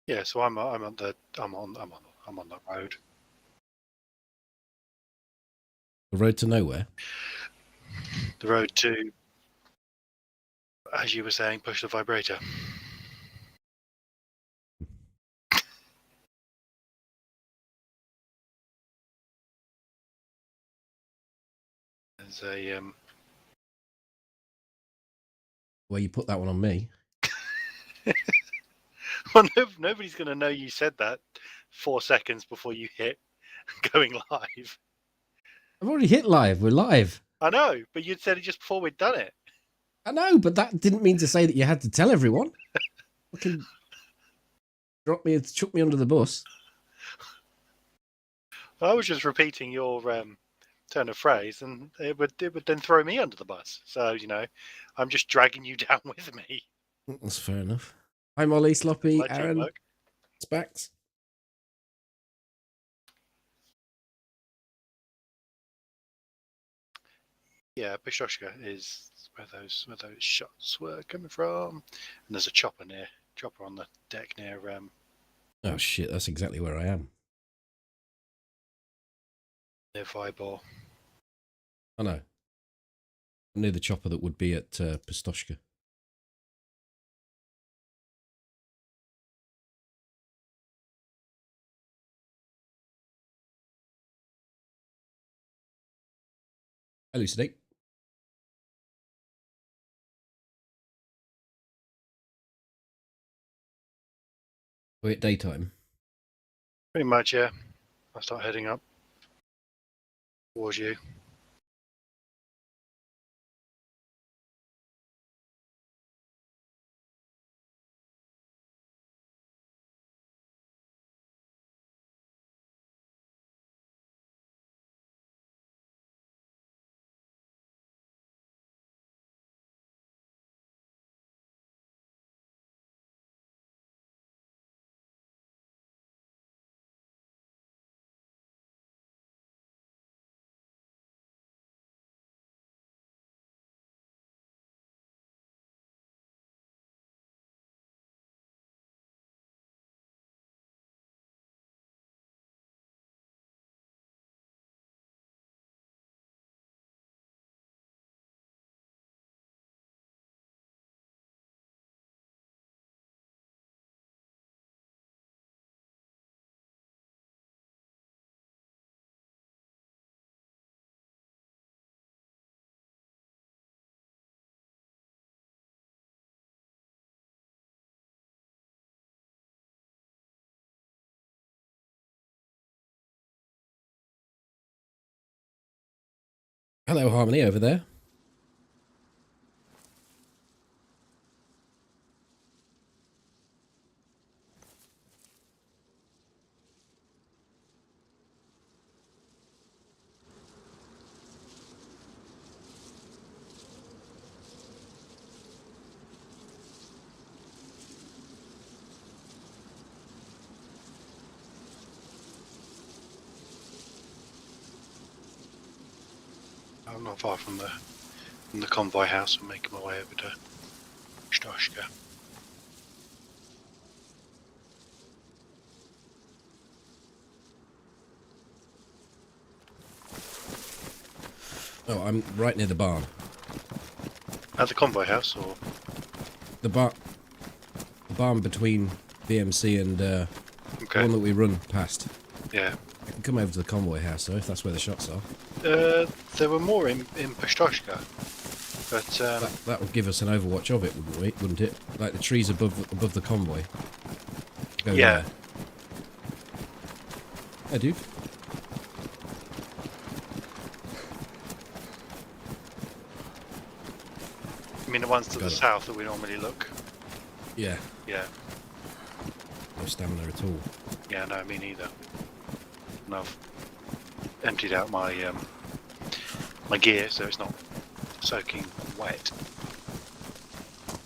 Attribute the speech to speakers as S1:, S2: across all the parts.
S1: Yeah, so I'm on the road.
S2: The road to nowhere.
S1: The road to, as you were saying, push the vibrator. There's a
S2: Well, you put that one on me.
S1: Well, nobody's going to know you said that 4 seconds before you hit going live.
S2: I've already hit live. We're live.
S1: I know, but you'd said it just before we'd done it.
S2: I know, but that didn't mean to say that you had to tell everyone. Fucking chuck me under the bus.
S1: I was just repeating your turn of phrase, and it would then throw me under the bus. So I'm just dragging you down with me.
S2: That's fair enough. Hi, Molly, Sloppy,
S1: My
S2: Aaron,
S1: teamwork.
S2: Spax.
S1: Yeah, Bishoshka is where those shots were coming from, and there's a chopper on the deck near.
S2: Oh shit! That's exactly where I am.
S1: Near Vybor.
S2: I know. Near the chopper that would be at Pistoshka. Elucidate. We're at daytime.
S1: Pretty much, yeah. I start heading up towards you.
S2: Hello, Harmony, over there.
S1: I'm not far from the convoy house. I'm making my way over to Stoshka.
S2: Oh, I'm right near the barn.
S1: At the convoy house, or
S2: The barn between BMC and the
S1: okay?
S2: one that we run past.
S1: Yeah.
S2: I can come over to the convoy house though, if that's where the shots are.
S1: There were more in Pistoshka, but
S2: That would give us an overwatch of it, wouldn't it? Like the trees above the convoy. Go
S1: yeah.
S2: there. Hey, dude.
S1: I mean the ones to the south that we normally look.
S2: Yeah.
S1: Yeah.
S2: No stamina at all.
S1: Yeah, no, me neither. And I've emptied out my my gear so it's not soaking wet.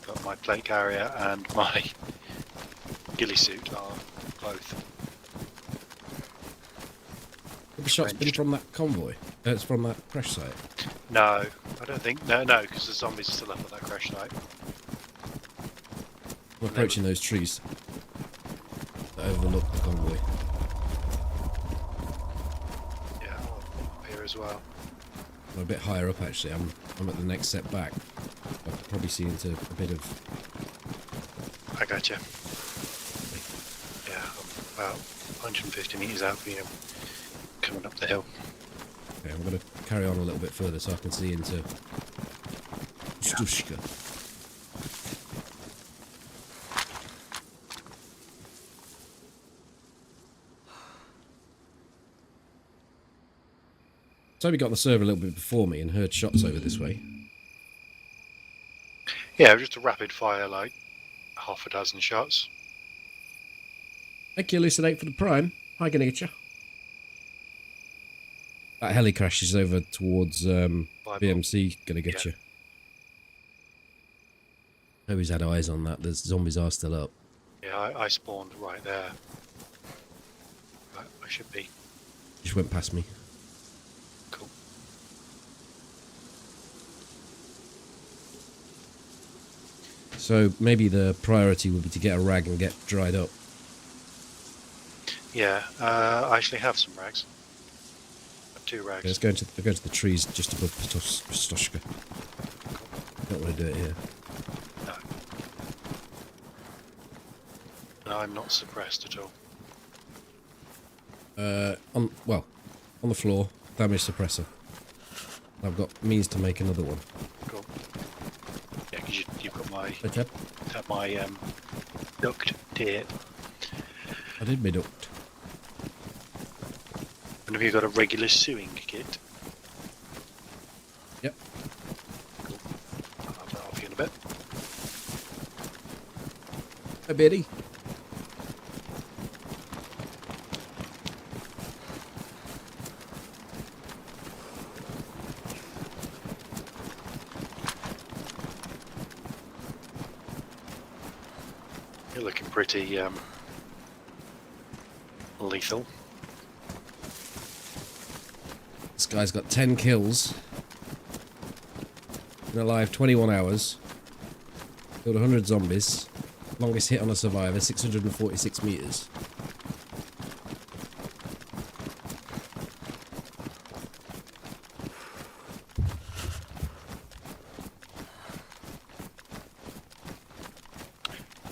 S1: But my plate carrier and my ghillie suit are both.
S2: The shots been from that convoy? It's from that crash site?
S1: No, I don't think. No, because the zombies are still up at that crash site.
S2: We're approaching those trees. overlook the convoy.
S1: Yeah, I'm here as well.
S2: I'm a bit higher up actually. I'm at the next set back. I've probably seen into a bit of.
S1: I got you. Yeah, I'm about 150 meters out for you, coming up the hill.
S2: Okay, I'm going to carry on a little bit further so I can see into Stushka. Toby got on the server a little bit before me and heard shots over this way.
S1: Yeah, just a rapid fire, like half a dozen shots.
S2: Thank you, Elucidate, for the prime. Hi, gonna get you. That heli crashes over towards BMC, gonna get you. Toby's had eyes on that. The zombies are still up.
S1: Yeah, I spawned right there. I should be.
S2: Just went past me.
S1: Cool.
S2: So maybe the priority would be to get a rag and get dried up.
S1: Yeah, I actually have some rags. I have 2 rags.
S2: Okay, let's go to the trees just above Stoshka. Don't want to do it here.
S1: No, I'm not suppressed at all.
S2: On the floor, damage suppressor. I've got means to make another one.
S1: Cool. Yeah, because you've got my
S2: Okay.
S1: duct tape.
S2: I did me duct.
S1: And have you got a regular sewing kit?
S2: Yep.
S1: Cool. I'll have that off you in a bit.
S2: Hey, Biddy.
S1: You're looking pretty lethal.
S2: This guy's got 10 kills. Been alive 21 hours. Killed 100 zombies. Longest hit on a survivor, 646 meters.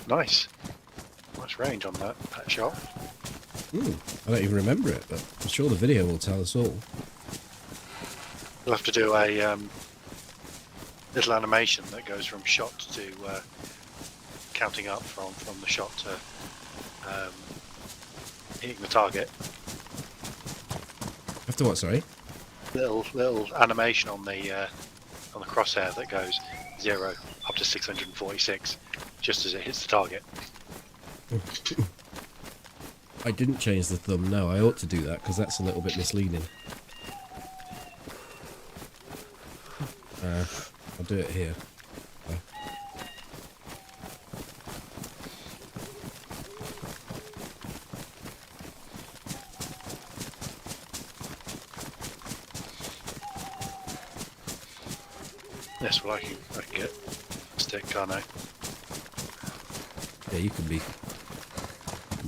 S1: Nice. Nice range on that shot.
S2: I don't even remember it, but I'm sure the video will tell us all.
S1: We'll have to do a little animation that goes from shot to counting up from the shot to hitting the target.
S2: After what, sorry?
S1: Little animation on the crosshair that goes 0 up to 646 just as it hits the target.
S2: I didn't change the thumb, no. I ought to do that, because that's a little bit misleading. I'll do it here.
S1: Yes, well I can get a stick, can't I?
S2: Yeah, you can be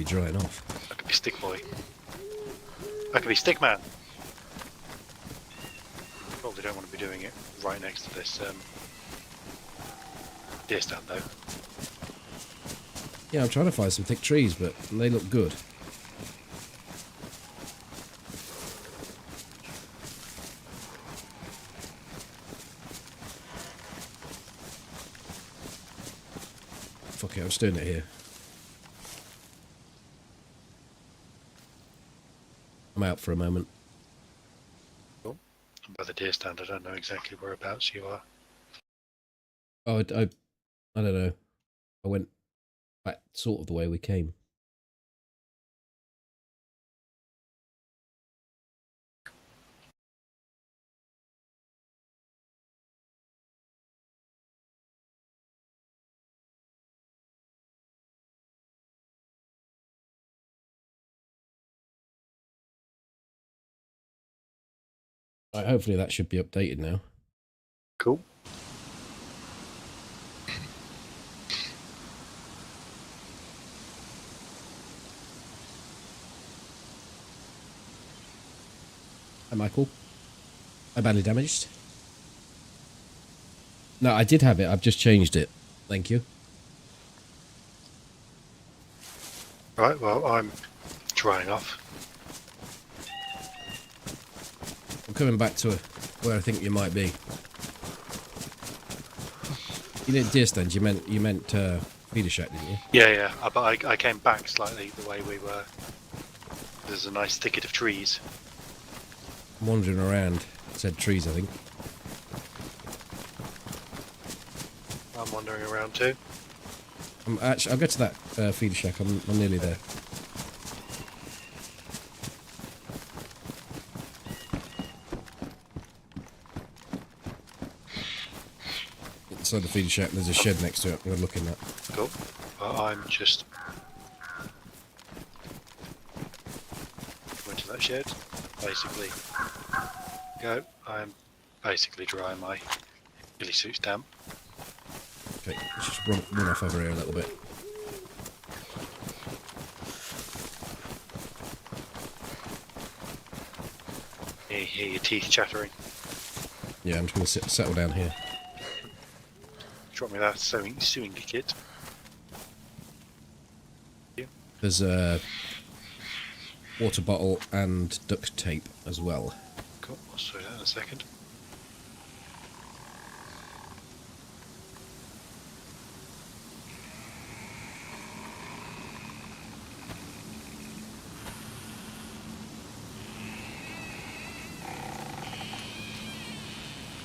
S2: drying off.
S1: I could be stick boy. I could be stick man. Probably don't want to be doing it right next to this deer stand though.
S2: Yeah, I'm trying to find some thick trees, but they look good. Fuck it, I'm just doing it here. I'm out for a moment.
S1: Cool. By the deer stand, I don't know exactly whereabouts you are.
S2: Oh, I don't know. I went back sort of the way we came. Right, hopefully that should be updated now.
S1: Cool.
S2: Hi, Michael. I badly damaged. No, I did have it. I've just changed it. Thank you.
S1: Right, well, I'm drying off.
S2: I'm coming back to where I think you might be. You didn't deer stand. You meant feeder shack, didn't you?
S1: Yeah. But I came back slightly the way we were. There's a nice thicket of trees.
S2: I'm wandering around. Said trees, I think.
S1: I'm wandering around too.
S2: I'll get to that feeder shack. I'm nearly there. Inside the feeder shack, there's a shed next to it. I'm going to look in that.
S1: Cool. Well, I'm just going to that shed. Basically, go. I'm basically drying my ghillie suit's damp.
S2: Okay, let's just run off over here a little bit.
S1: You hear your teeth chattering.
S2: Yeah, I'm just going to settle down here.
S1: Drop me that sewing kit.
S2: There's a water bottle and duct tape as well.
S1: Cool. I'll show that in a second.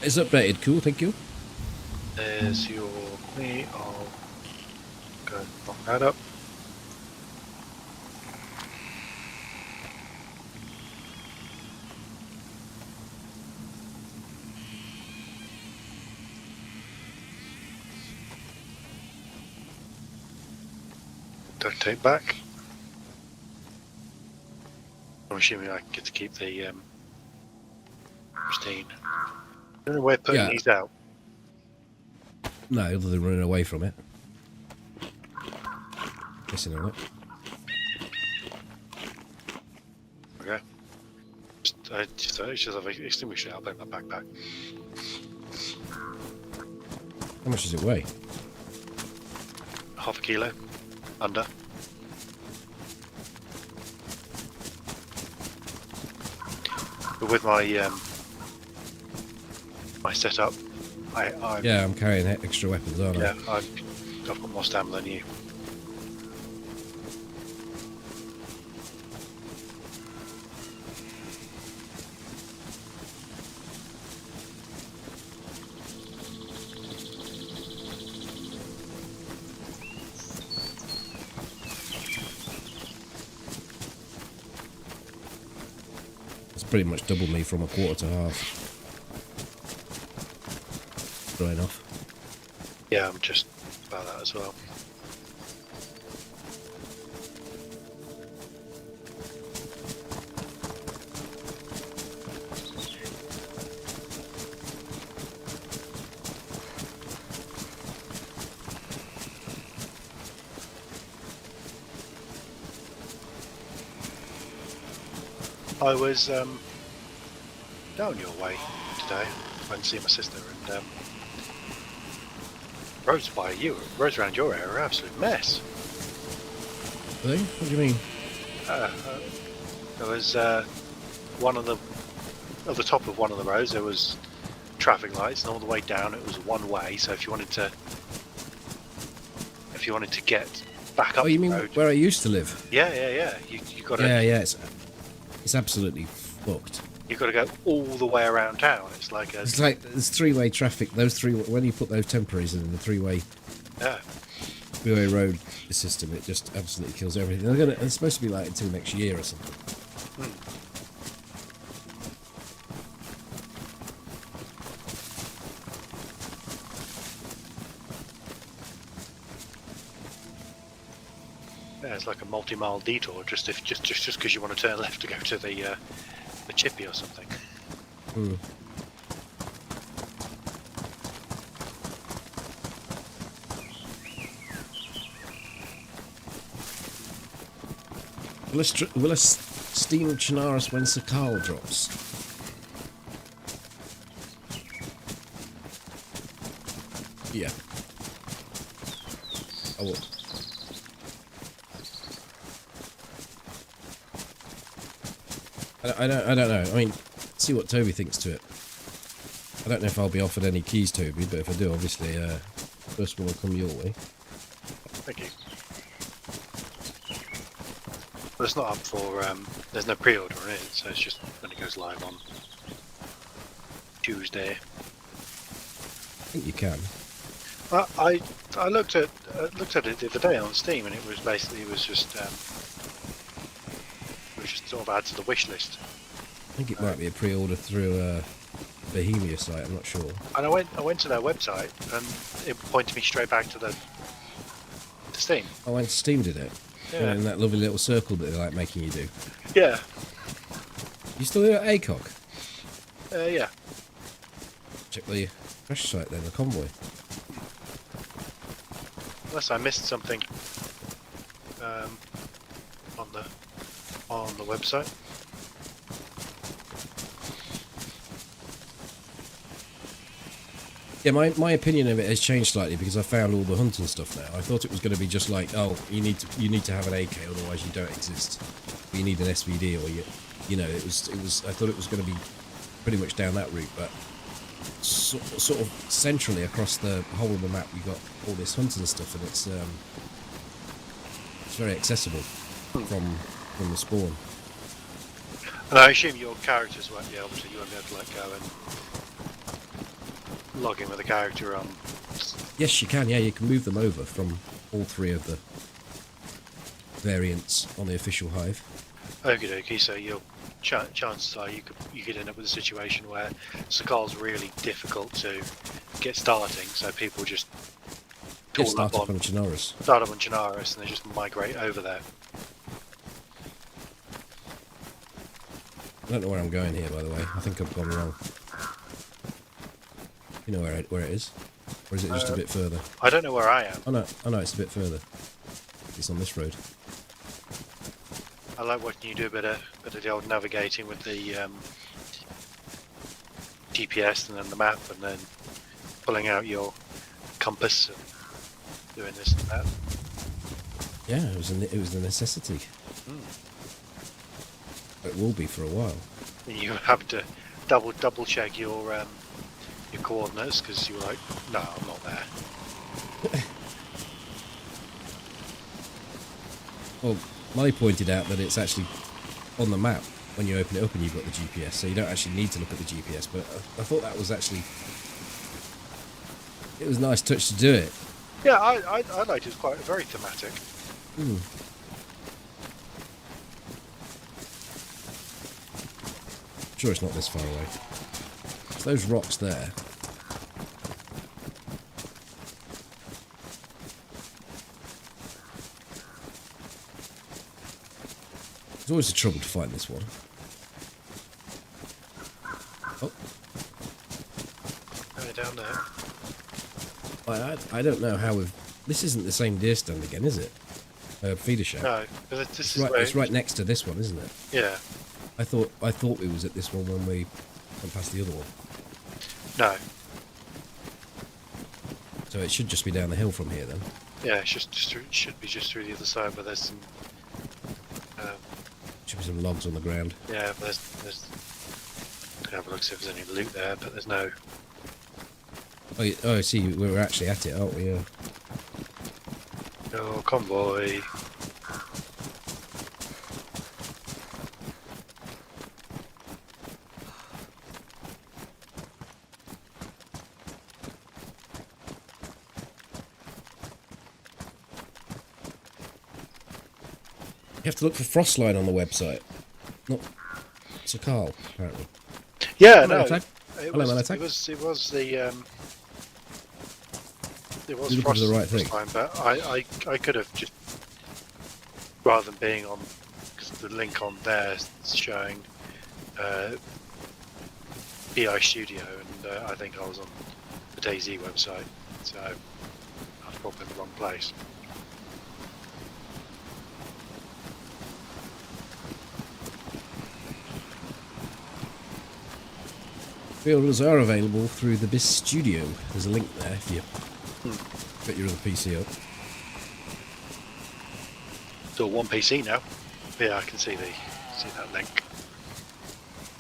S2: It's updated. Cool, thank you.
S1: There's your me. I'll go knock that up. Duct tape back. I'm assuming I get to keep the pristine. The only way of putting these out.
S2: No, other than running away from it. Missing on it.
S1: Okay. I just have an extinguisher. I'll put in my backpack.
S2: How much does it weigh?
S1: Half a kilo. Under. But with my my setup,
S2: I'm carrying extra weapons, aren't I?
S1: Yeah, I've got more stamina than you.
S2: It's pretty much double me from a quarter to half. Drying off.
S1: Yeah, I'm just about that as well. I was down your way today. Went to see my sister, and roads around your area are an absolute mess.
S2: Really? What do you mean?
S1: There was one of the at the top of one of the roads there was traffic lights, and all the way down it was one way. So if you wanted to get back up,
S2: Oh, you
S1: the
S2: mean
S1: road,
S2: where I used to live?
S1: yeah. You got to
S2: Yeah. It's absolutely fucked.
S1: you got to go all the way around town. It's like
S2: There's three-way traffic. When you put those temporaries in the three-way road system, it just absolutely kills everything. It's supposed to be like until next year or something.
S1: Yeah, it's like a multi-mile detour just because you want to turn left to go to the chippy or something.
S2: Will a steam Chernarus when Sakal drops? Yeah. I will. I don't know. I mean, see what Toby thinks to it. I don't know if I'll be offered any keys, Toby, but if I do, obviously, first one will come your way.
S1: Thank you. But it's not up for, there's no pre-order on it, so it's just when it goes live on Tuesday.
S2: I think you can.
S1: I looked at it the other day on Steam, and it was just sort of add to the wish list.
S2: I think it might be a pre-order through a Bohemia site. I'm not sure.
S1: And I went to their website, and it pointed me straight back to Steam.
S2: Oh, and Steam did it.
S1: Yeah.
S2: In that lovely little circle that they like making you do.
S1: Yeah.
S2: You still here at ACOG?
S1: Yeah.
S2: Check the fresh site then, the convoy.
S1: Unless I missed something on the website.
S2: Yeah, my opinion of it has changed slightly because I found all the hunting stuff now. I thought it was going to be just like, oh, you need to have an AK, otherwise you don't exist. You need an SVD, or you know, it was. I thought it was going to be pretty much down that route, but sort of centrally across the whole of the map, you got all this hunting stuff, and it's very accessible from the spawn.
S1: And I assume your characters won't. Yeah, obviously you won't be able to like go and log in with a character on.
S2: Yes, you can. Yeah, you can move them over from all three of the variants on the official Hive.
S1: Okie dokie. So your chances are you could end up with a situation where Sokol's really difficult to get starting, so people just
S2: Start up on Chernarus.
S1: Start up on Chernarus, and they just migrate over there.
S2: I don't know where I'm going here, by the way. I think I've gone wrong. You know where it is? Or is it just a bit further?
S1: I don't know where I am.
S2: Oh no, it's a bit further. It's on this road.
S1: I like watching you do a bit of the old navigating with the GPS and then the map, and then pulling out your compass and doing this and that.
S2: Yeah, it was a necessity. It will be for a while.
S1: And you have to double check your coordinates, because you were like, no, I'm not there.
S2: Well, Molly pointed out that it's actually on the map when you open it up and you've got the GPS, so you don't actually need to look at the GPS, but I thought that was actually... It was a nice touch to do it.
S1: Yeah, I liked it. It was quite very thematic.
S2: I'm sure it's not this far away. It's those rocks there. It's always a trouble to find this one. Oh.
S1: Down there.
S2: I don't know how we've... This isn't the same deer stand again, is it? Feeder shack.
S1: No, but
S2: It's right next to this one, isn't it?
S1: Yeah.
S2: I thought we was at this one when we went past the other one.
S1: No.
S2: So it should just be down the hill from here then.
S1: Yeah, it should be just through the other side, but there's some.
S2: Should be some logs on the ground.
S1: Yeah, but there's. Have a look see if there's any loot there, but there's no.
S2: Oh, I see. We're actually at it, aren't we? Yeah.
S1: No convoy.
S2: You have to look for Frostline on the website. Not Sokal, apparently.
S1: Yeah,
S2: Hello,
S1: no.
S2: Tag.
S1: It
S2: Hello,
S1: was,
S2: Manatag.
S1: it was
S2: You're looking for the right thing.
S1: Frostline, but I could have just, rather than being on, because the link on there is showing BI Studio, and I think I was on the DayZ website, so I was probably in the wrong place.
S2: Pre-orders are available through the BIS Studio. There's a link there if you Get your other PC up.
S1: It's all one PC now. Yeah, I can see that link.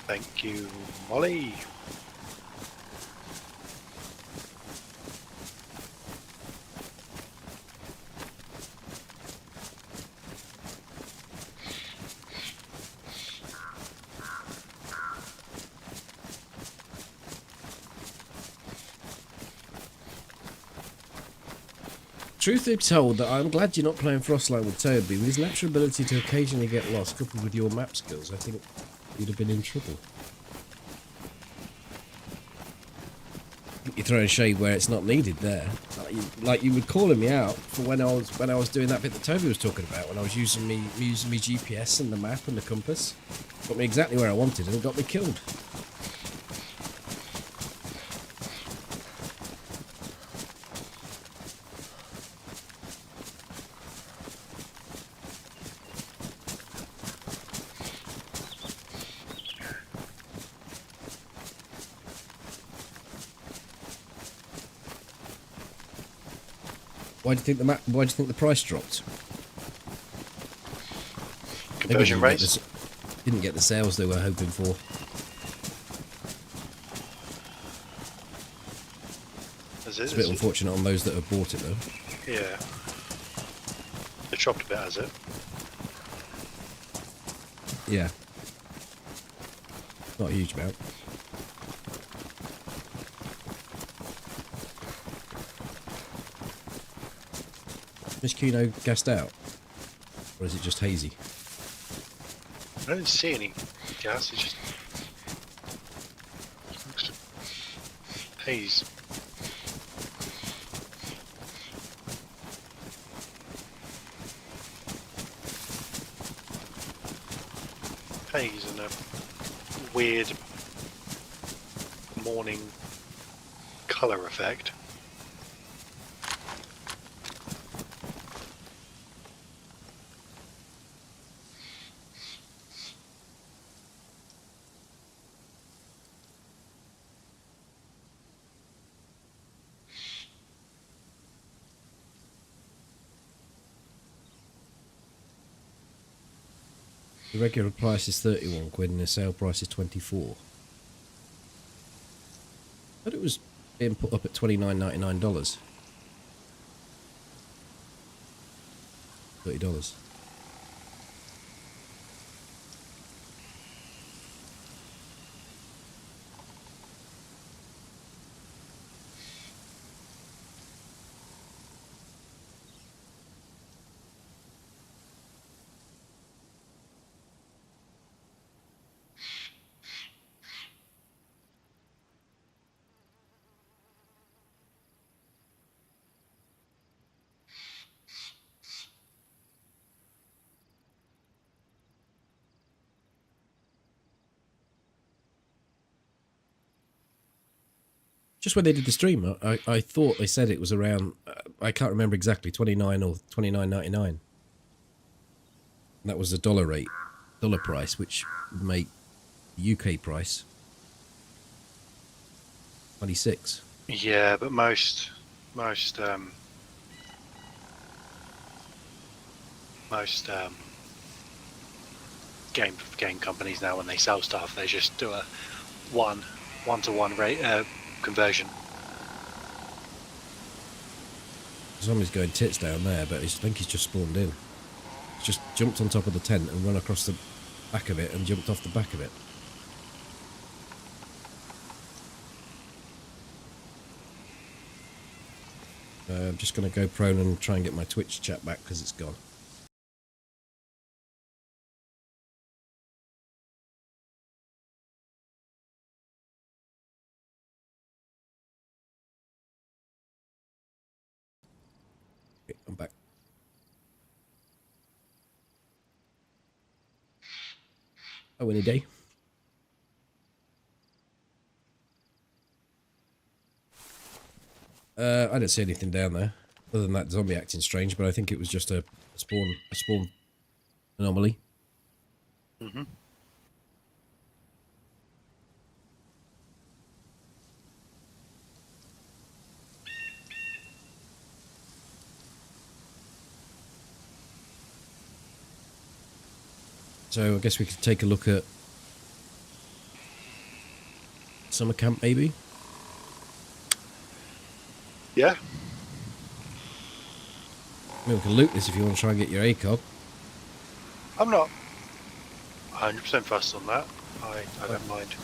S1: Thank you, Molly.
S2: Truth be told, that I'm glad you're not playing Frostline with Toby. With his natural ability to occasionally get lost, coupled with your map skills, I think you'd have been in trouble. You're throwing shade where it's not needed there. Like you were calling me out for when I was doing that bit that Toby was talking about, when I was using me GPS and the map and the compass. Got me exactly where I wanted and it got me killed. Why do you think the price dropped?
S1: Conversion rates?
S2: Didn't get the sales they were hoping for. It's a bit unfortunate on those that have bought it, though.
S1: Yeah. It dropped a bit, has it?
S2: Yeah. Not a huge amount. Is Kino gassed out? Or is it just hazy?
S1: I don't see any gas, it's just haze. Haze and a weird morning colour effect.
S2: The regular price is 31 quid and the sale price is 24. But it was being put up at $29.99. $30. Just when they did the stream, I thought they said it was around, I can't remember exactly, 29 or 29.99. That was the dollar price, which would make the UK price 26.
S1: Yeah, but most game companies now, when they sell stuff, they just do a one-to-one rate conversion.
S2: Somebody's going tits down there, but I think he's just spawned in. He's just jumped on top of the tent and run across the back of it and jumped off the back of it. I'm just going to go prone and try and get my Twitch chat back because it's gone. Okay, I'm back. Oh, any day. I didn't see anything down there other than that zombie acting strange, but I think it was just a spawn anomaly.
S1: Mm-hmm.
S2: So I guess we could take a look at summer camp, maybe.
S1: Yeah.
S2: I mean, we can loot this if you want to try and get your ACOG.
S1: I'm not 100% fussed on that. I don't mind.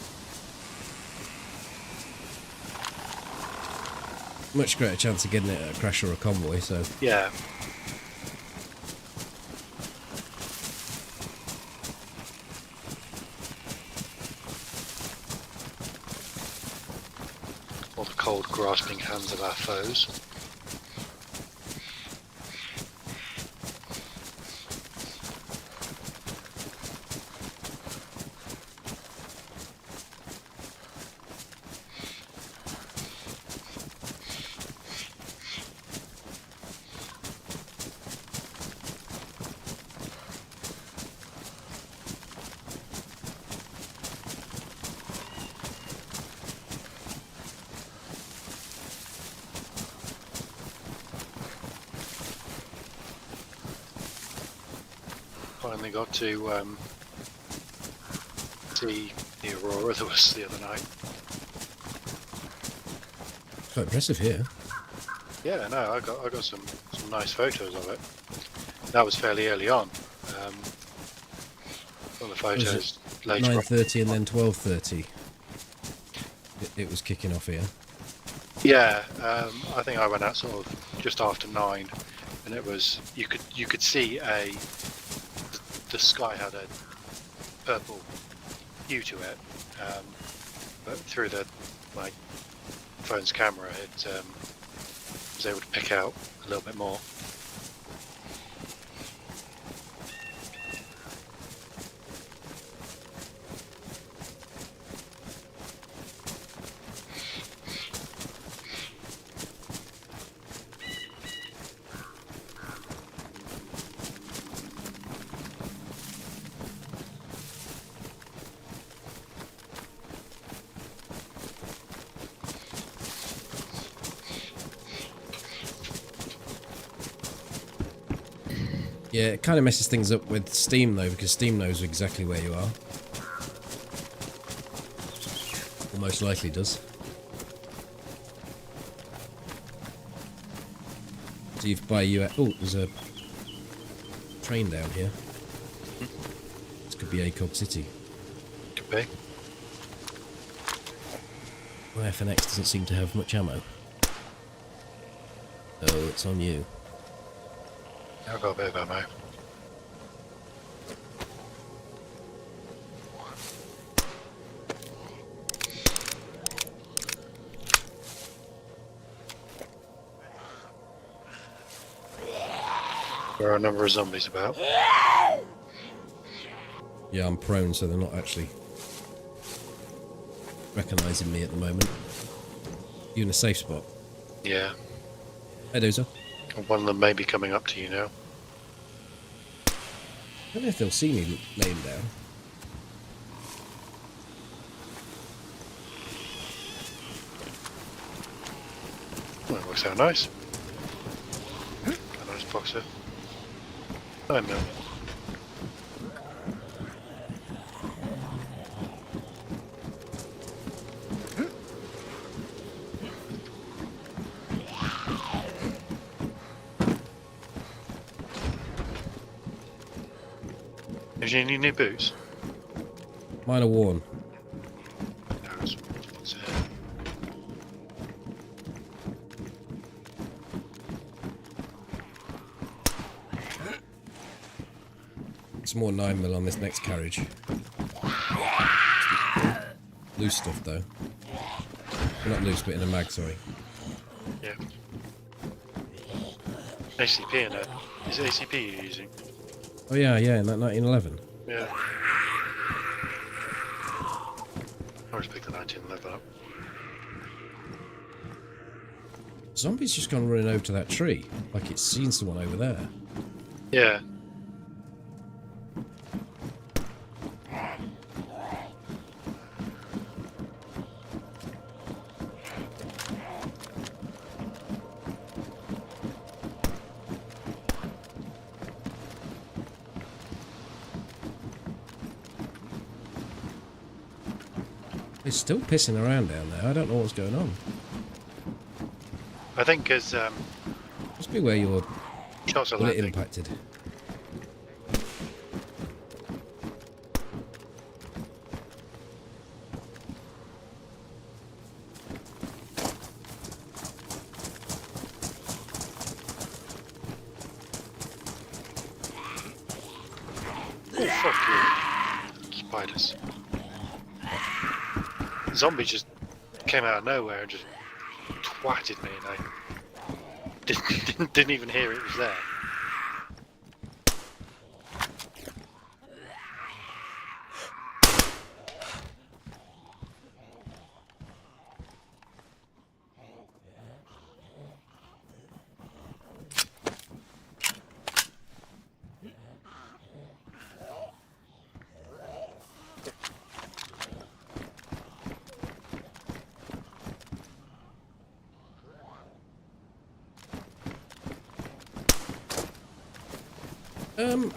S2: Much greater chance of getting it at a crash or a convoy, so...
S1: Yeah. Or the cold grasping hands of our foes. Finally got to see the aurora that was the other night.
S2: Quite impressive here.
S1: Yeah, no, I got some nice photos of it. That was fairly early on. All the photos later on.
S2: 9:30 and then 12:30. It was kicking off here.
S1: Yeah, I think I went out sort of just after 9, and it was you could see the sky had a purple hue to it, but through my phone's camera, it was able to pick out a little bit more.
S2: Yeah, it kind of messes things up with Steam though, because Steam knows exactly where you are. Or most likely does. So you've by you. Oh, there's a train down here. This could be ACOG City.
S1: Could be.
S2: My FNX doesn't seem to have much ammo. Oh, it's on you.
S1: I've got a bit of ammo. There are a number of zombies about.
S2: Yeah, I'm prone, so they're not actually recognising me at the moment. You in a safe spot?
S1: Yeah.
S2: Hey, Dozer.
S1: One of them may be coming up to you now.
S2: I don't know if they'll see me laying down.
S1: Well, that works out nice. A nice boxer. 9 mil. Do you need new boots?
S2: Mine are worn. It's more 9mm on this next carriage. Loose stuff though. Well, not loose, but in a mag, sorry.
S1: Yeah. ACP in it. Is it ACP you're using?
S2: Oh yeah, yeah, in that 1911.
S1: Yeah. I'll just pick the 1911 up.
S2: Zombie's just gone running over to that tree, like it's seen someone over there.
S1: Yeah.
S2: It's still pissing around down there. I don't know what's going on.
S1: I think as
S2: Must be where your
S1: shots are
S2: bullet
S1: landing.
S2: impacted.
S1: Oh, fuck you. Spiders. The zombie just came out of nowhere and just twatted me, and I didn't even hear it was there.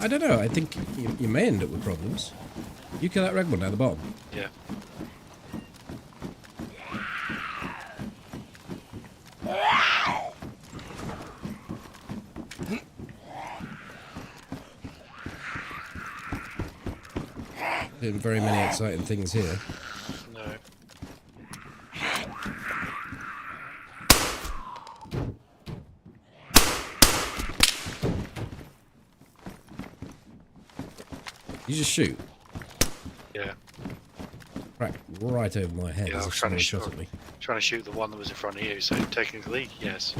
S2: I don't know. I think you may end up with problems. You kill that red one down the bottom.
S1: Yeah.
S2: Doing very many exciting things here.
S1: No.
S2: You just shoot.
S1: Yeah.
S2: Right over my head.
S1: Yeah,
S2: As
S1: I
S2: if
S1: was trying to
S2: someone shot
S1: shoot.
S2: at me.
S1: Trying to shoot the one that was in front of you, so technically, yes.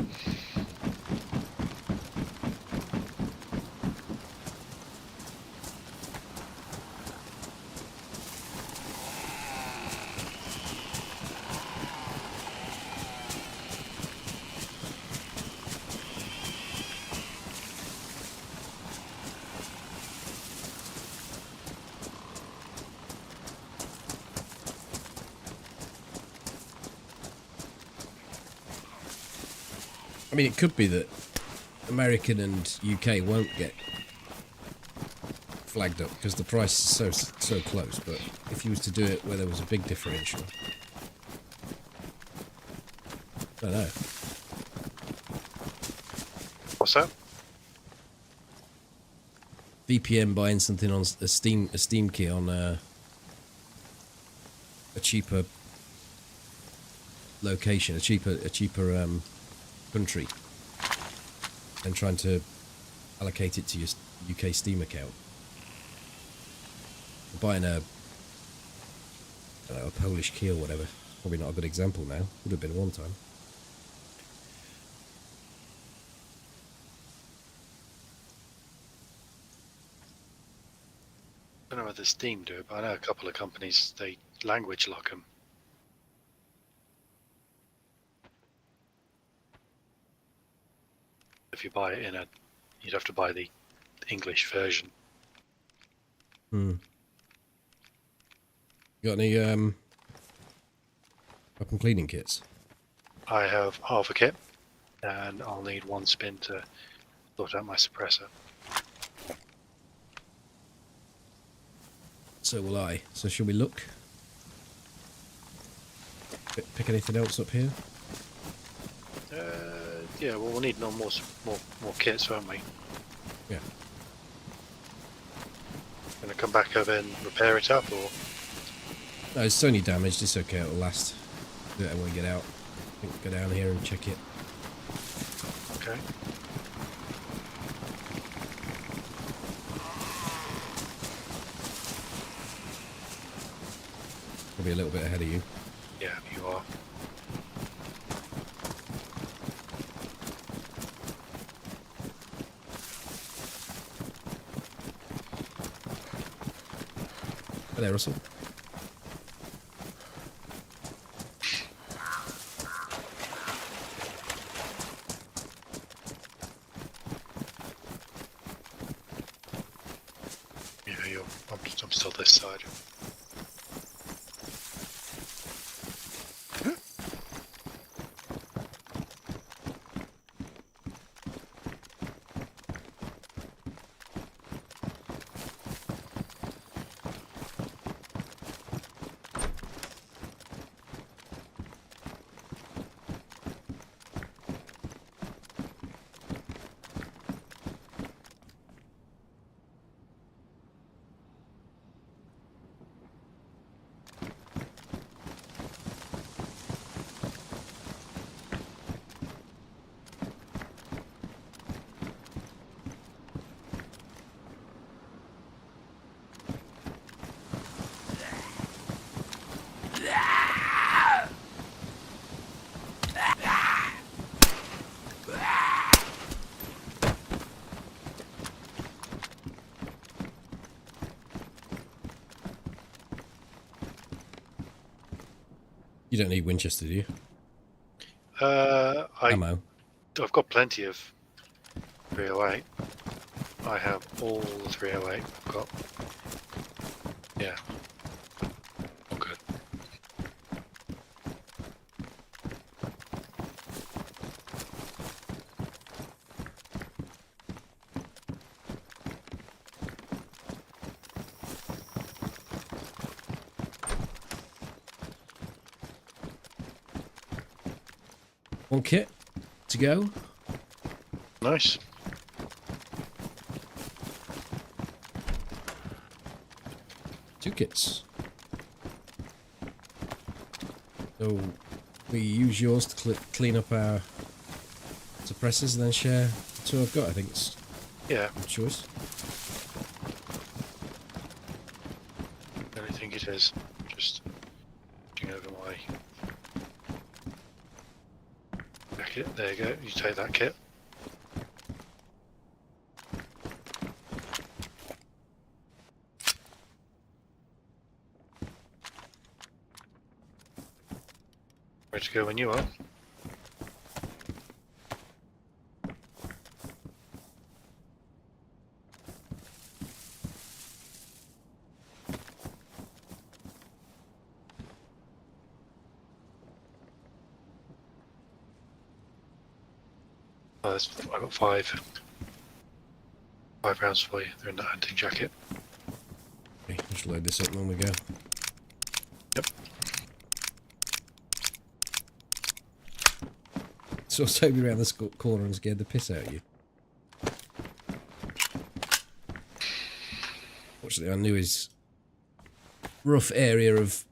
S2: I mean, it could be that American and UK won't get flagged up because the price is so close. But if you was to do it where there was a big differential, I don't know.
S1: What's that?
S2: VPN buying something on a Steam key on a cheaper location, a cheaper country, and trying to allocate it to your UK Steam account. Buying a Polish key or whatever. Probably not a good example now. Would have been one time.
S1: I don't know whether Steam do it, but I know a couple of companies, they language lock them. If you buy it you'd have to buy the English version.
S2: Hmm. You got any weapon cleaning kits?
S1: I have half a kit, and I'll need one spin to sort out my suppressor.
S2: So will I. So shall we look? Pick anything else up here?
S1: Yeah, well, we'll need more kits, won't we?
S2: Yeah.
S1: Gonna come back over and repair it up, or?
S2: No, it's only damaged. It's okay. It'll last. Do it when we get out. I think go down here and check it.
S1: Okay.
S2: Probably a little bit ahead of you.
S1: Yeah, you are.
S2: Hi there, Russell.
S1: Yeah, I'm still this side.
S2: don't need Winchester, do you?
S1: I've
S2: Ammo.
S1: got plenty of 308. I have all the 308. I've got. Yeah. All good.
S2: One kit to go.
S1: Nice.
S2: Two kits. So we use yours to clean up our suppressors and then share the two I've got. I think it's
S1: Yeah.
S2: a good choice.
S1: I don't think it is. Just looking over my jacket. There you go. You take that kit. Ready to go when you are. Oh, I've got five rounds for you. They're in that hunting jacket.
S2: Okay, just load this up when we go.
S1: Yep.
S2: So Toby around the corner and scared the piss out of you. Fortunately, I knew his rough area of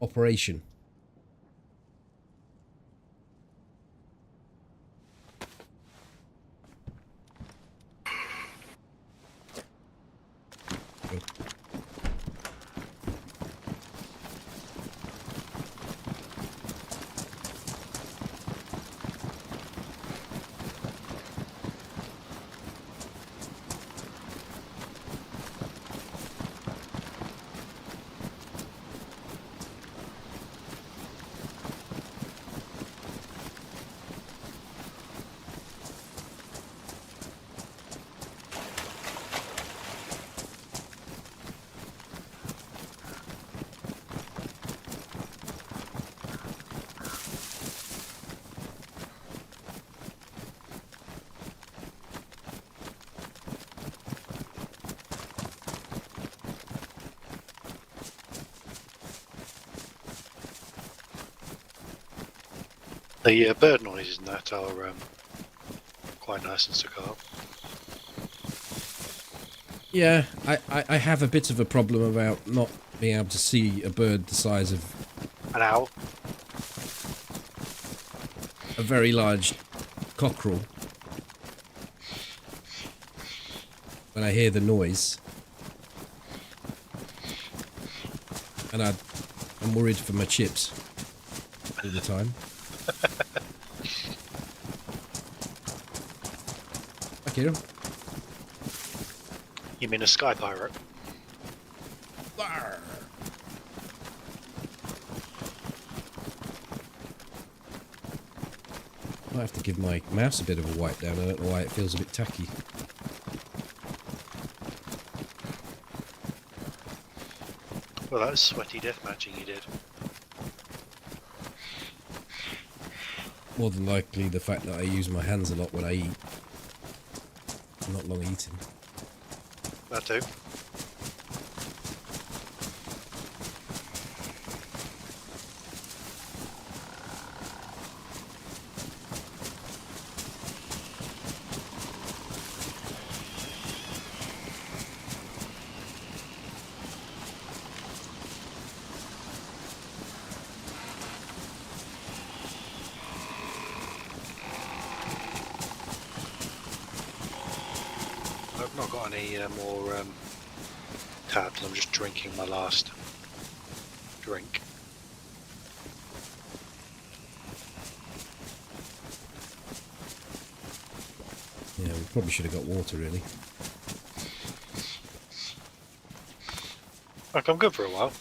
S2: operation.
S1: The bird noises in that are quite nice and staccato.
S2: Yeah, I have a bit of a problem about not being able to see a bird the size of
S1: An owl.
S2: a very large cockerel when I hear the noise. And I'm worried for my chips all the time. Okay.
S1: You mean a sky pirate?
S2: Arr. I have to give my mouse a bit of a wipe down. I don't know why it feels a bit tacky.
S1: Well, that was sweaty death matching you did.
S2: More than likely the fact that I use my hands a lot when I eat. I'm not long eating.
S1: That too. I've not got any more tabs. I'm just drinking my last drink.
S2: Yeah, we probably should have got water, really.
S1: Like, I'm good for a while.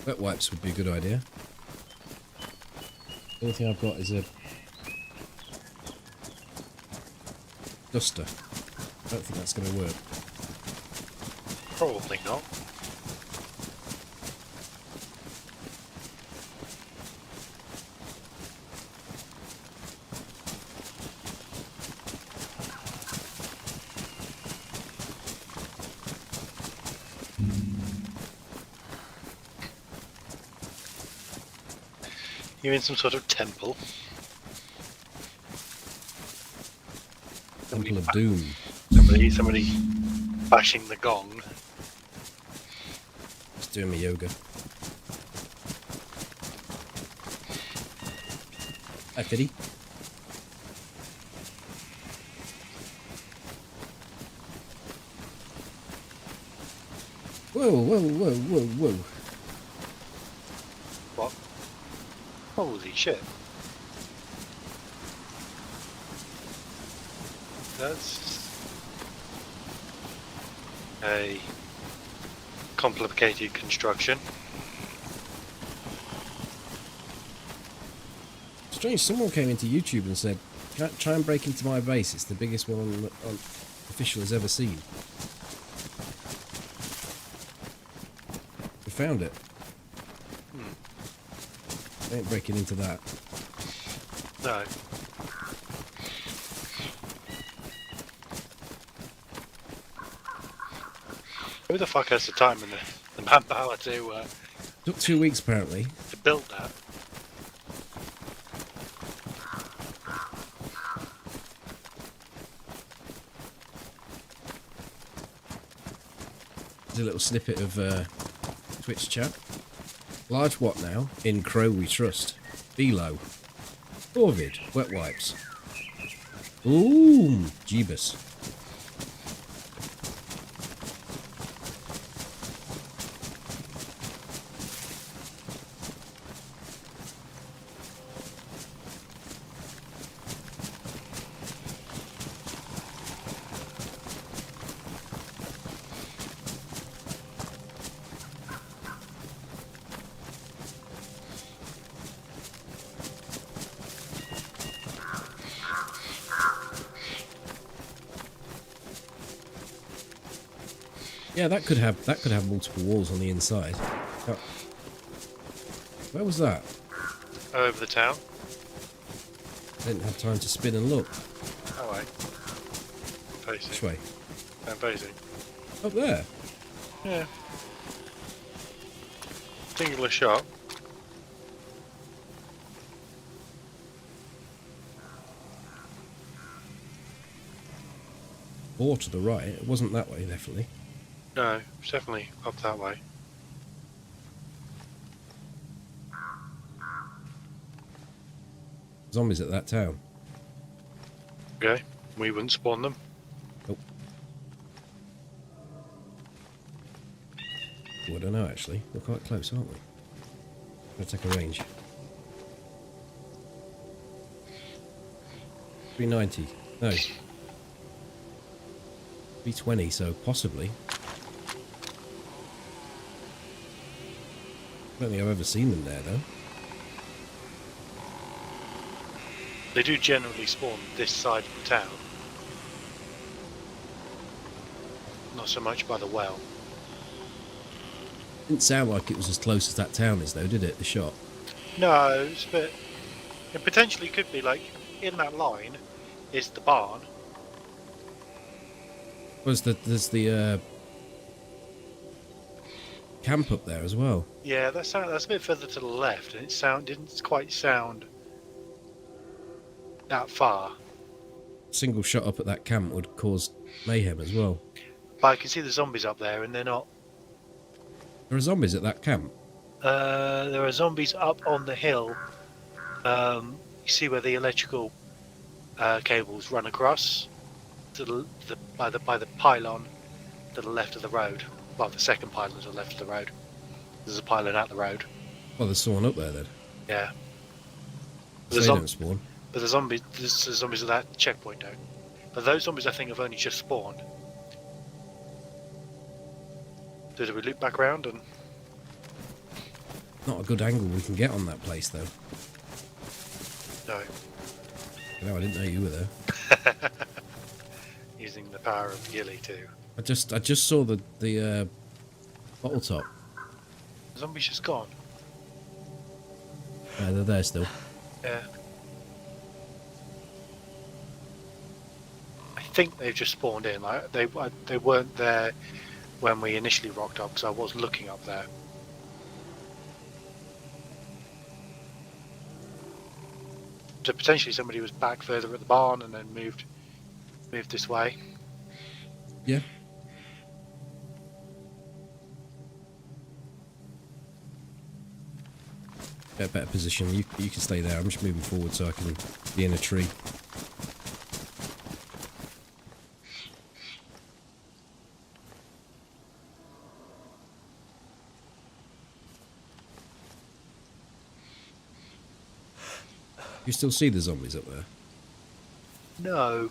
S2: Wet wipes would be a good idea. The only thing I've got is a duster. I don't think that's going to work.
S1: Probably not. You're in some sort of temple.
S2: Temple of Doom.
S1: Somebody bashing the gong.
S2: Just doing my yoga. Hi, Fiddy. Whoa, whoa, whoa, whoa, whoa.
S1: What? Holy shit. That's a complicated construction.
S2: Strange, someone came into YouTube and said, try and break into my base, it's the biggest one official has ever seen. We found it. I ain't breaking into that.
S1: No. Who the fuck has the time and the manpower to
S2: Took 2 weeks apparently.
S1: build that?
S2: There's a little snippet of Twitch chat. Large what now? In Crow we trust. Be low. Corvid. Wet wipes. Ooh, Jeebus. Yeah, that could have multiple walls on the inside. Oh. Where was that?
S1: Over the town?
S2: I didn't have time to spin and look.
S1: Oh, wait. Facing.
S2: Which way?
S1: I'm facing.
S2: Up there.
S1: Yeah. Singular shot.
S2: Or to the right. It wasn't that way, definitely.
S1: No, it's definitely up that way.
S2: Zombies at that town.
S1: Okay, we wouldn't spawn them.
S2: Oh, I don't know actually. We're quite close, aren't we? Gonna take a range. 390. No. 320, so possibly. I don't think I've ever seen them there though.
S1: They do generally spawn this side of the town. Not so much by the well.
S2: Didn't sound like it was as close as that town is though, did it? The shot.
S1: No, it's a bit... It potentially could be like, in that line is the barn.
S2: There's the camp up there as well.
S1: Yeah, that's a bit further to the left, and it didn't quite sound that far.
S2: Single shot up at that camp would cause mayhem as well.
S1: But I can see the zombies up there, and they're not.
S2: There are zombies at that camp.
S1: There are zombies up on the hill. You see where the electrical cables run across to by the pylon to the left of the road. Well, the second pylon to the left of the road. There's a pylon at the road.
S2: Well, there's someone up there then.
S1: Yeah.
S2: So they don't spawn.
S1: But there's zombies at that checkpoint don't. But those zombies I think have only just spawned. So do we loop back around and...
S2: Not a good angle we can get on that place, though.
S1: No.
S2: You know, I didn't know you were there.
S1: Using the power of Gilly too.
S2: I just saw the bottle top.
S1: The zombie's just gone.
S2: They're there still.
S1: Yeah. I think they've just spawned in. Like they weren't there when we initially rocked up, because I was looking up there. So potentially somebody was back further at the barn and then moved this way.
S2: Yeah. Get a better position. You can stay there. I'm just moving forward so I can be in a tree. You still see the zombies up there?
S1: No.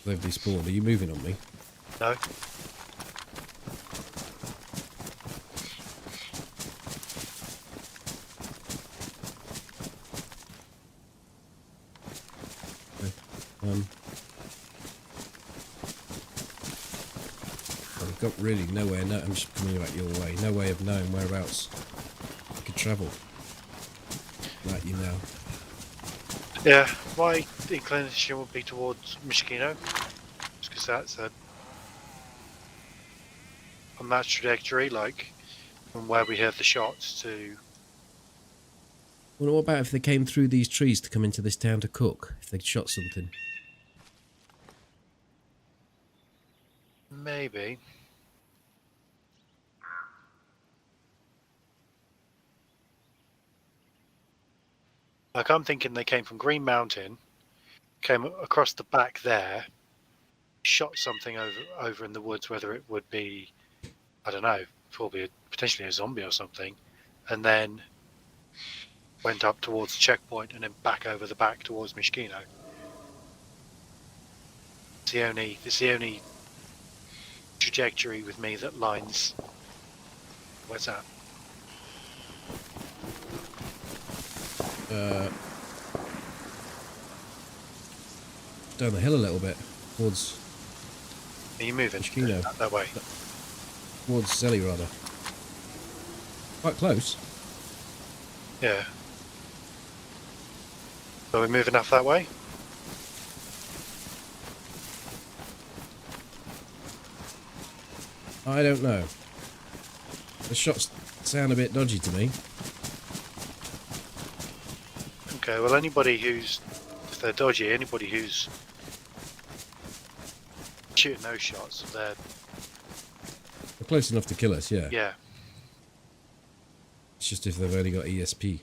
S2: They've despawned. Are you moving on me?
S1: No.
S2: I've got really nowhere. No, I'm just coming back your way. No way of knowing whereabouts I could travel. Like you now.
S1: Yeah, my inclination would be towards Mishkino, just because that's on that trajectory, like from where we heard the shots to.
S2: Well, what about if they came through these trees to come into this town to cook? If they'd shot something?
S1: Maybe. Like I'm thinking they came from Green Mountain, came across the back there, shot something over in the woods, whether it would be, I don't know, probably potentially a zombie or something, and then went up towards the checkpoint and then back over the back towards Mishkino. It's the only trajectory with me that lines. Where's that?
S2: Down the hill a little bit towards
S1: Are you moving
S2: Mishkino.
S1: that way?
S2: Towards Zelly, rather. Quite close.
S1: Yeah. Are we moving off that way?
S2: I don't know. The shots sound a bit dodgy to me.
S1: Okay, well anybody who's, if they're dodgy, anybody who's shooting those shots, they're
S2: Close enough to kill us, yeah.
S1: yeah.
S2: It's just if they've only got ESP.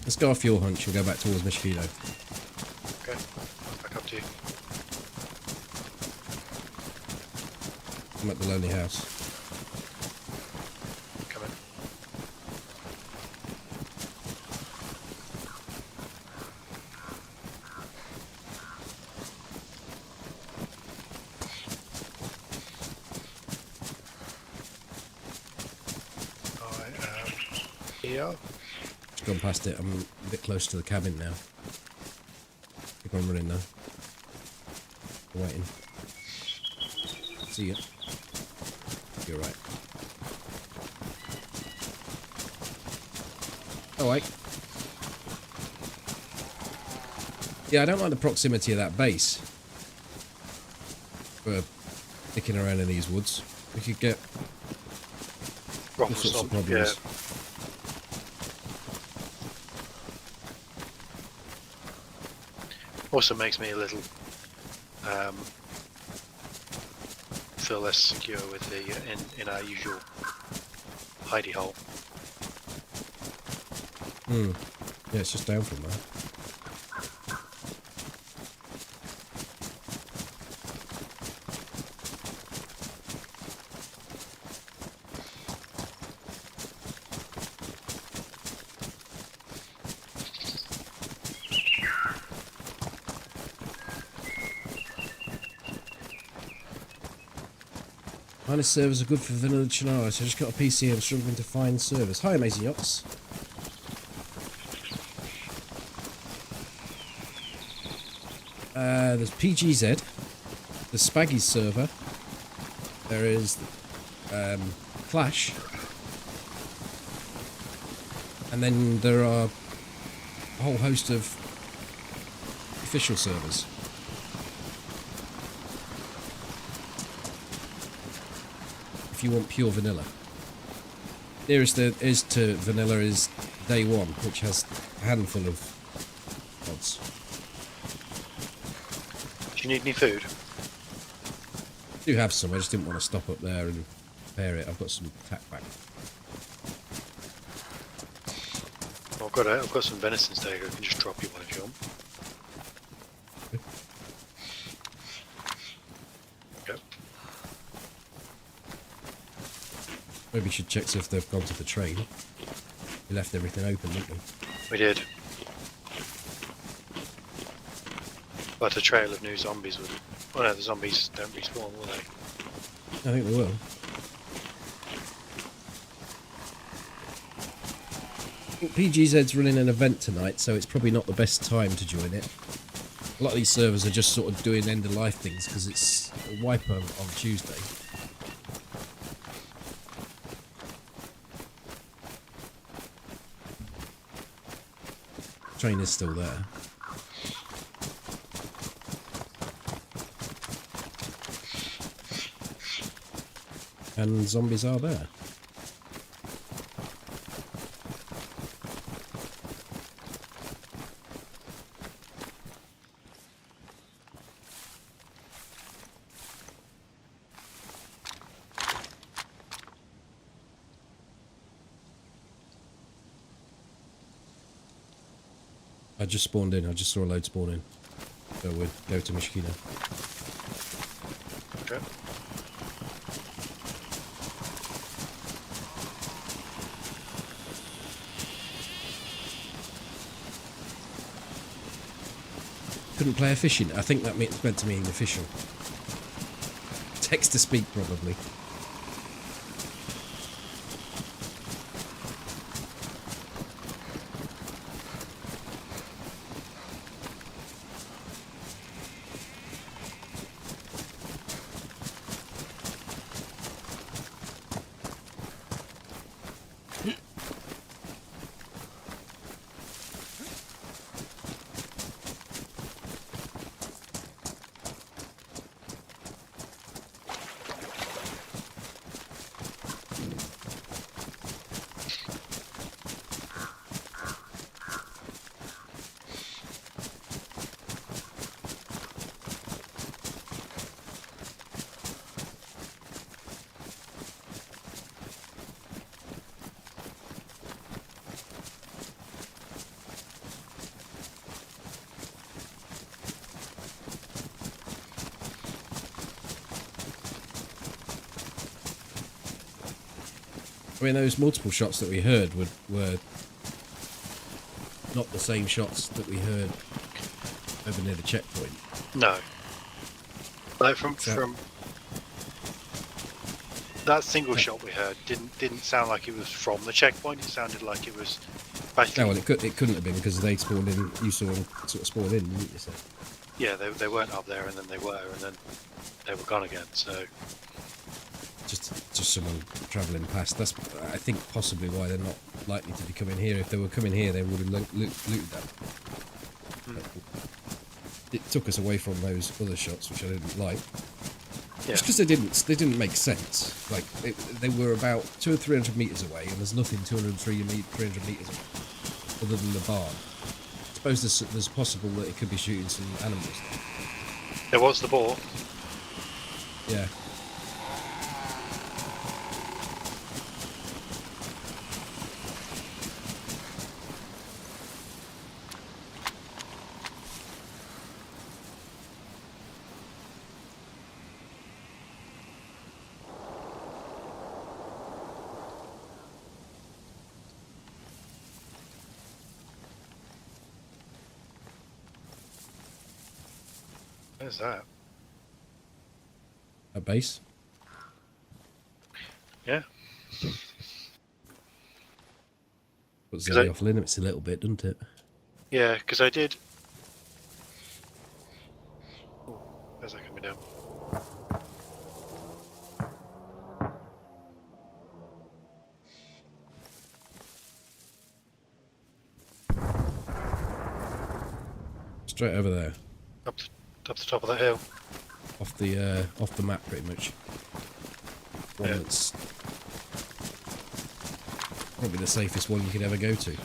S2: Let's go off your hunch and go back towards Mishkino.
S1: Okay, back up to you.
S2: I'm at the lonely house.
S1: Come in. I am here.
S2: Just gone past it. I'm a bit close to the cabin now. I think I'm running now. I'm waiting. See ya. You're right. Oh, wait. Yeah, I don't like the proximity of that base. For sticking around in these woods. We could get all sorts of problems.
S1: Also makes me a little feel less secure with the in our usual hidey hole.
S2: Yeah, it's just down from there. Honest servers are good for Vanilla Chernarus. I just got a PC and struggling to find servers. Hi, Amazing Yachts. There's PGZ. There's Spaggy's server. There is Clash. And then there are a whole host of official servers. If you want pure vanilla. Nearest there is to vanilla is Day One, which has a handful of mods.
S1: Do you need any food?
S2: I do have some, I just didn't want to stop up there and prepare it. I've got some tack back.
S1: Well, I've got some venison steak. I can just drop you one if you want. Okay.
S2: Maybe we should check see if they've gone to the train. We left everything open, didn't we?
S1: We did. But a trail of new zombies would... Oh no, the zombies don't respawn, will they?
S2: I think they will. PGZ's running an event tonight, so it's probably not the best time to join it. A lot of these servers are just sort of doing end-of-life things because it's a wipe on Tuesday. Train is still there. And zombies are there. I just spawned in. I just saw a load spawn in. So we'll go to Mishkina.
S1: Okay.
S2: Couldn't play official. I think that meant to mean official. Text to speak, probably. I mean, those multiple shots that we heard were not the same shots that we heard over near the checkpoint.
S1: No. Like from that single shot we heard didn't sound like it was from the checkpoint. It sounded like it was.
S2: No, well, it couldn't have been because they spawned in. You saw them sort of spawn in, didn't you? So.
S1: Yeah, they weren't up there, and then they were, and then they were gone again. So.
S2: Just someone travelling past. That's, I think, possibly why they're not likely to be coming here. If they were coming here, they would have looted that. It took us away from those other shots, which I didn't like. Yeah. Just because they didn't make sense. Like they were about 200 or 300 meters away, and there's nothing 300 meters away, other than the barn. I suppose there's possible that it could be shooting some animals.
S1: There was the boar.
S2: Yeah.
S1: Where's that?
S2: A base.
S1: Yeah.
S2: Puts Zoe off limits a little bit, doesn't it?
S1: Yeah, because I did. Oh, where's that coming down?
S2: Straight over there.
S1: Up the top of that hill.
S2: Off the map, pretty much. One that's probably the safest one you could ever go to.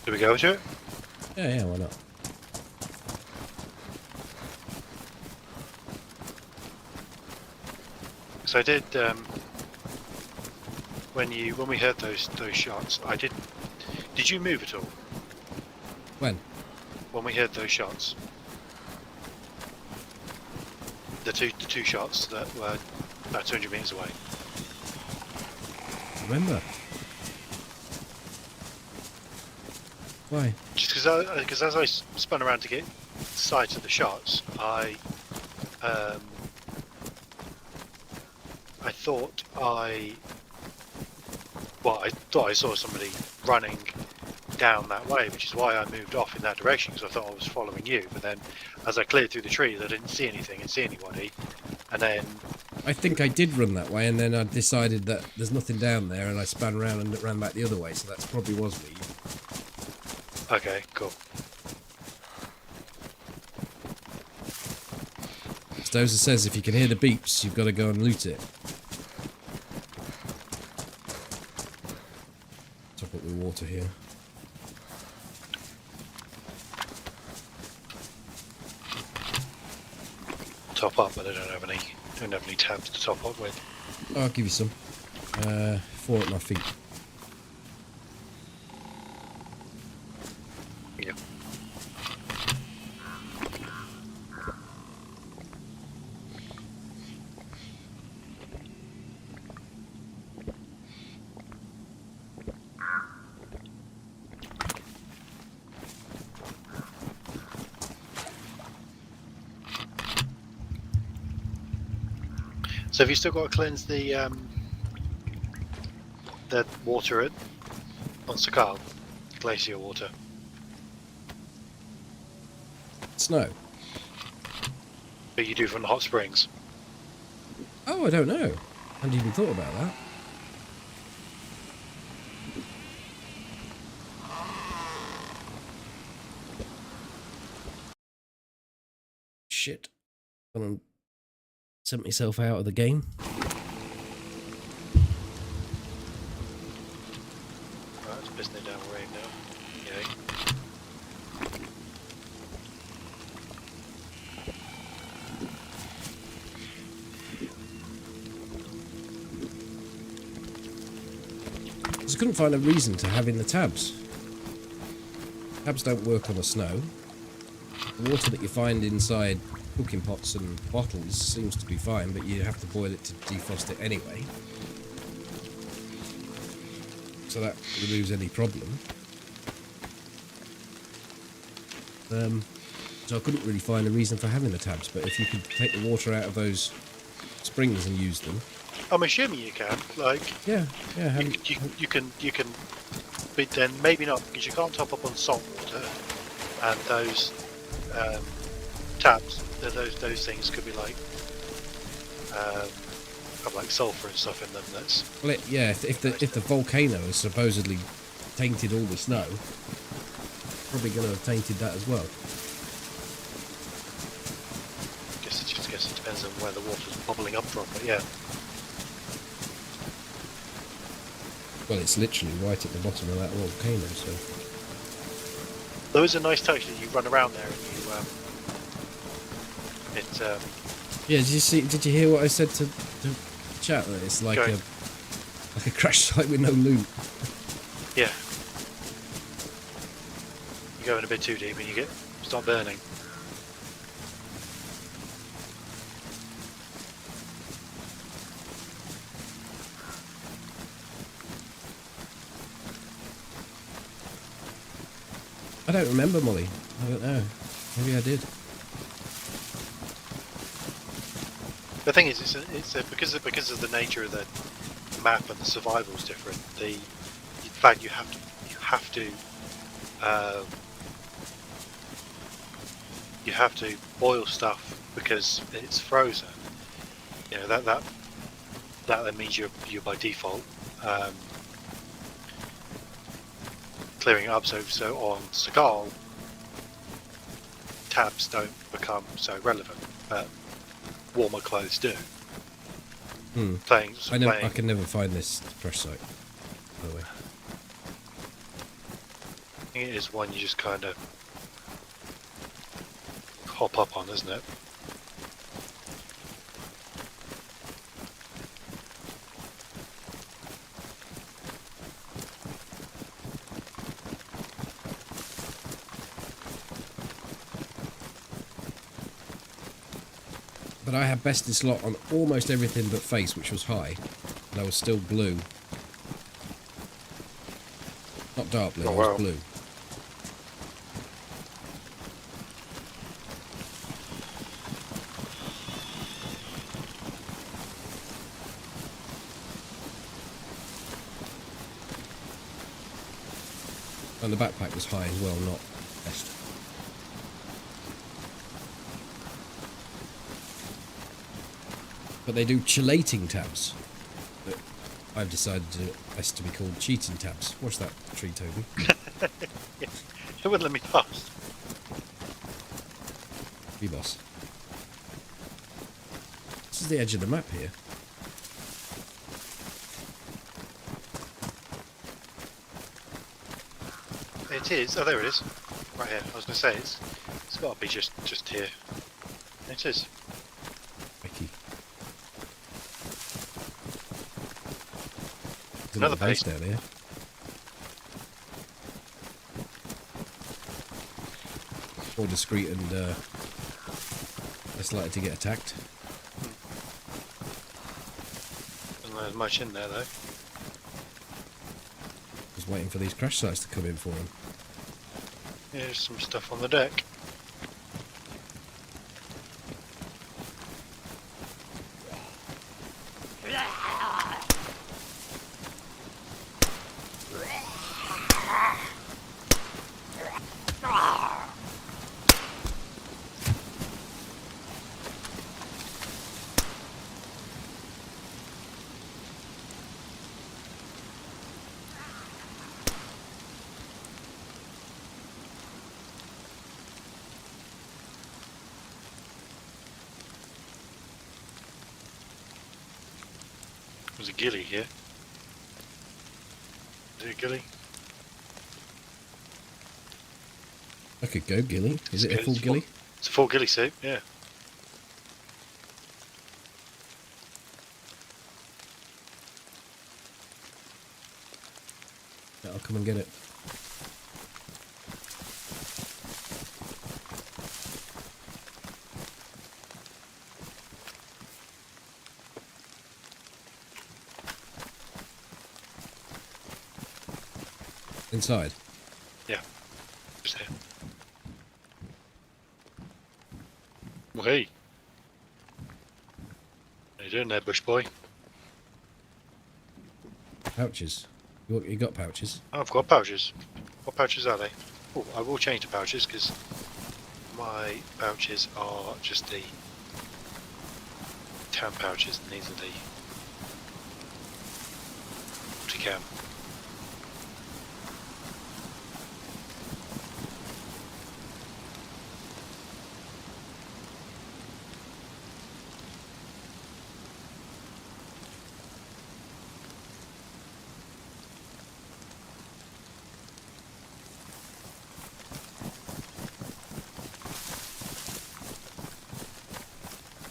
S1: Do we go to it?
S2: Yeah, why not?
S1: So I did. When we heard those shots, I did. Did you move at all?
S2: When?
S1: When we heard those shots. The two shots that were about 200 meters away.
S2: Remember? Why?
S1: Just because as I spun around to get sight of the shots, I thought I saw somebody running down that way, which is why I moved off in that direction, because I thought I was following you. But then, as I cleared through the trees, I didn't see anything, didn't see anybody, and then
S2: I think I did run that way, and then I decided that there's nothing down there, and I spun around and ran back the other way. So that probably was me.
S1: okay, cool.
S2: Stoza says if you can hear the beeps, you've got to go and loot it. Top up with water here.
S1: Top up, but I don't have any tabs to top up with.
S2: I'll give you some. 4 at my feet.
S1: Yeah. So have you still got to cleanse the water on Sakal? Glacier water.
S2: Snow.
S1: That you do from the hot springs.
S2: Oh, I don't know. I hadn't even thought about that. Shit. Gonna sent myself out of the game.
S1: Right, it's pissing it down rain now. Yay.
S2: I just couldn't find a reason to having the tabs. Tabs don't work on the snow. The water that you find inside cooking pots and bottles seems to be fine, but you have to boil it to defrost it anyway. So that removes any problem. So I couldn't really find a reason for having the tabs, but if you could take the water out of those springs and use them.
S1: I'm assuming you can. Like,
S2: Yeah.
S1: you can, but then maybe not, because you can't top up on salt water, and those tabs, those things could be like have like sulfur and stuff in them. That's
S2: Well, if the volcano has supposedly tainted all the snow, probably going to have tainted that as well.
S1: guess it depends on where the water's bubbling up from. But yeah,
S2: Well, it's literally right at the bottom of that volcano, so.
S1: those are nice touch that you run around there and you
S2: Yeah, did you hear what I said to chat? That it's like
S1: Go.
S2: a crash site with no loot.
S1: yeah, you go in a bit too deep and you start burning.
S2: I don't remember, Molly. I don't know. Maybe I did.
S1: The thing is, it's because of the nature of map and the survival is different. In fact, you have to boil stuff because it's frozen. You know that then means you're by default clearing it up. So on Seagal, tabs don't become so relevant, but warmer clothes do.
S2: I can never find this crash site, by the way.
S1: I think it is one you just kind of hop up on, isn't it?
S2: But I had bested slot on almost everything but face, which was high, and I was still blue. Not dark blue,
S1: Oh,
S2: I
S1: wow.
S2: was blue. And the backpack was high as well, not best. But they do chelating tabs. But I've decided best to be called cheating tabs. Watch that tree, Toby.
S1: It wouldn't let me pass.
S2: Be boss. This is the edge of the map here.
S1: It is. Oh, there it is. Right here. I was going to say it's got to be just here. It is.
S2: Vicky. There's
S1: Another
S2: base
S1: base.
S2: down here. More discreet and less likely to get attacked.
S1: Doesn't there's much in there though.
S2: Just waiting for these crash sites to come in for them.
S1: Here's some stuff on the deck. There's a ghillie here. Is it a ghillie?
S2: I could go ghillie. Is it a full ghillie?
S1: It's a full ghillie suit, yeah.
S2: Yeah, I'll come and get it. Inside?
S1: Yeah. Just here. Well, hey. How you doing there, bush boy?
S2: Pouches. You got pouches?
S1: Oh, I've got pouches. What pouches are they? Oh, I will change the pouches because my pouches are just the town pouches and these are the multicam.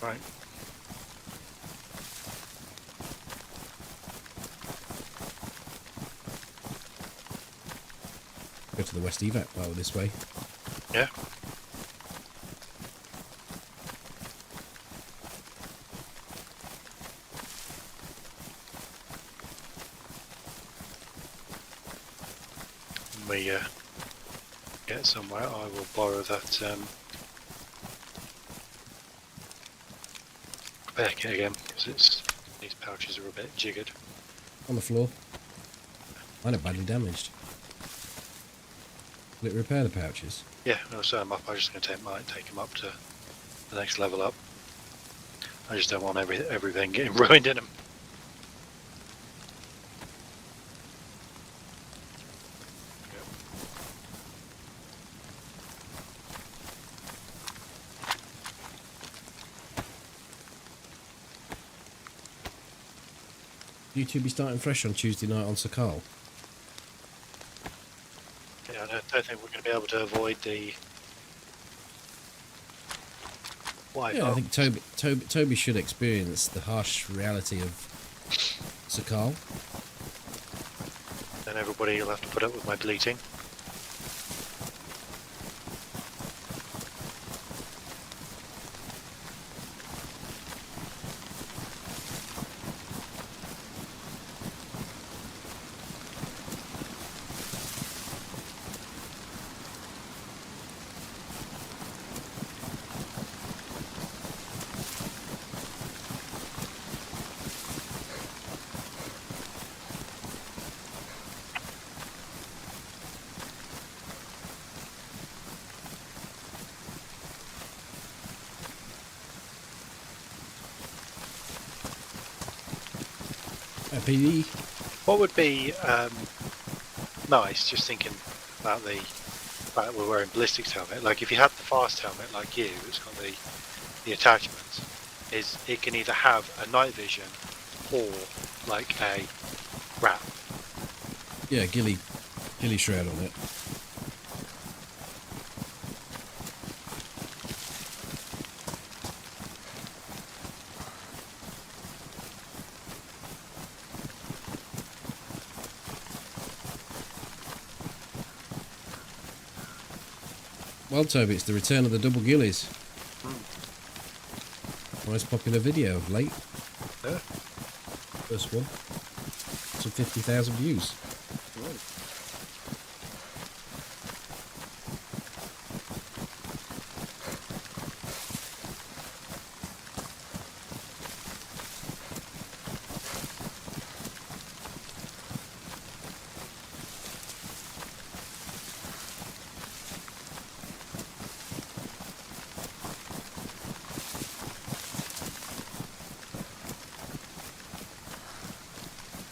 S1: Right.
S2: Go to the west evac while this way.
S1: Yeah. When we get somewhere, I will borrow that repair kit again because these pouches are a bit jiggered.
S2: On the floor. Mine are badly damaged. Will it repair the pouches?
S1: Yeah, no, so I'm up. I'm just going to take them up to the next level up. I just don't want everything getting ruined in them.
S2: You two be starting fresh on Tuesday night on Sakal?
S1: Yeah, I don't think we're going to be able to avoid the wipe
S2: Yeah, I
S1: up.
S2: think Toby should experience the harsh reality of Sakal.
S1: Then everybody will have to put up with my bleating.
S2: PD.
S1: What would be nice, just thinking about the fact we're wearing ballistics helmet, like if you had the fast helmet like you, it's got the attachments, is it can either have a night vision or like a wrap.
S2: Yeah, ghillie shroud on it. Well, Toby, it's the return of the double ghillies. Most popular video of late.
S1: Yeah.
S2: First one. Some 50,000 views.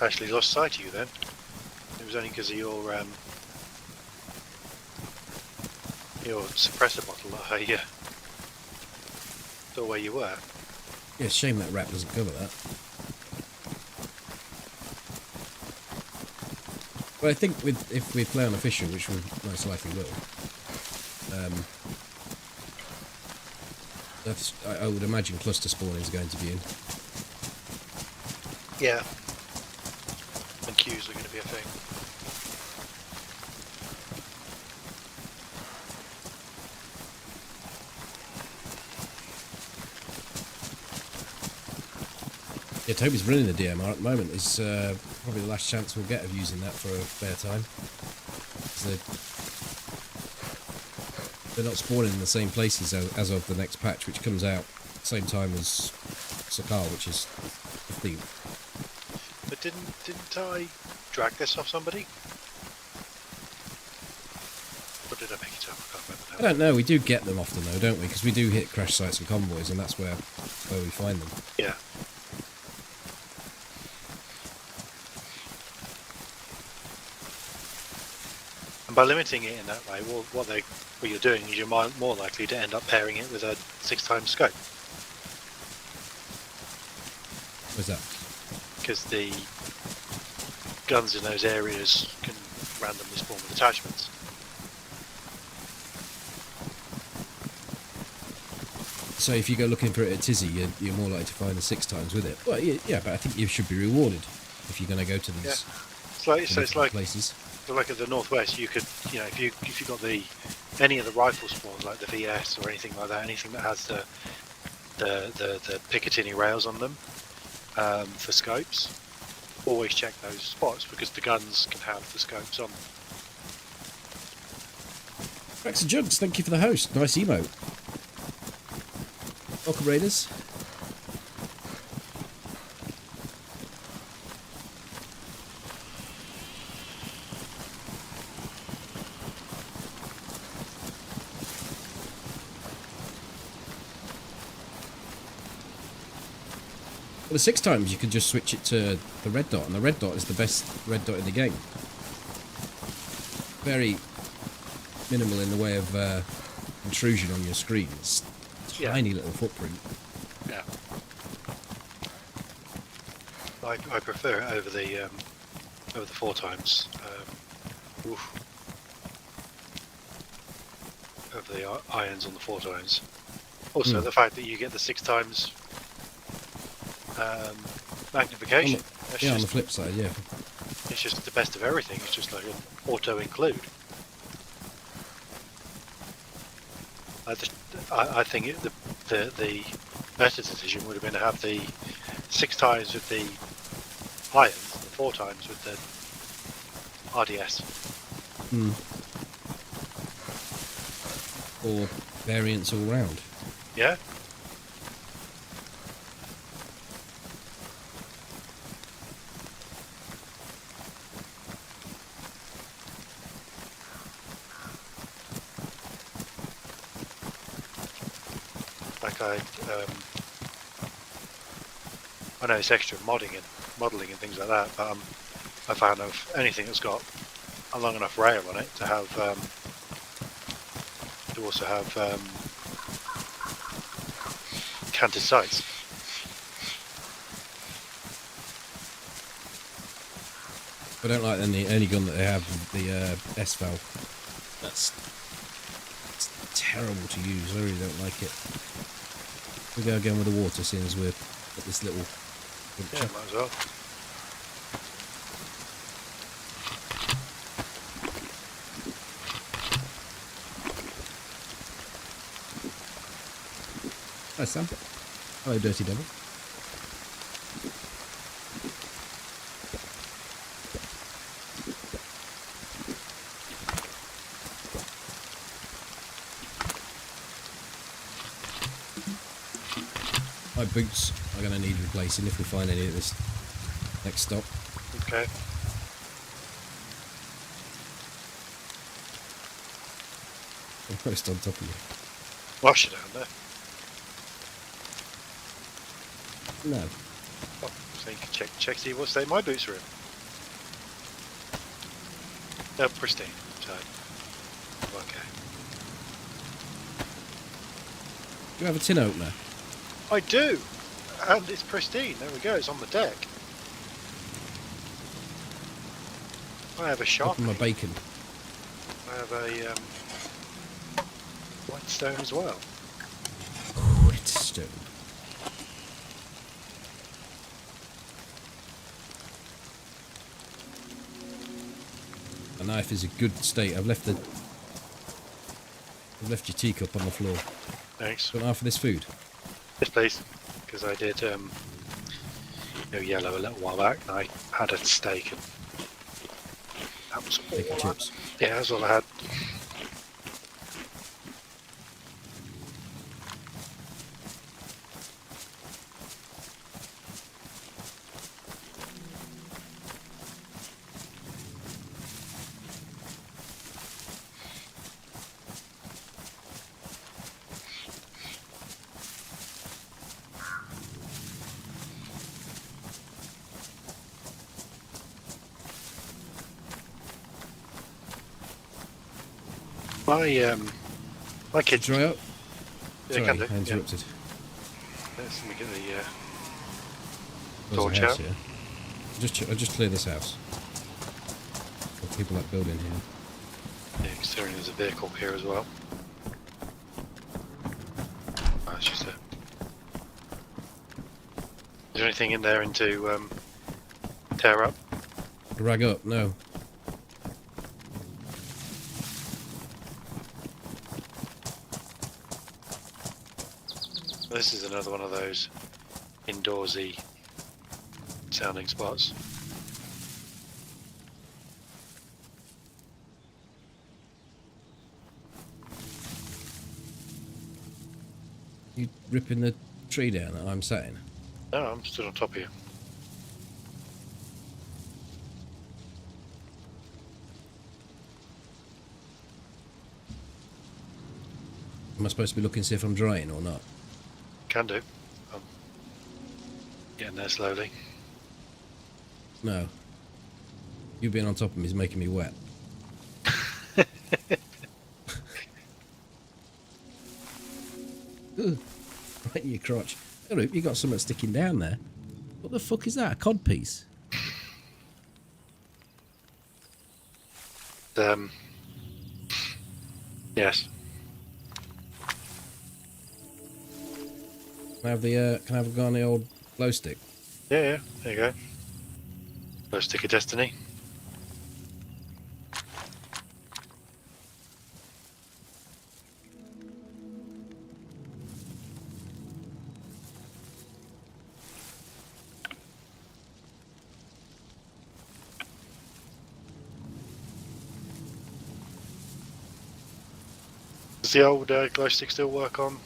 S1: Actually lost sight of you then. It was only because of your suppressor bottle that I saw where you were.
S2: Yeah, it's a shame that wrap doesn't cover that. But I think if we play on official, which we most likely will, I would imagine cluster spawning is going to be in.
S1: Yeah. And queues are going to be a thing.
S2: Yeah, Toby's running the DMR at the moment. It's probably the last chance we'll get of using that for a fair time. They're not spawning in the same places as of the next patch, which comes out same time as Sakal, which is 15th.
S1: But didn't I drag this off somebody? Or did I make it up? I can't remember now.
S2: I don't know. We do get them often though, don't we? Because we do hit crash sites and convoys, and that's where we find them.
S1: Yeah. And by limiting it in that way, what you're doing is you're more likely to end up pairing it with a 6x scope.
S2: What's that?
S1: Because the guns in those areas can randomly spawn with attachments.
S2: So if you go looking for it at Tizzy, you're more likely to find the 6x with it. Well, yeah, but I think you should be rewarded if you're going to go to these places.
S1: So like at the northwest, you could, if you got any of the rifle spawns like the VS or anything like that, anything that has the Picatinny rails on them for scopes, always check those spots because the guns can have the scopes on them.
S2: Rex and Jugs, thank you for the host. Nice emote. Welcome, Raiders. Well, the 6 times you could just switch it to the red dot, and the red dot is the best red dot in the game. Very minimal in the way of intrusion on your screen. It's tiny little footprint.
S1: Yeah. I prefer it over the 4 times. Over the irons on the 4 times. Also, the fact that you get the 6 times magnification.
S2: On the flip side, yeah.
S1: It's just the best of everything. It's just like an auto include. I think the better decision would have been to have the 6 times with the irons, the 4 times with the RDS.
S2: Or variants all round.
S1: Yeah. Like I know it's extra modding and modelling and things like that, but I found of anything that's got a long enough rail on it to have to also have canted sights.
S2: I don't like the only gun that they have with the S valve. It's terrible to use. I really don't like it. We go again with the water, seeing as we're at this little.
S1: Yeah, might as well.
S2: Hi, Sam. Hello, Dirty Devil. My boots are going to need replacing if we find any at this next stop.
S1: Okay.
S2: I'm pressed on top of you.
S1: Wash it down there.
S2: No.
S1: Oh, so you can check see what state my boots are in. They're pristine. So okay.
S2: Do you have a tin opener?
S1: I do, and it's pristine. There we go. It's on the deck. I have a shark.
S2: My bacon.
S1: I have a white stone as well.
S2: White stone. A knife is a good state. I've left your teacup on the floor.
S1: Thanks.
S2: Got half of this food?
S1: Yes, please. Because I did yellow a little while back, and I had a steak, and that was all.
S2: Steak and chips.
S1: Yeah, that's all I had. My kids.
S2: Dry up?
S1: Yeah,
S2: Sorry,
S1: can do.
S2: I interrupted.
S1: Yeah. Let me get the
S2: There's a
S1: torch
S2: house
S1: out.
S2: here. I'll just clear this house. Got people like building here.
S1: Yeah, considering there's a vehicle here as well. Oh, it's just a. Is there anything in there to tear up?
S2: Rag up? No.
S1: This is another one of those indoorsy sounding spots.
S2: You ripping the tree down that I'm sat in?
S1: No, I'm stood on top of you.
S2: Am I supposed to be looking to see if I'm drying or not?
S1: Can do. Getting there slowly.
S2: No. You being on top of me is making me wet. Ugh. Right in your crotch. Oh, look, you got something sticking down there. What the fuck is that? A cod piece?
S1: Yes.
S2: Can I have a go on the old glow stick?
S1: Yeah, there you go. Glow stick of destiny. Does the old glow stick still work on?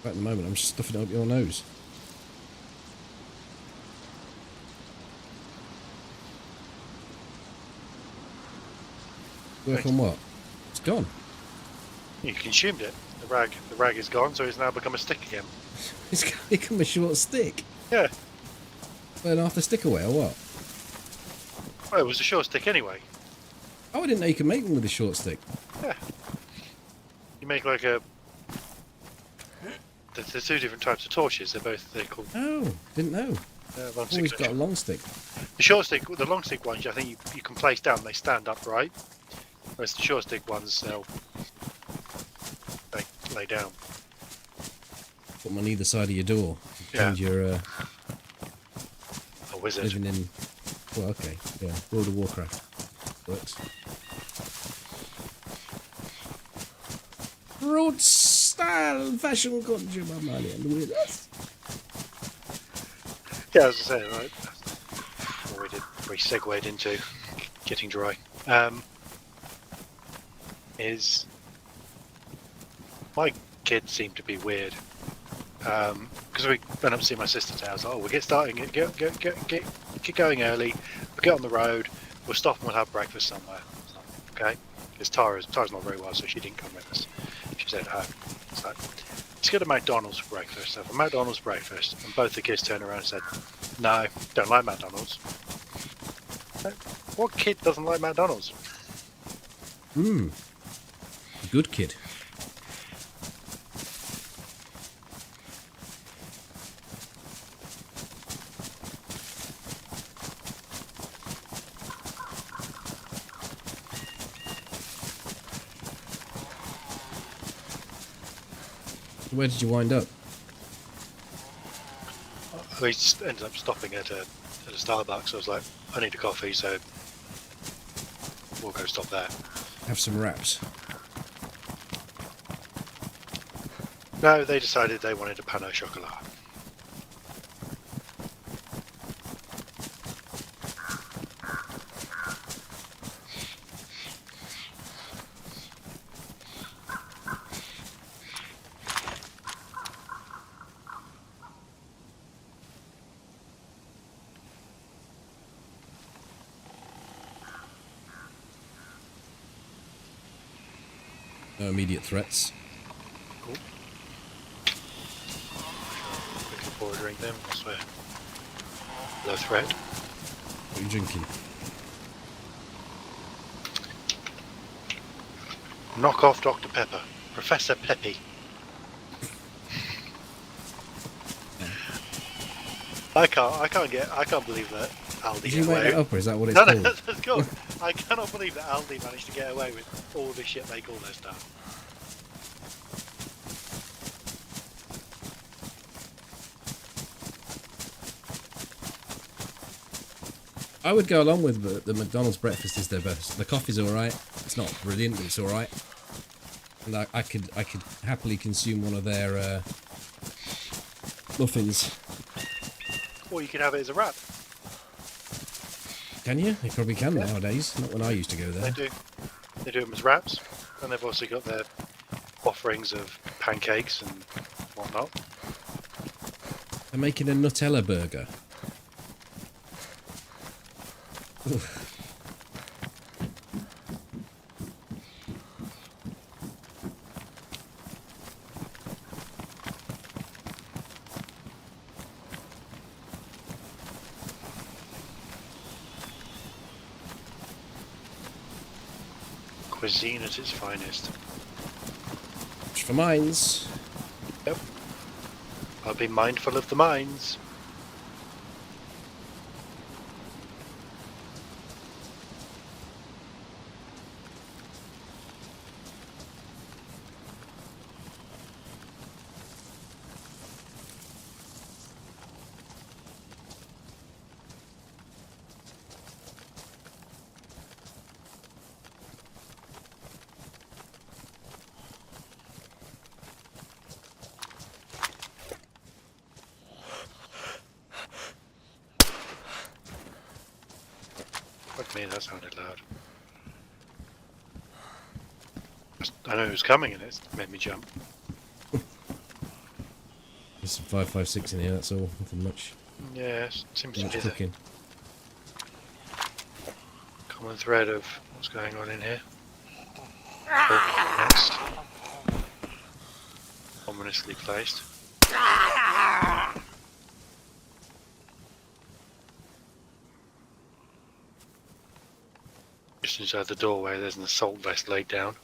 S2: Right at the moment, I'm just stuffing it up your nose. Work on what? It's gone.
S1: You consumed it. The rag is gone, so it's now become a stick again.
S2: It's become a short stick.
S1: Yeah.
S2: Burn half the stick away, or what?
S1: Well, it was a short stick anyway.
S2: Oh, I didn't know you could make one with a short stick.
S1: Yeah. You make like a... There's two different types of torches. They're called...
S2: Oh, didn't know.
S1: long
S2: Always
S1: sticks.
S2: got a long stick.
S1: The short stick, the long stick ones, I think you can place down. They stand upright. Whereas the short stick ones, they lay down.
S2: Put them on either side of your door.
S1: Yeah.
S2: And you're
S1: A wizard.
S2: living in... Well, okay. Yeah, World of Warcraft. Works. Road style fashion culture, my money and wheels.
S1: Yeah, as I say, right. We segued into getting dry. Is my kids seem to be weird. Because we went up to see my sister's house. Oh, we'll get starting. Get going early. We'll get on the road. We'll stop and we'll have breakfast somewhere. So, okay. Because Tara's not very well, so she didn't come with us. She's at home. So let's go to McDonald's for breakfast. So for McDonald's breakfast, and both the kids turned around and said, "No, don't like McDonald's." What kid doesn't like McDonald's?
S2: Good kid. Where did you wind up?
S1: We just ended up stopping at a Starbucks. I was like, I need a coffee, so we'll go stop there.
S2: Have some wraps.
S1: No, they decided they wanted a pain au chocolat.
S2: No immediate threats.
S1: Cool. Looking forward to drink them, I swear. No threat.
S2: What are you drinking?
S1: Knock off Dr. Pepper. Professor Peppy. I can't believe that Aldi
S2: Did you
S1: get
S2: make
S1: away.
S2: that up, or is that what it's
S1: No,
S2: called?
S1: that's cool. I cannot believe that Aldi managed to get away with all the shit they call their stuff.
S2: I would go along with the McDonald's breakfast is their best. The coffee's alright. It's not brilliant, but it's alright. And I could happily consume one of their muffins.
S1: Or you could have it as a wrap.
S2: Can you? You probably can nowadays. Not when I used to go there.
S1: They do them as wraps, and they've also got their offerings of pancakes and whatnot.
S2: They're making a Nutella burger.
S1: Cuisine at its finest.
S2: Watch for mines.
S1: Yep. I'll be mindful of the mines. Fuck me, that sounded loud. I know it was coming and it made me jump.
S2: There's some 556 in here, that's all. Nothing much.
S1: Yeah, seems to
S2: Much
S1: be the
S2: cooking.
S1: common thread of what's going on in here. Oh, yes. Ominously placed. Just inside the doorway there's an assault vest laid down.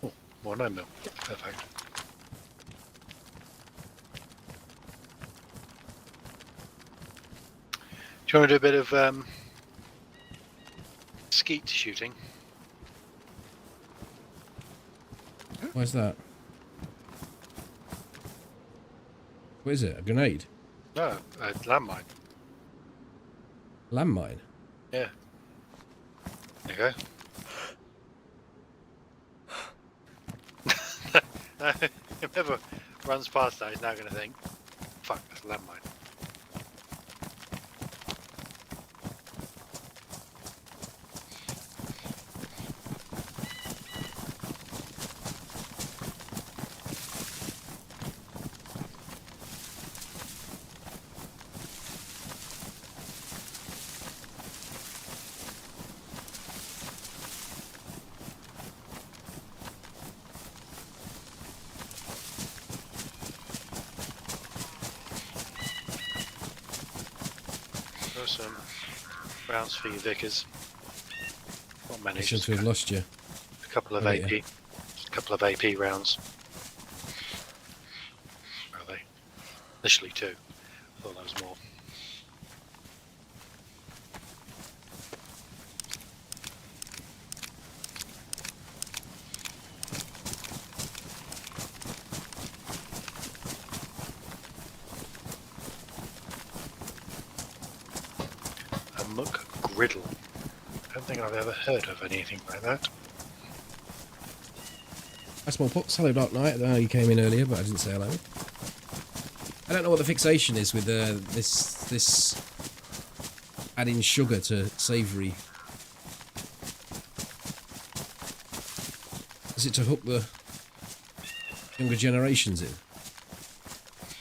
S1: Oh, more 9mm. Perfect. Do you want to do a bit of skeet shooting?
S2: Where's that? What is it? A grenade?
S1: No, a landmine.
S2: Landmine?
S1: Yeah. There you go. No, whoever runs past that is now going to think, fuck, that's a landmine. Some rounds for you, Vickers. Not many.
S2: Since
S1: Just
S2: we've lost you.
S1: a couple of
S2: Oh,
S1: AP.
S2: yeah.
S1: Just a couple of AP rounds. Where are they? Initially 2. I thought that was more. A muck griddle. I don't think I've ever heard of anything like that.
S2: Hi, Smallpox. Hello, Dark Knight. I know you came in earlier, but I didn't say hello. I don't know what the fixation is with this adding sugar to savoury. Is it to hook the younger generations in?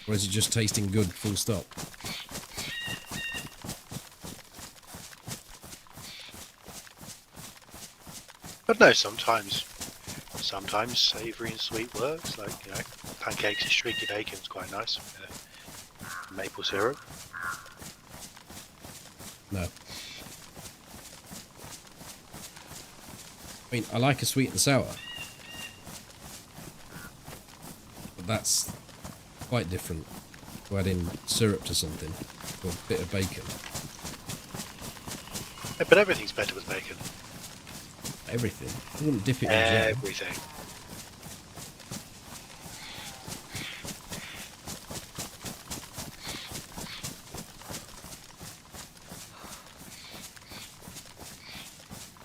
S2: Or is it just tasting good, full stop?
S1: But no, sometimes savoury and sweet works. Like, you know, pancakes and streaky bacon's quite nice. Maple syrup.
S2: No. I mean, I like a sweet and sour. But that's quite different to adding syrup to something. Or a bit of bacon.
S1: Yeah, but everything's better with bacon.
S2: Everything. I wouldn't dip it in jam.
S1: Everything.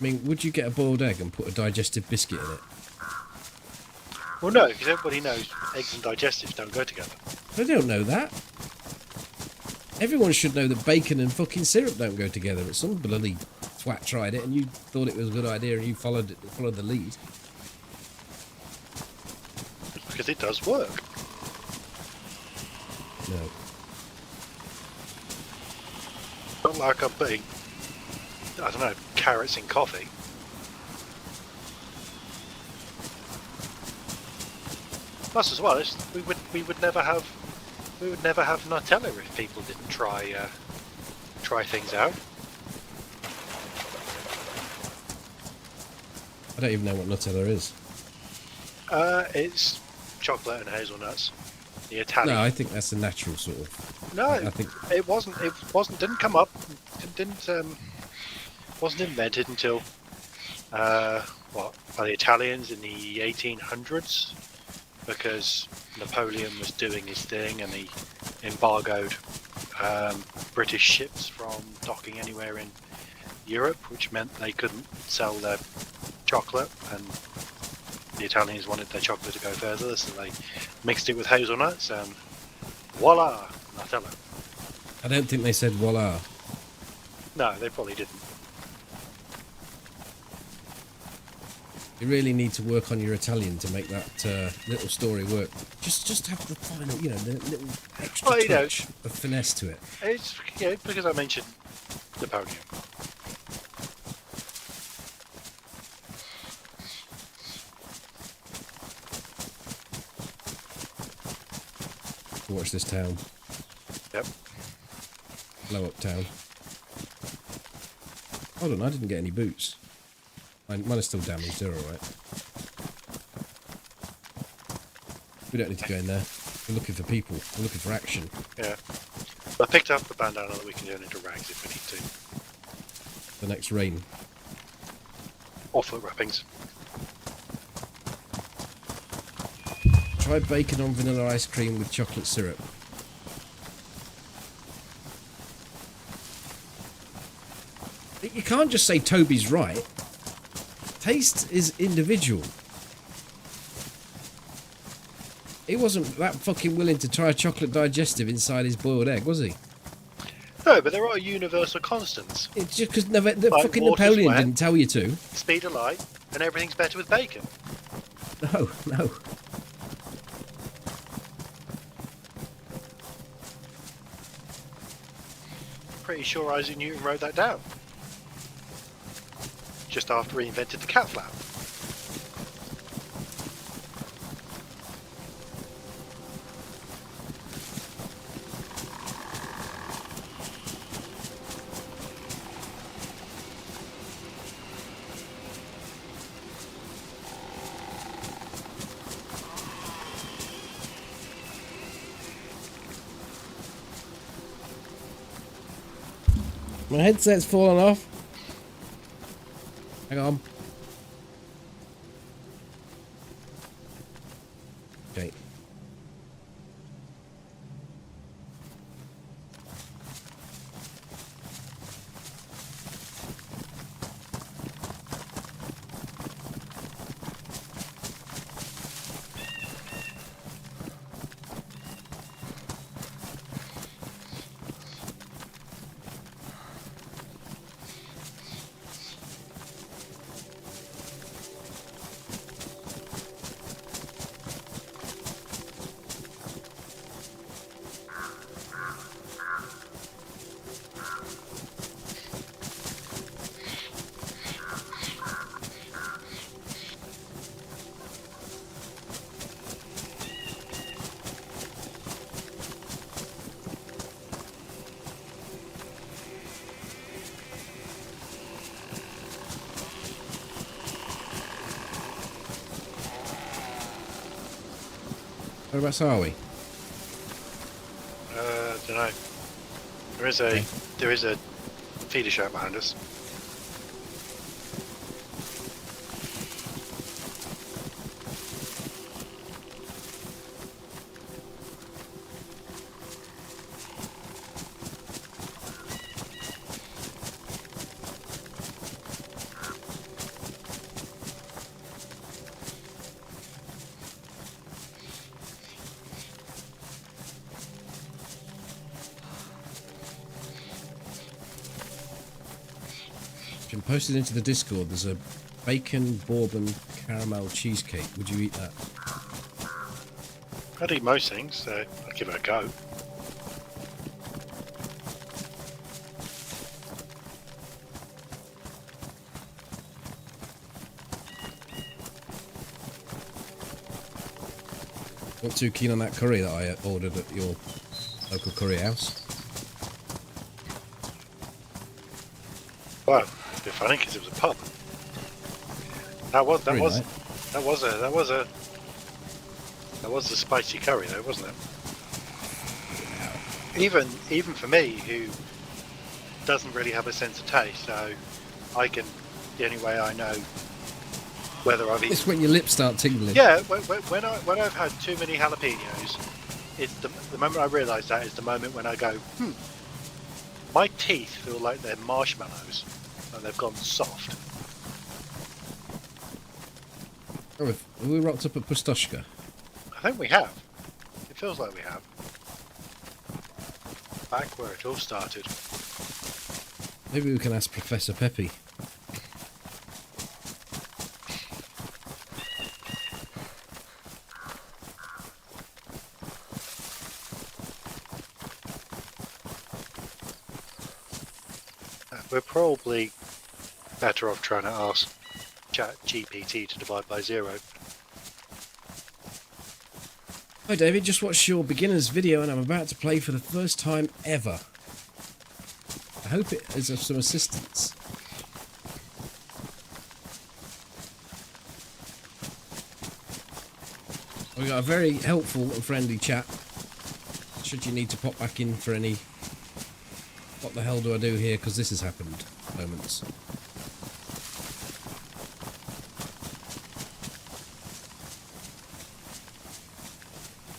S2: I mean, would you get a boiled egg and put a digestive biscuit in it?
S1: Well, no, because everybody knows eggs and digestives don't go together.
S2: They don't know that. Everyone should know that bacon and fucking syrup don't go together. But some bloody twat tried it and you thought it was a good idea and you followed the lead.
S1: Because it does work.
S2: No.
S1: Not like I'm putting, I don't know, carrots in coffee. Plus, as well, we would never have We would never have Nutella if people didn't try things out.
S2: I don't even know what Nutella is.
S1: It's chocolate and hazelnuts. The Italian.
S2: No, I think that's a natural sort of.
S1: No,
S2: I think
S1: it wasn't. It wasn't. Didn't come up. Wasn't invented until by the Italians in the 1800s, because Napoleon was doing his thing and he embargoed British ships from docking anywhere in Europe, which meant they couldn't sell their chocolate, and the Italians wanted their chocolate to go further, so they mixed it with hazelnuts and voila, Nutella.
S2: I don't think they said voila.
S1: No, they probably didn't.
S2: You really need to work on your Italian to make that little story work. Just have the final, the little extra touch of finesse to it.
S1: It's because I mentioned Napoleon.
S2: Watch this town.
S1: Yep.
S2: Blow up town. Hold on, I didn't get any boots. Mine are still damaged, they're alright. We don't need to go in there. We're looking for people. We're looking for action.
S1: Yeah. I picked up the bandana that we can turn into rags if we need to.
S2: The next rain.
S1: Or foot wrappings.
S2: Try bacon on vanilla ice cream with chocolate syrup. You can't just say Toby's right. Taste is individual. He wasn't that fucking willing to try a chocolate digestive inside his boiled egg, was he?
S1: No, but there are universal constants.
S2: It's just because the
S1: Like
S2: fucking
S1: water's
S2: Napoleon
S1: wet.
S2: didn't tell you to.
S1: Speed of light, and everything's better with bacon.
S2: No.
S1: Pretty sure Isaac Newton wrote that down. Just after he invented the cat flap.
S2: My headset's fallen off. Hang on. Okay. Whereabouts are we?
S1: Don't know. There is a feeder shack behind us.
S2: Been posted into the Discord. There's a bacon bourbon caramel cheesecake. Would you eat that?
S1: I'd eat most things, so I'll give it a go.
S2: Not too keen on that curry that I ordered at your local curry house.
S1: Well, it's a bit funny because it was a pub. That was a spicy curry though, wasn't it? Even for me, who doesn't really have a sense of taste, so the only way I know whether I've eaten.
S2: It's when your lips start tingling.
S1: Yeah, when I've had too many jalapenos, it's the moment I realise that is the moment when I go, my teeth feel like they're marshmallows, and they've gone soft.
S2: Oh, have we rocked up at Pustoshka?
S1: I think we have. It feels like we have. Back where it all started.
S2: Maybe we can ask Professor Peppy.
S1: We're probably better off trying to ask ChatGPT to divide by 0.
S2: Hi David, just watched your beginner's video and I'm about to play for the first time ever. I hope it is of some assistance. We got a very helpful and friendly chat. Should you need to pop back in for any "what the hell do I do here, because this has happened" moments.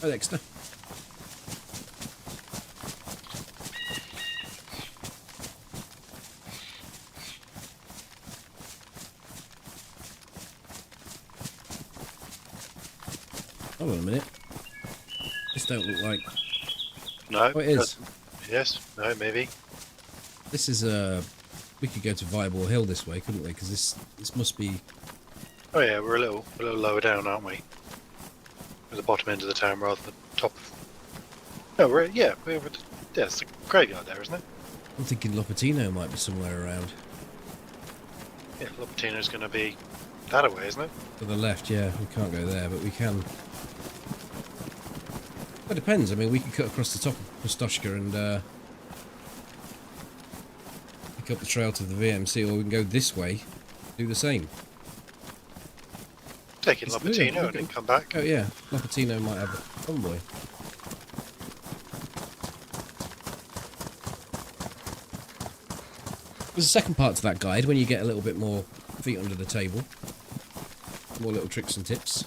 S2: Hi Dexter. Hold on a minute. This don't look like...
S1: No.
S2: Oh, it is.
S1: Yes. No. Maybe.
S2: This is we could go to Viable Hill this way, couldn't we? Because this must be...
S1: Oh yeah, we're a little lower down, aren't we? At the bottom end of the town rather than top. No, we're at it's the graveyard there, isn't it?
S2: I'm thinking Lopatino might be somewhere around.
S1: Yeah, Lopatino's going to be that away, isn't it?
S2: To the left, yeah. We can't go there, but we can... It depends. I mean, we can cut across the top of Pustoshka and pick up the trail to the VMC, or we can go this way, do the same.
S1: Take in Lopatino and then come back.
S2: Oh yeah, Lopatino might have a convoy. There's a second part to that guide when you get a little bit more feet under the table. More little tricks and tips.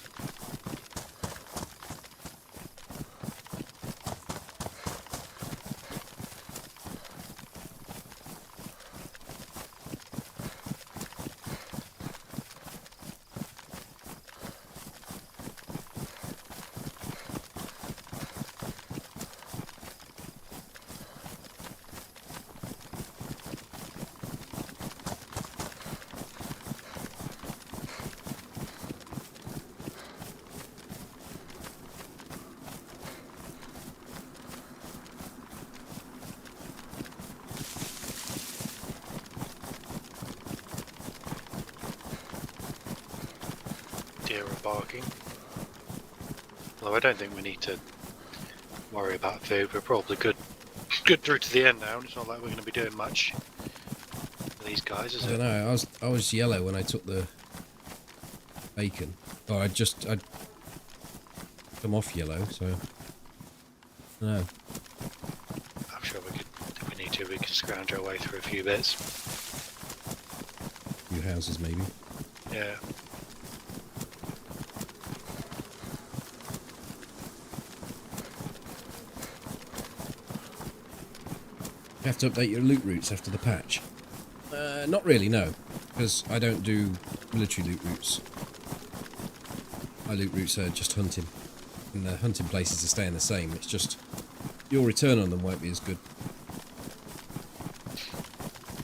S1: Deer are barking. Although I don't think we need to worry about food. We're probably good through to the end now, and it's not like we're going to be doing much for these guys, is
S2: I
S1: it?
S2: don't know. I was yellow when I took the bacon. Oh, I'd come off yellow, so no.
S1: I'm sure we could, if we need to, we could scrounge our way through a few bits.
S2: A few houses maybe.
S1: Yeah.
S2: You have to update your loot routes after the patch. Not really, no, because I don't do military loot routes. My loot routes are just hunting, and the hunting places are staying the same. It's just your return on them won't be as good.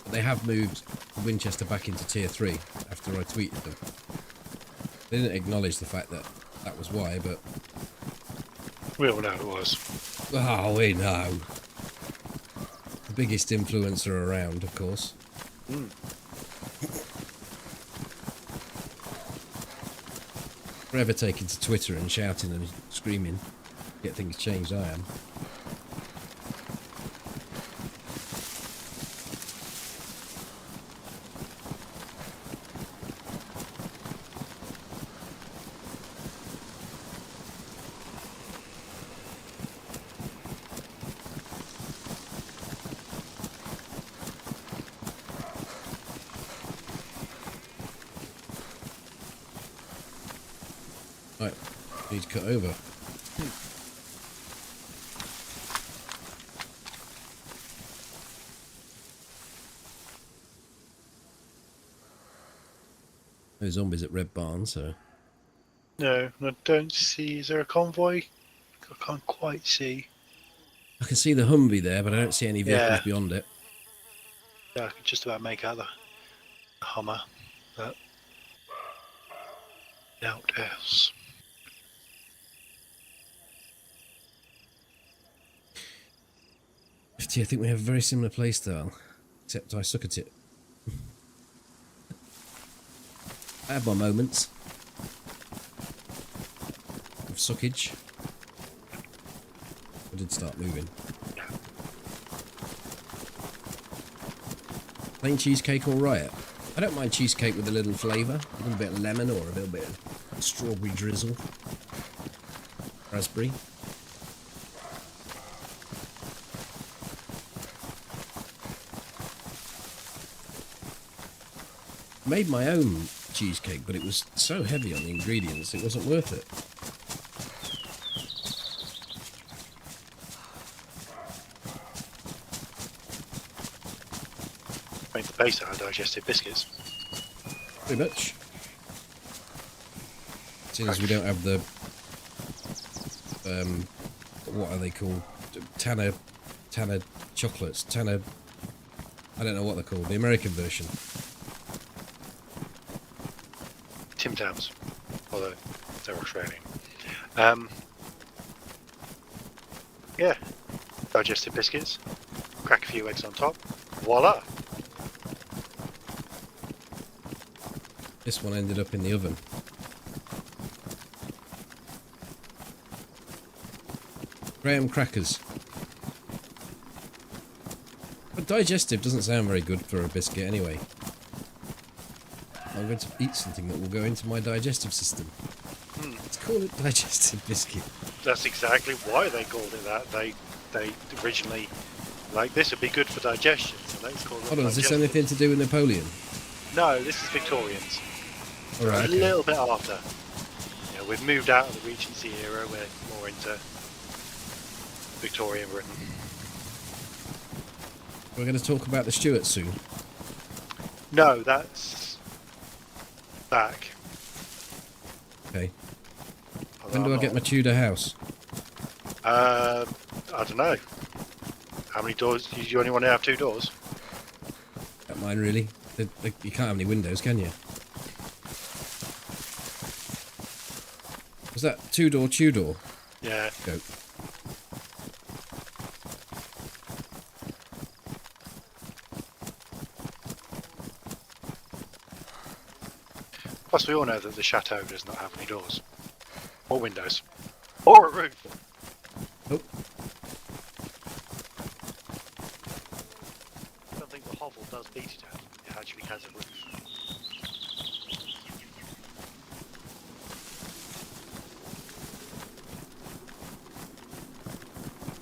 S2: But they have moved Winchester back into tier 3 after I tweeted them. They didn't acknowledge the fact that that was why, but...
S1: We all know it was.
S2: Oh, we know. The biggest influencer around, of course.
S1: Mm.
S2: Forever taking to Twitter and shouting and screaming, get things changed, I am. Need to cut over. No zombies at Red Barn, so...
S1: No, I don't see. Is there a convoy? I can't quite see.
S2: I can see the Humvee there, but I don't see any vehicles beyond it.
S1: Yeah, I can just about make out the Hummer. But out else.
S2: I think we have a very similar playstyle, except I suck at it. I have my moments of suckage. I did start moving. Plain cheesecake or riot? I don't mind cheesecake with a little flavour, a little bit of lemon or a little bit of strawberry drizzle, raspberry. Made my own cheesecake, but it was so heavy on the ingredients it wasn't worth it.
S1: Make the base out of digestive biscuits.
S2: Pretty much. Seeing as we don't have the what are they called? Tanner chocolates. Tanner, I don't know what they're called. The American version.
S1: Tim Tams, although they're Australian. Yeah, digestive biscuits. Crack a few eggs on top. Voila!
S2: This one ended up in the oven. Graham crackers. But digestive doesn't sound very good for a biscuit anyway. I'm going to eat something that will go into my digestive system. Let's call it digestive biscuit.
S1: That's exactly why they called it that. They originally, like, this would be good for digestion, so let's call it.
S2: Hold on, is this anything to do with Napoleon?
S1: No, this is Victorians.
S2: All right,
S1: A little bit after. Yeah, we've moved out of the Regency era. We're more into Victorian Britain.
S2: We're going to talk about the Stuarts soon.
S1: No, that's back.
S2: Okay. When do I get my Tudor house?
S1: I don't know. How many doors? You only want to have 2 doors?
S2: Not mine, really. You can't have any windows, can you? Was that 2-door Tudor?
S1: Yeah.
S2: Go.
S1: Plus, we all know that the chateau does not have any doors. Or windows. Or a roof.
S2: Nope.
S1: I don't think the hovel does beat it out. It actually has a roof.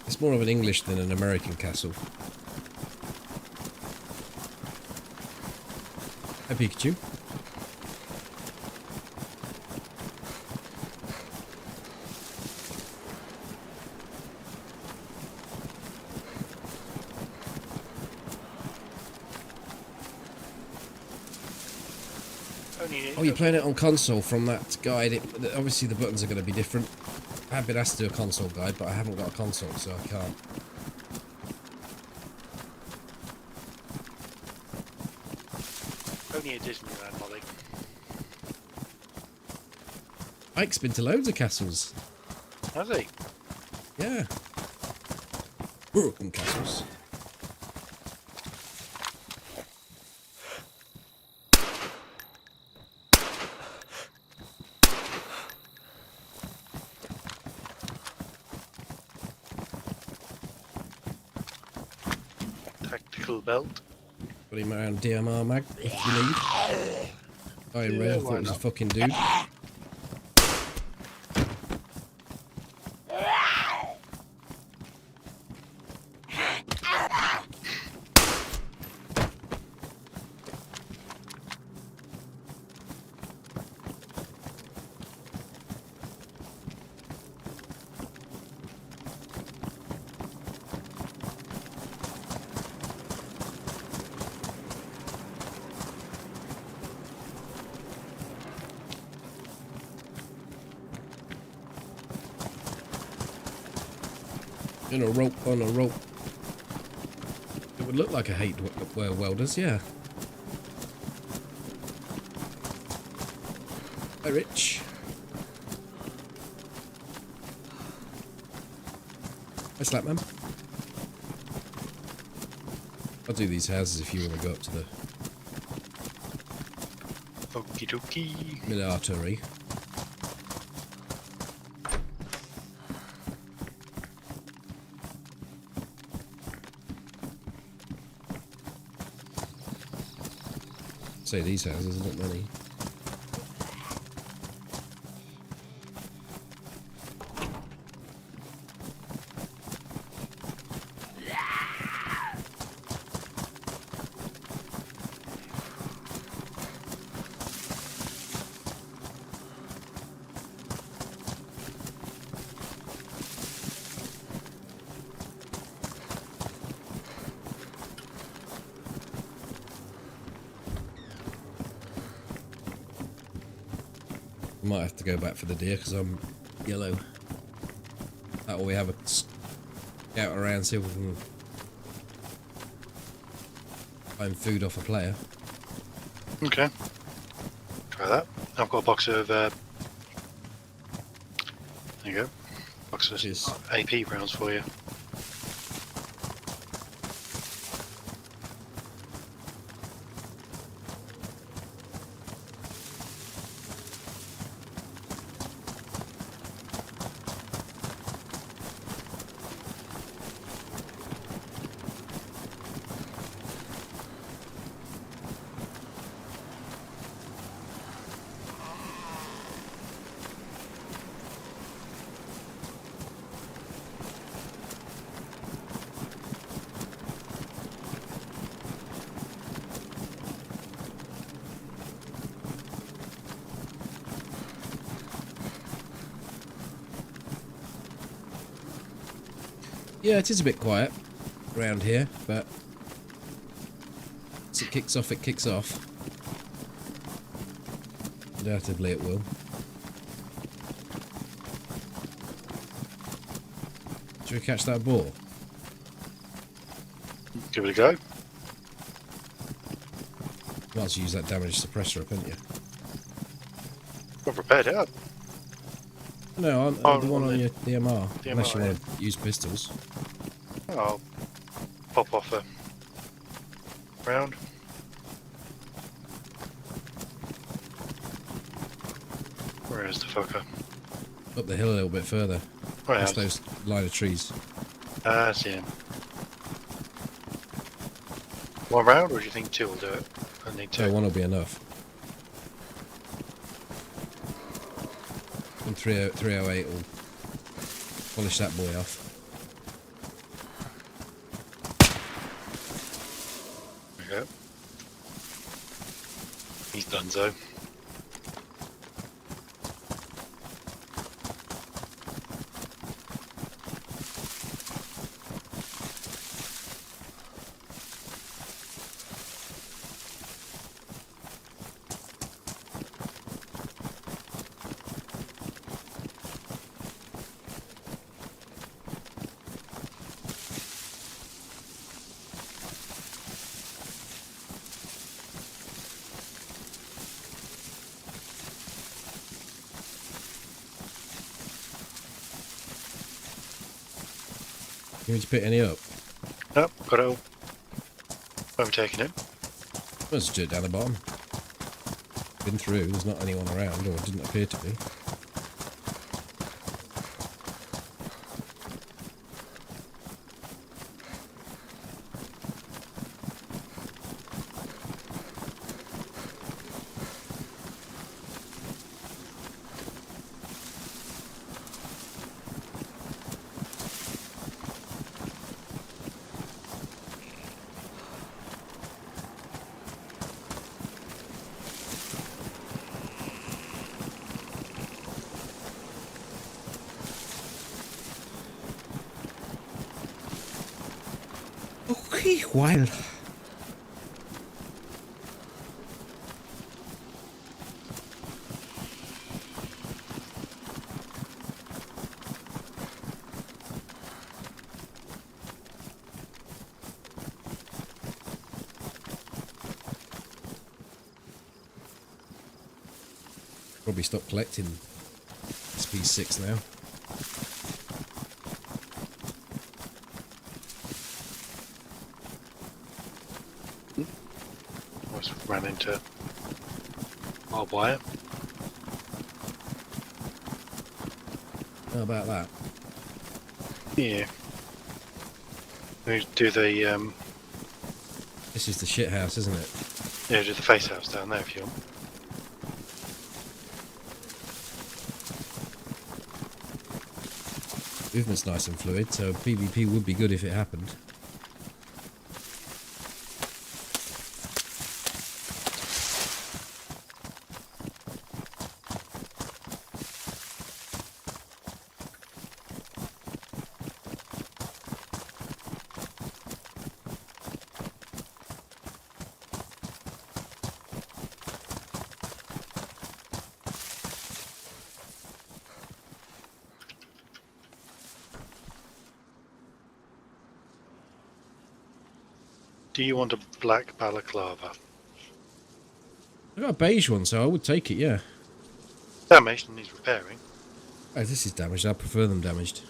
S2: It's more of an English than an American castle. Hi, Pikachu. Oh, you're playing it on console from that guide. Obviously, the buttons are going to be different. I have been asked to do a console guide, but I haven't got a console, so I can't.
S1: Only at Disneyland, Molly.
S2: Ike's been to loads of castles.
S1: Has he?
S2: Yeah. Broken castles.
S1: Tactical belt.
S2: Put him around DMR mag if you need. Oh, in red, I thought it was a fucking dude. In a rope on a rope. It would look like a hate welders, yeah. Hi, Rich. Hi, Slapman. I'll do these houses if you want to go up to the
S1: Okie dokie.
S2: military. Say these houses, not many. Might have to go back for the deer because I'm yellow. That or we have a scout around, see if we can find food off a player.
S1: Okay. Try that. I've got a box of. There you go. Box of
S2: Cheers.
S1: AP rounds for you.
S2: Yeah, it is a bit quiet around here, but once it kicks off, it kicks off. Undoubtedly it will. Should we catch that boar?
S1: Give it a go.
S2: Might as well use that damage suppressor, couldn't you?
S1: Well, prepared it up.
S2: No,
S1: Oh,
S2: the one on your DMR,
S1: DMR,
S2: unless you
S1: yeah.
S2: want to use pistols.
S1: I'll pop off a round. Where is the fucker?
S2: Up the hill a little bit further.
S1: Oh, yeah.
S2: Past those line of trees.
S1: I see him. One round, or do you think two will do it? I need two.
S2: So one will be enough. And 308 will polish that boy off.
S1: There we go. He's done so.
S2: You need to pick any up?
S1: Nope, got it all. I'm taking it.
S2: Let's just do it down the bottom. Been through, there's not anyone around, or it didn't appear to be. Okay, while. Probably stop collecting SP6 now.
S1: I just ran into barbed wire.
S2: How about that?
S1: Yeah. We do the
S2: This is the shit house, isn't it?
S1: yeah, do the face house down there if you want.
S2: Movement's nice and fluid, so PvP would be good if it happened.
S1: Do you want a black balaclava?
S2: I got a beige one, so I would take it, yeah.
S1: Damaged and needs repairing.
S2: Oh, this is damaged. I prefer them damaged.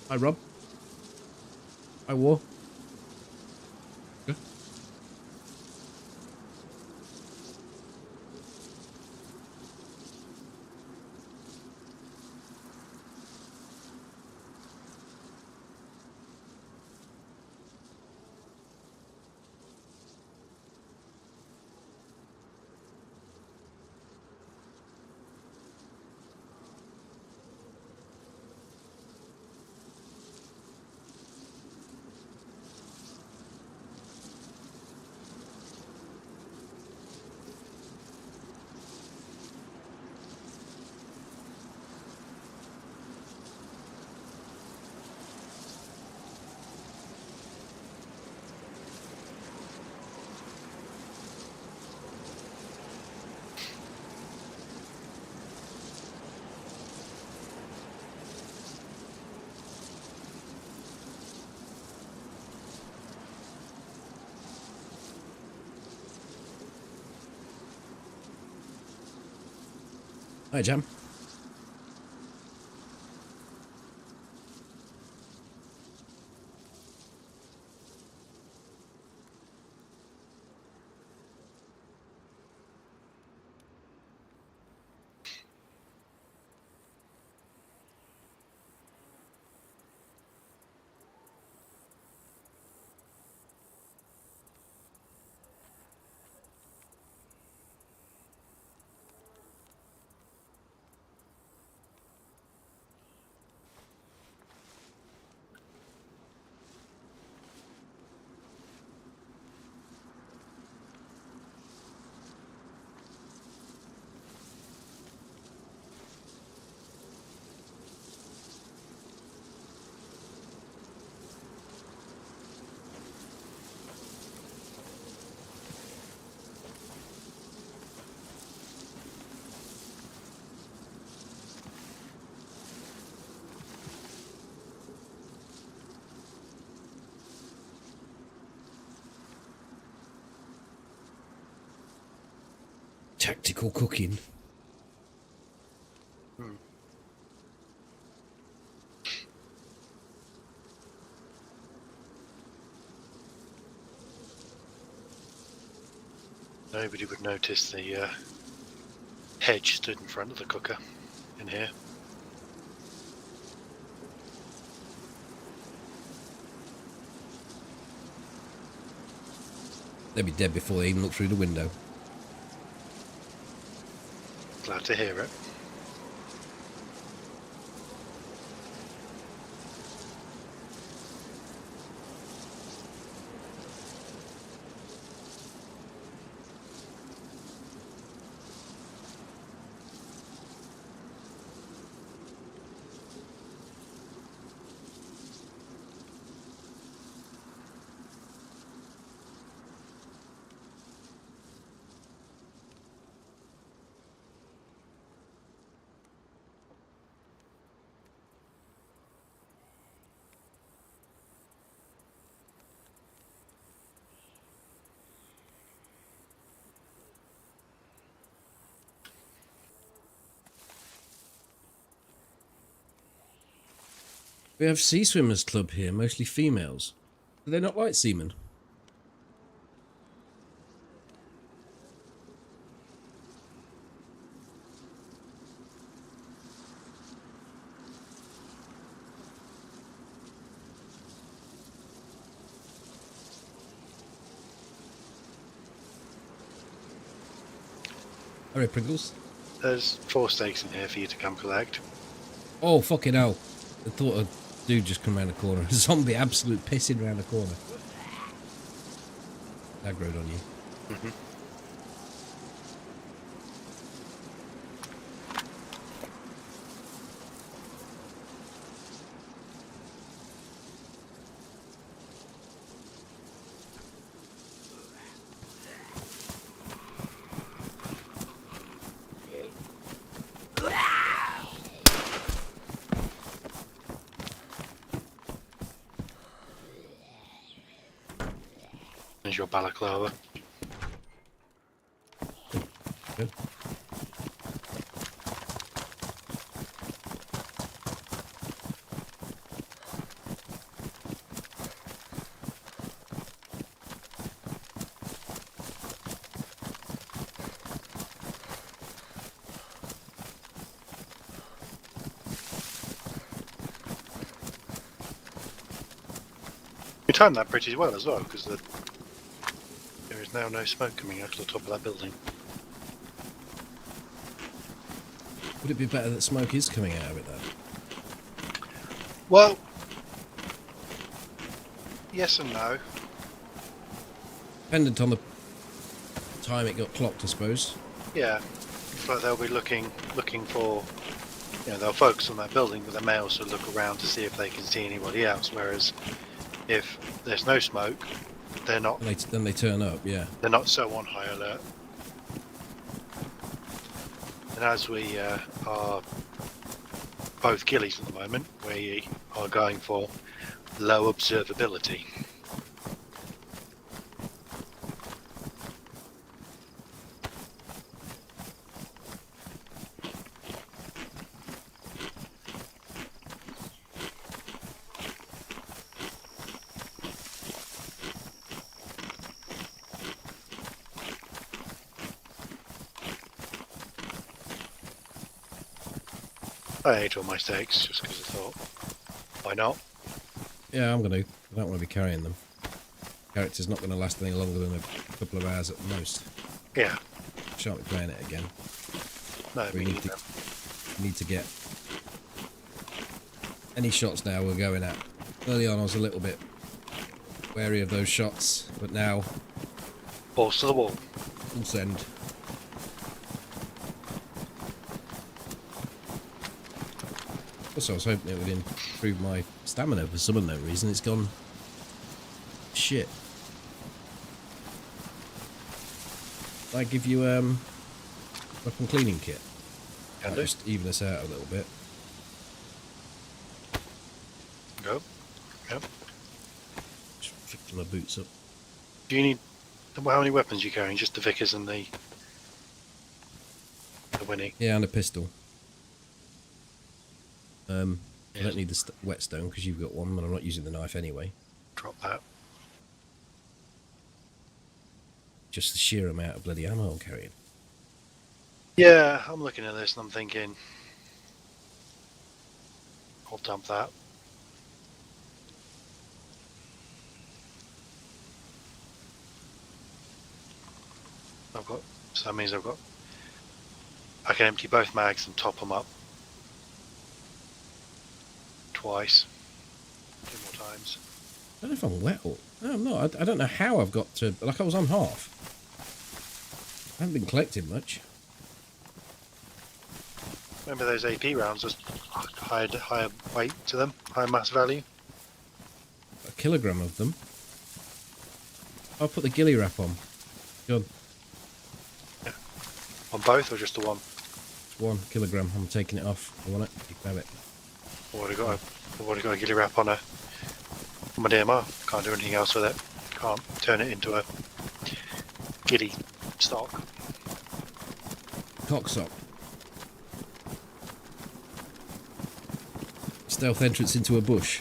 S2: Hi, Rob. Hi, War. Good. Hi, Jam. Tactical cooking.
S1: Nobody would notice the hedge stood in front of the cooker in here.
S2: They'd be dead before they even look through the window.
S1: Glad to hear it.
S2: We have sea swimmers club here, mostly females. Do they not like seamen? All right, Pringles.
S1: There's 4 steaks in here for you to come collect.
S2: Oh, fucking hell. I thought a dude just come around the corner. A zombie absolute pissing around the corner. Aggroed on you.
S1: Mm-hmm. There's your balaclava.
S2: Good.
S1: You timed that pretty well as well, because there is now no smoke coming out of the top of that building.
S2: Would it be better that smoke is coming out of it, though?
S1: Well, yes and no.
S2: Dependent on the time it got clocked, I suppose.
S1: Yeah, it's like they'll be looking for, they'll focus on that building, but they may also look around to see if they can see anybody else. Whereas if there's no smoke, they're not.
S2: Then they turn up, yeah.
S1: They're not so on high alert. And as we are both ghillies at the moment, we are going for low observability. I ate all my steaks just because I thought, why not?
S2: Yeah, I'm going to. I don't want to be carrying them. Character's not going to last any longer than a couple of hours at the most.
S1: Yeah.
S2: Shan't be playing it again.
S1: No,
S2: We need to get any shots now we're going at. Early on I was a little bit wary of those shots, but now
S1: balls to the wall.
S2: full send. Also, I was hoping it would improve my stamina for some unknown reason. It's gone shit. I give you weapon cleaning kit.
S1: Can do.
S2: Just even us out a little bit.
S1: Go. Yep.
S2: Just fix my boots up.
S1: Do you need? Well, how many weapons are you carrying? Just the Vickers and the Winnie.
S2: Yeah, and a pistol. I don't need the whetstone because you've got one, but I'm not using the knife anyway.
S1: Drop that.
S2: Just the sheer amount of bloody ammo I'm carrying.
S1: Yeah, I'm looking at this and I'm thinking, I'll dump that. So that means I can empty both mags and top them up twice, 2 more times.
S2: I don't know if I'm wet or... No, I'm not. I don't know how I've got to... Like, I was on half. I haven't been collecting much.
S1: Remember those AP rounds, just higher weight to them, higher mass value?
S2: A kilogram of them. I'll put the ghillie wrap on. Good.
S1: Yeah. On both or just the one?
S2: 1 kilogram. I'm taking it off. I want it. You can have it.
S1: I've already got a ghillie wrap on my DMR. Can't do anything else with it. Can't turn it into a ghillie stock.
S2: Cocksock. stealth entrance into a bush.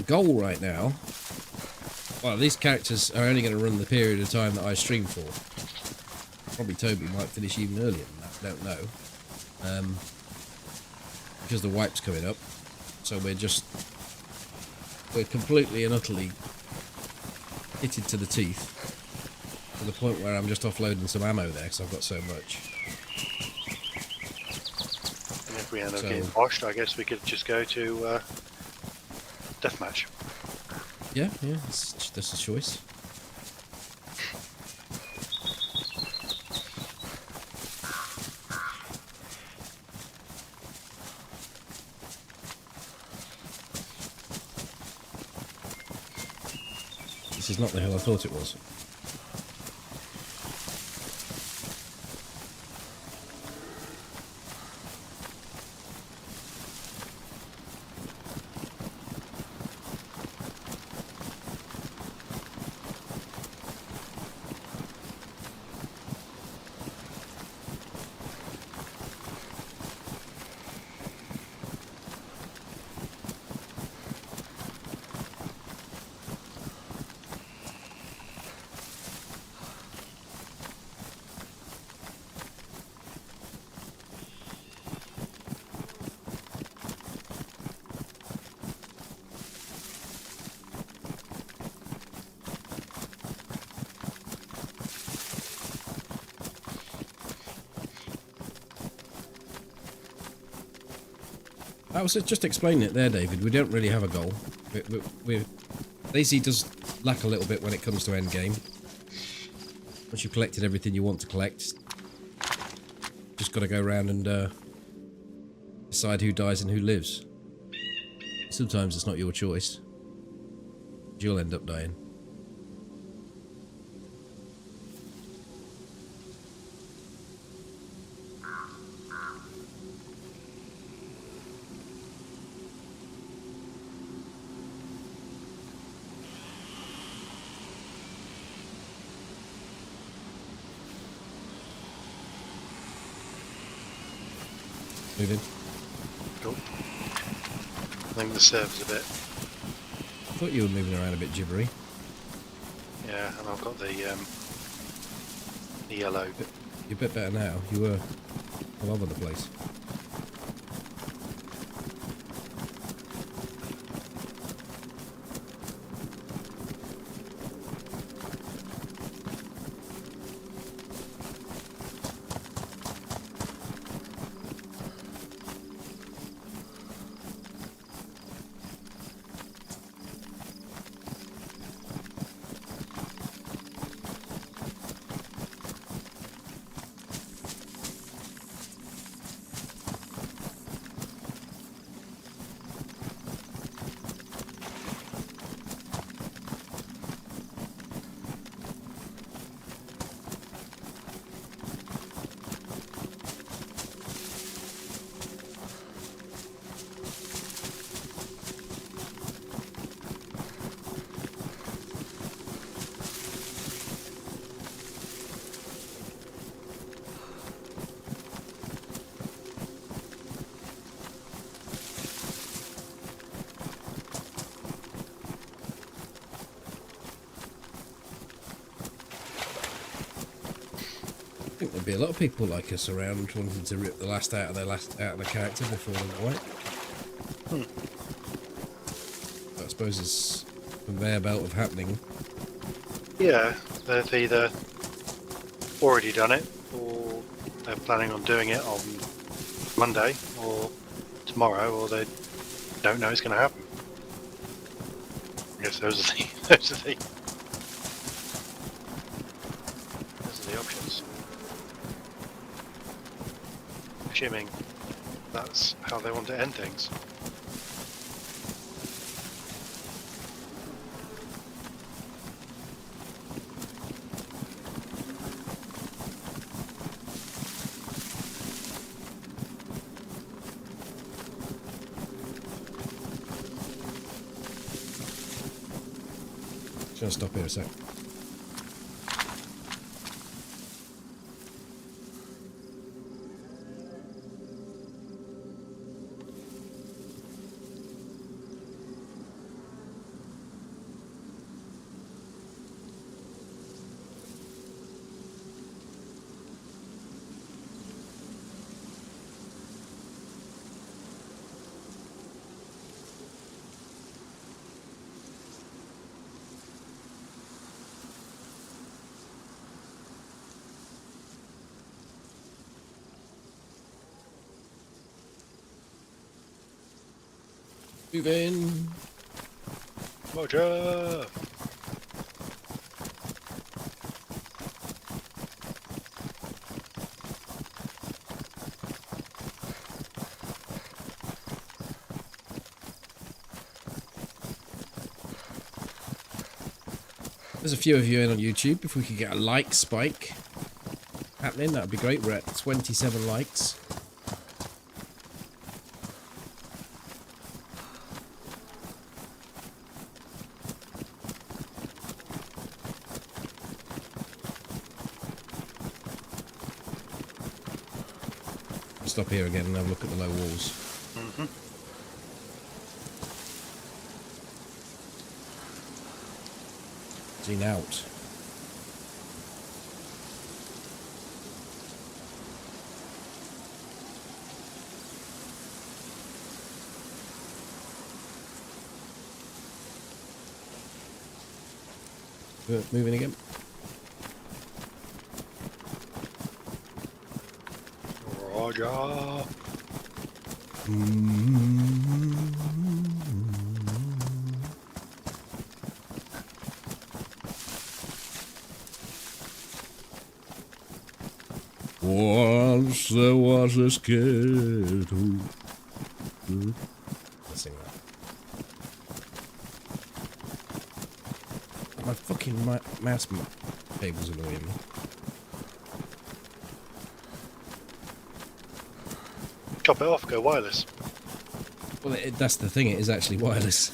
S2: Goal right now, well, these characters are only going to run the period of time that I stream for. Probably Toby might finish even earlier than that, don't know, because the wipe's coming up, so we're completely and utterly hitted to the teeth, to the point where I'm just offloading some ammo there because I've got so much.
S1: And if we end up getting washed, I guess we could just go to deathmatch.
S2: Yeah, that's a choice. This is not the hell I thought it was. I was just explaining it there, David. We don't really have a goal. DayZ does lack a little bit when it comes to endgame. Once you've collected everything you want to collect, just got to go around and decide who dies and who lives. Sometimes it's not your choice. You'll end up dying. Moving.
S1: Cool. I think the server's a bit.
S2: I thought you were moving around a bit gibbery.
S1: Yeah, and I've got the yellow.
S2: You're a bit better now. You were all over the place. I think there'd be a lot of people like us around wanting to rip the last out of their character before they wipe. But I suppose it's a conveyor belt of happening.
S1: Yeah, they've either already done it, or they're planning on doing it on Monday or tomorrow, or they don't know it's going to happen. I guess those are the options. assuming that's how they want to end things.
S2: Just gonna stop here a sec. Move in.
S1: Roger!
S2: There's a few of you in on YouTube. If we could get a like spike happening, that would be great. We're at 27 likes. Stop here again and have a look at the low walls.
S1: Mm-hmm.
S2: Gene out. Moving again.
S1: Roger!
S2: Once there was this kid who... Let's sing that. My fucking mouse cable's annoying me.
S1: Chop it off, go wireless.
S2: Well, that's the thing, it is actually wireless.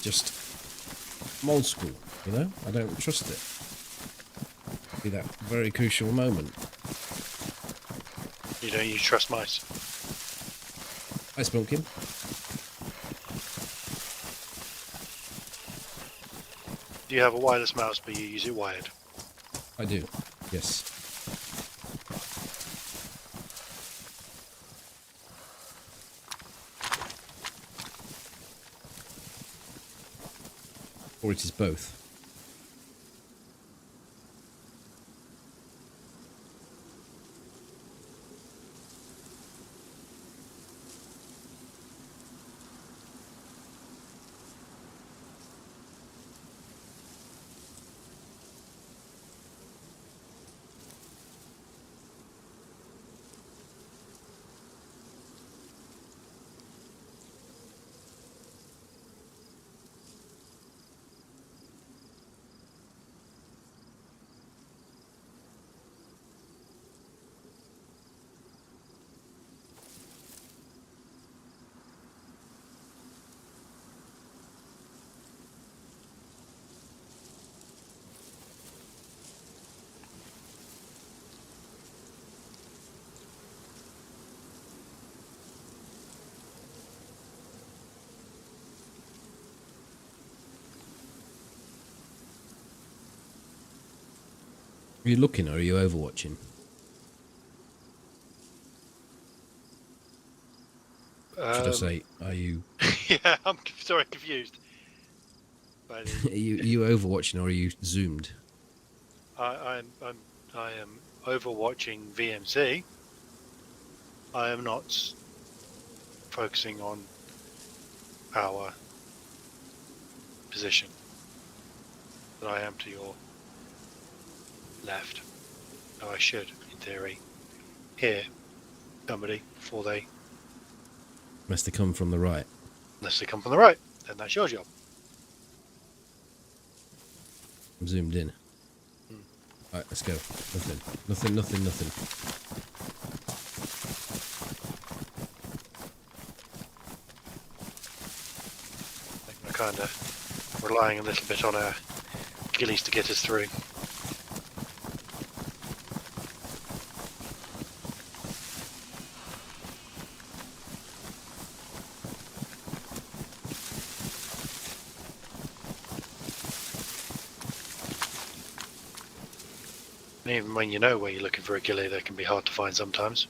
S2: Just... I'm old school, you know? I don't trust it. Be that very crucial moment.
S1: You don't use trust mice.
S2: Hi, Spunkin.
S1: Do you have a wireless mouse but you use it wired?
S2: I do, yes. Or it is both. Are you looking or are you overwatching? Should I say, are you...
S1: Yeah, I'm sorry, confused. But
S2: are you overwatching or are you zoomed?
S1: I am overwatching VMC. I am not focusing on our position that I am to your left. So I should, in theory, hear somebody before they...
S2: Unless they come from the right.
S1: Unless they come from the right, then that's your job.
S2: I'm zoomed in. Alright, let's go. Nothing.
S1: I think we're kind of relying a little bit on our ghillies to get us through. And even when you know where you're looking for a ghillie, they can be hard to find sometimes.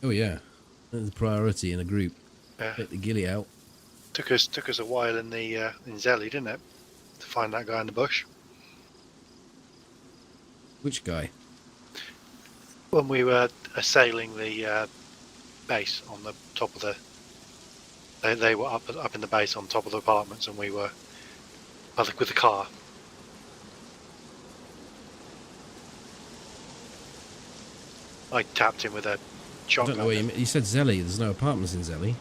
S2: Oh yeah. That's the priority in a group.
S1: Yeah.
S2: Take the ghillie out.
S1: Took us a while in Zelly, didn't it, to find that guy in the bush.
S2: Which guy?
S1: When we were assailing the base on the top of the... They were up in the base on top of the apartments, and we were with the car. I tapped him with a
S2: I
S1: shotgun.
S2: don't know what you said Zelly. There's no apartments in Zelly.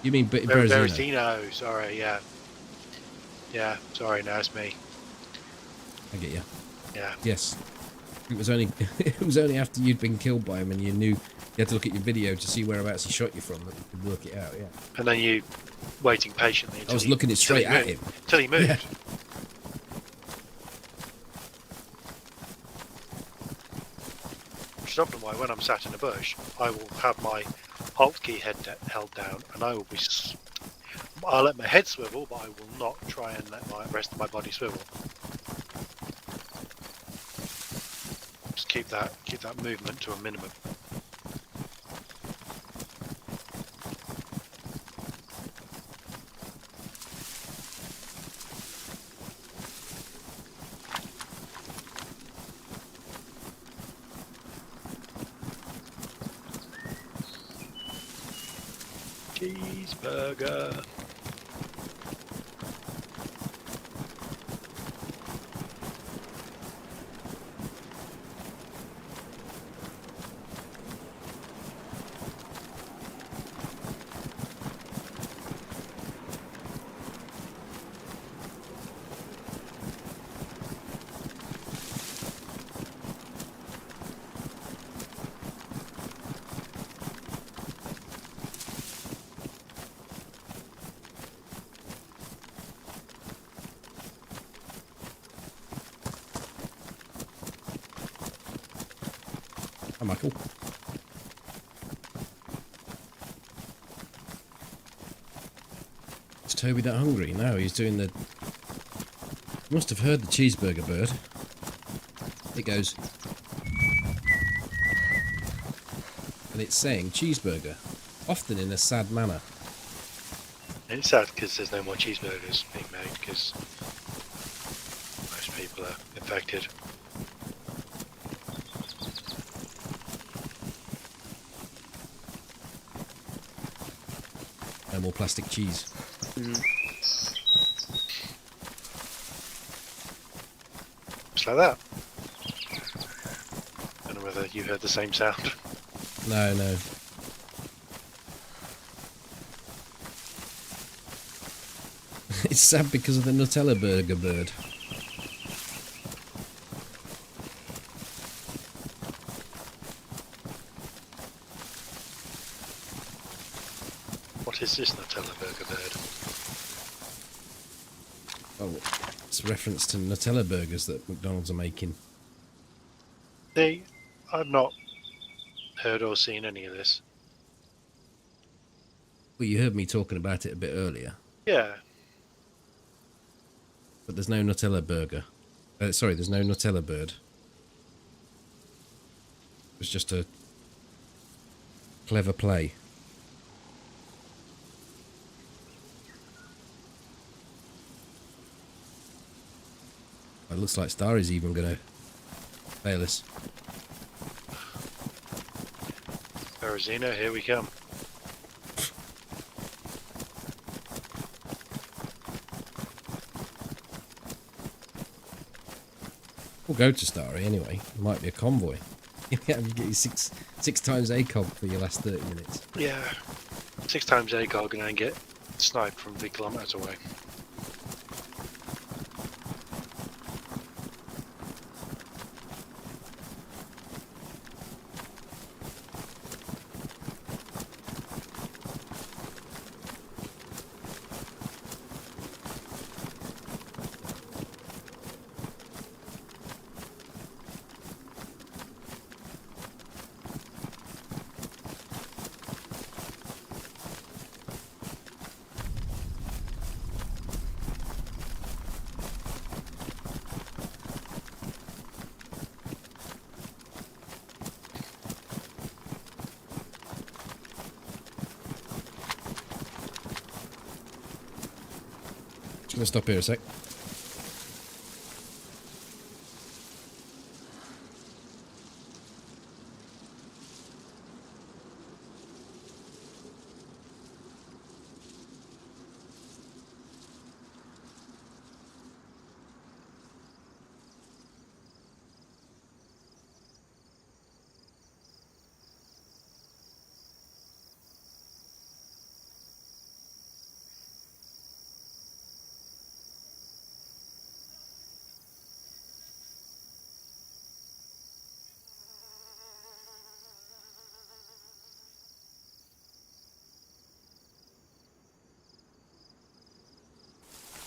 S2: You mean Berezino?
S1: Berezino, sorry, yeah. Yeah, sorry, no, it's me.
S2: I get you.
S1: Yeah.
S2: Yes. It was only after you'd been killed by him and you knew you had to look at your video to see whereabouts he shot you from that you could work it out, yeah.
S1: And then you waiting patiently
S2: I was looking it straight at him.
S1: Till he moved.
S2: Yeah.
S1: Which is often why when I'm sat in a bush, I will have my Alt key held down, and I will be... I'll let my head swivel, but I will not try and let my rest of my body swivel. Just keep that movement to a minimum. Cheeseburger.
S2: Hi, Michael. Is Toby that hungry? No, he's doing the... You must have heard the cheeseburger bird. It goes... And it's saying cheeseburger, often in a sad manner.
S1: It's sad because there's no more cheeseburgers being made because most people are infected.
S2: No more plastic cheese.
S1: Just like that. I don't know whether you heard the same sound.
S2: No. It's sad because of the Nutella burger bird.
S1: What is this Nutella burger bird?
S2: Oh, it's a reference to Nutella burgers that McDonald's are making.
S1: See, I've not heard or seen any of this.
S2: Well, you heard me talking about it a bit earlier.
S1: Yeah.
S2: But there's no Nutella burger. Sorry, there's no Nutella bird. It was just a clever play. It looks like Starry's even going to fail us.
S1: Berezino, here we come.
S2: We'll go to Starry anyway. It might be a convoy. Yeah, you get your six times ACOG for your last 30 minutes.
S1: Yeah. 6 times ACOG and then get sniped from 3 kilometres away.
S2: Just gonna stop here a sec.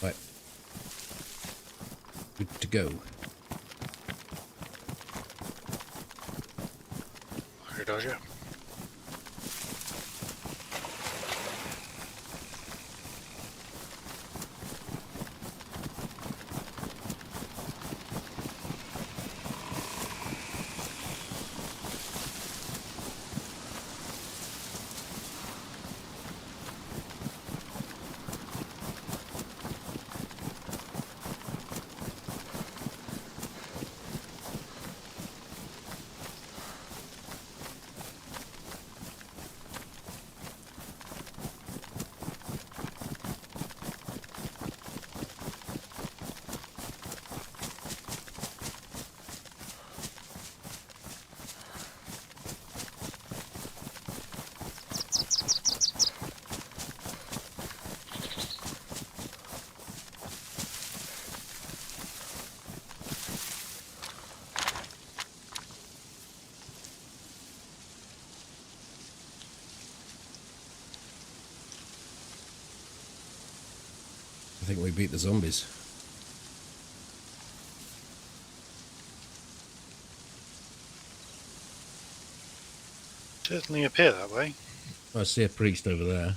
S2: Right. Good to go.
S1: Here does you.
S2: I think we beat the zombies.
S1: Certainly appear that way.
S2: I see a priest over there.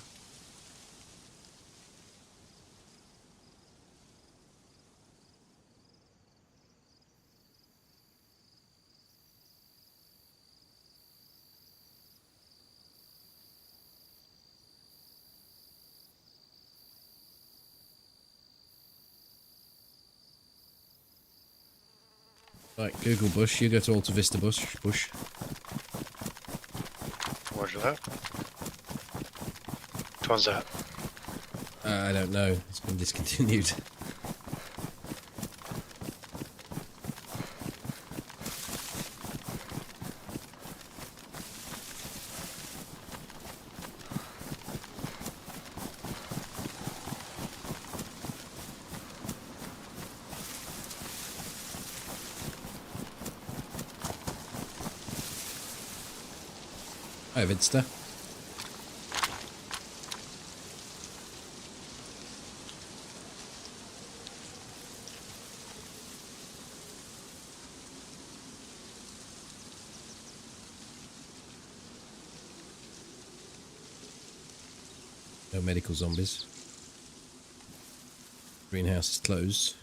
S2: Right, Google Bush, you go to Alta Vista Bush.
S1: Roger that. Which one's that?
S2: I don't know. It's been discontinued. Hi, Vidster. No medical zombies. Greenhouse is closed.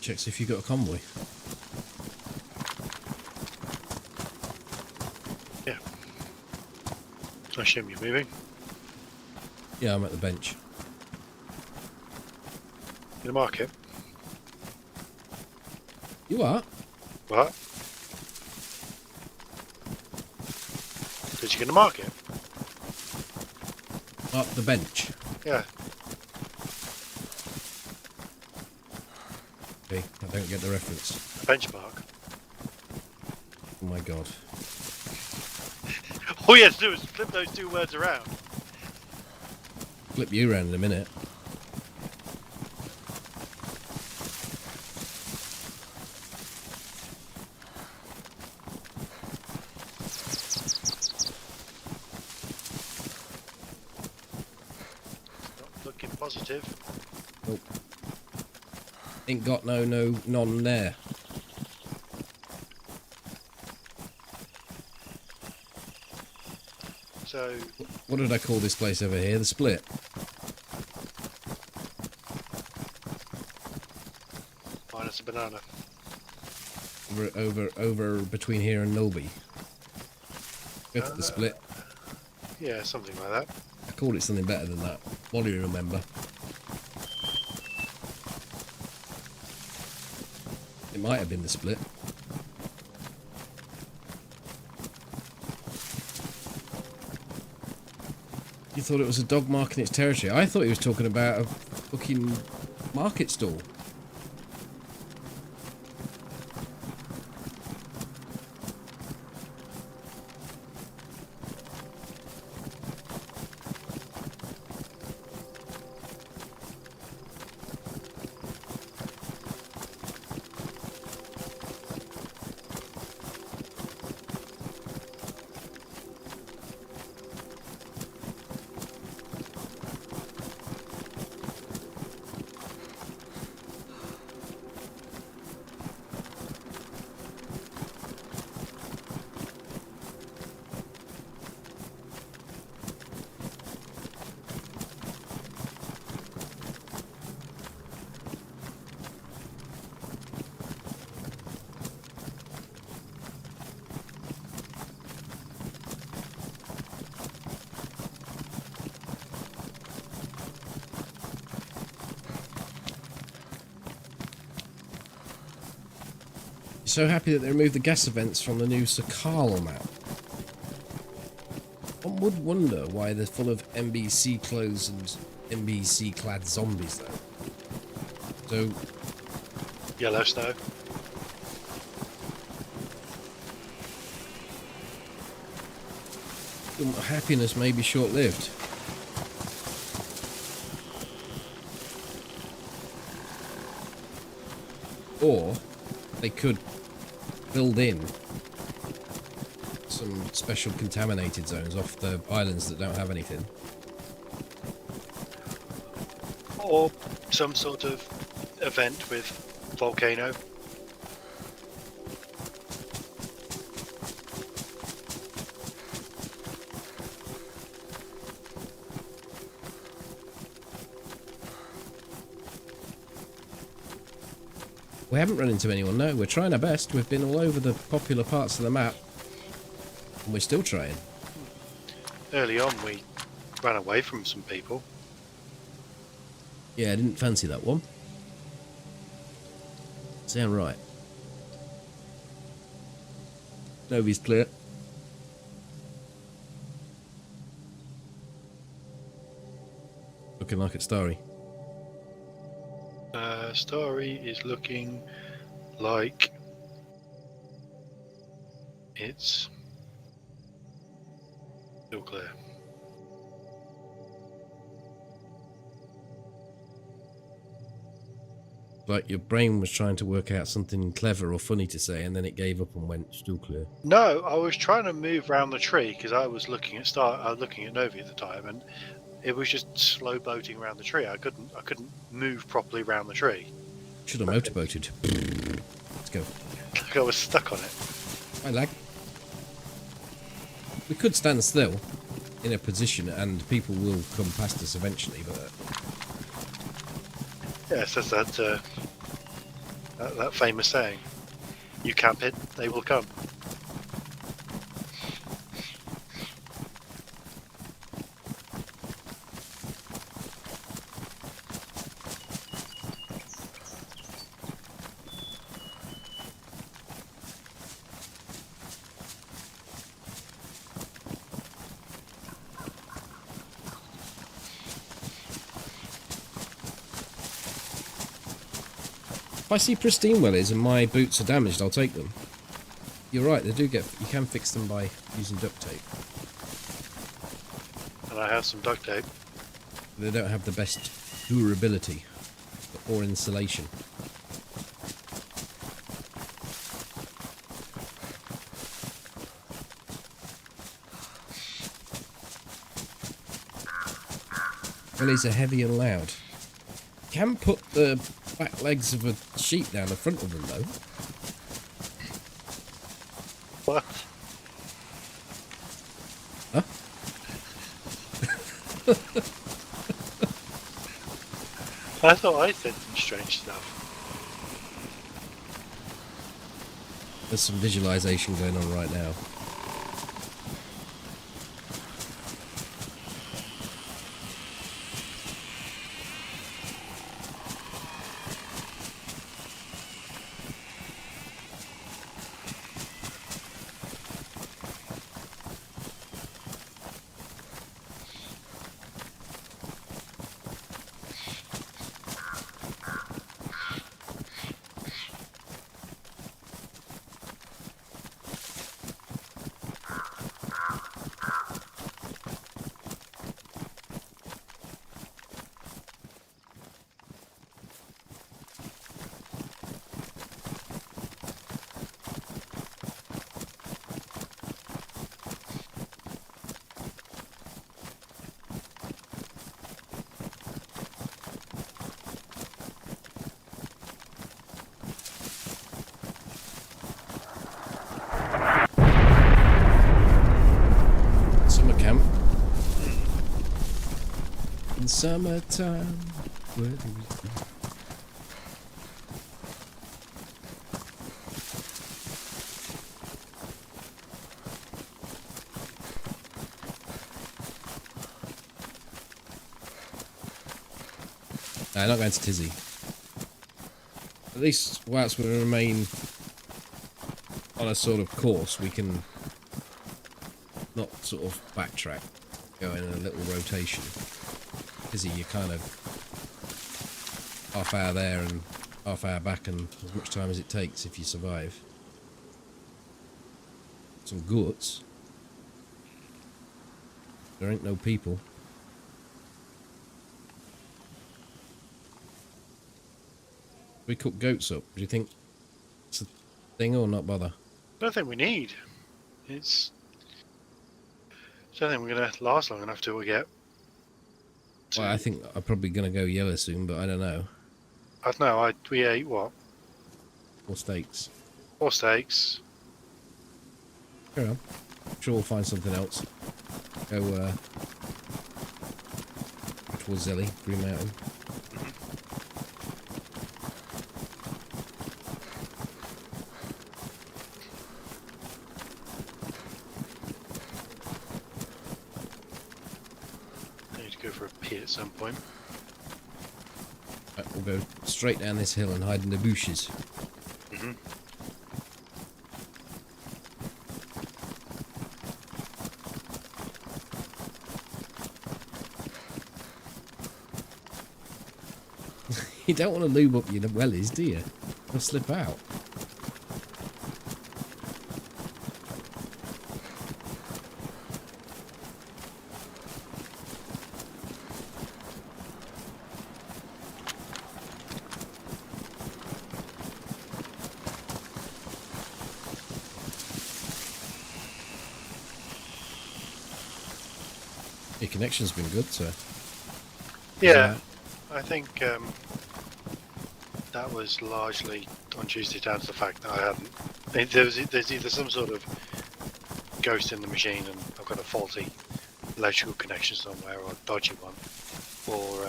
S2: Check see if you got a convoy.
S1: Yeah. I assume you're moving.
S2: Yeah, I'm at the bench.
S1: In the market.
S2: You are?
S1: What? Did you get to mark it?
S2: Up the bench.
S1: Yeah.
S2: Okay, I don't get the reference.
S1: Benchmark.
S2: Oh my god.
S1: All you had to do was flip those two words around.
S2: Flip you around in a minute.
S1: Not looking positive.
S2: Nope. Ain't got none there.
S1: So,
S2: What did I call this place over here? The Split.
S1: minus a banana.
S2: Over between here and Milby. Go to the Split.
S1: Yeah, something like that.
S2: I called it something better than that. What do you remember? It might have been the Split. You thought it was a dog marking its territory. I thought he was talking about a fucking market stall. So happy that they removed the gas events from the new Sakal map. One would wonder why they're full of NBC clothes and NBC clad zombies though. So
S1: Yellow snow.
S2: happiness may be short lived. Or they could build in some special contaminated zones off the islands that don't have anything.
S1: Or some sort of event with volcano.
S2: We haven't run into anyone, no. We're trying our best. We've been all over the popular parts of the map. And we're still trying.
S1: Early on we ran away from some people.
S2: Yeah, I didn't fancy that one. Sound right. Novy's clear. Looking like it's starry.
S1: Story is looking like it's still clear.
S2: Like your brain was trying to work out something clever or funny to say, and then it gave up and went still clear.
S1: No, I was trying to move around the tree because I was looking at Novi at the time, and it was just slow boating around the tree. I couldn't move properly around the tree.
S2: Should have motorboated. Let's go.
S1: Like I was stuck on it.
S2: I lag. We could stand still in a position, and people will come past us eventually. But
S1: Yes, that's that famous saying. You camp it, they will come.
S2: If I see pristine wellies and my boots are damaged, I'll take them. You're right, they do get. You can fix them by using duct tape.
S1: And I have some duct tape.
S2: They don't have the best durability or insulation. Wellies are heavy and loud. Can put the back legs of a sheep down the front of them though.
S1: What?
S2: Huh?
S1: I thought I said some strange stuff.
S2: There's some visualization going on right now. In summertime, where do we go? No, not going to Tizzy. At least whilst we remain on a sort of course, we can not sort of backtrack, go in a little rotation. Tizzy, you're kind of half hour there and half hour back, and as much time as it takes if you survive. Some guts. There ain't no people. We cook goats up. Do you think it's a thing or not bother?
S1: I don't think we need. I don't think we're going to last long enough till we get.
S2: Well, I think I'm probably going to go yellow soon, but I don't know.
S1: I don't know. We ate what?
S2: 4 steaks.
S1: 4 steaks.
S2: Carry on. I'm sure we'll find something else. Go towards Zelly, Green Mountain.
S1: For a pee at some point.
S2: Right, we'll go straight down this hill and hide in the bushes.
S1: Mm-hmm.
S2: You don't want to lube up your wellies, do you? They'll slip out. Your connection's been good, so.
S1: Yeah, I think that was largely on Tuesday down to the fact that I hadn't. There's either some sort of ghost in the machine and I've got a faulty electrical connection somewhere, or a dodgy one, or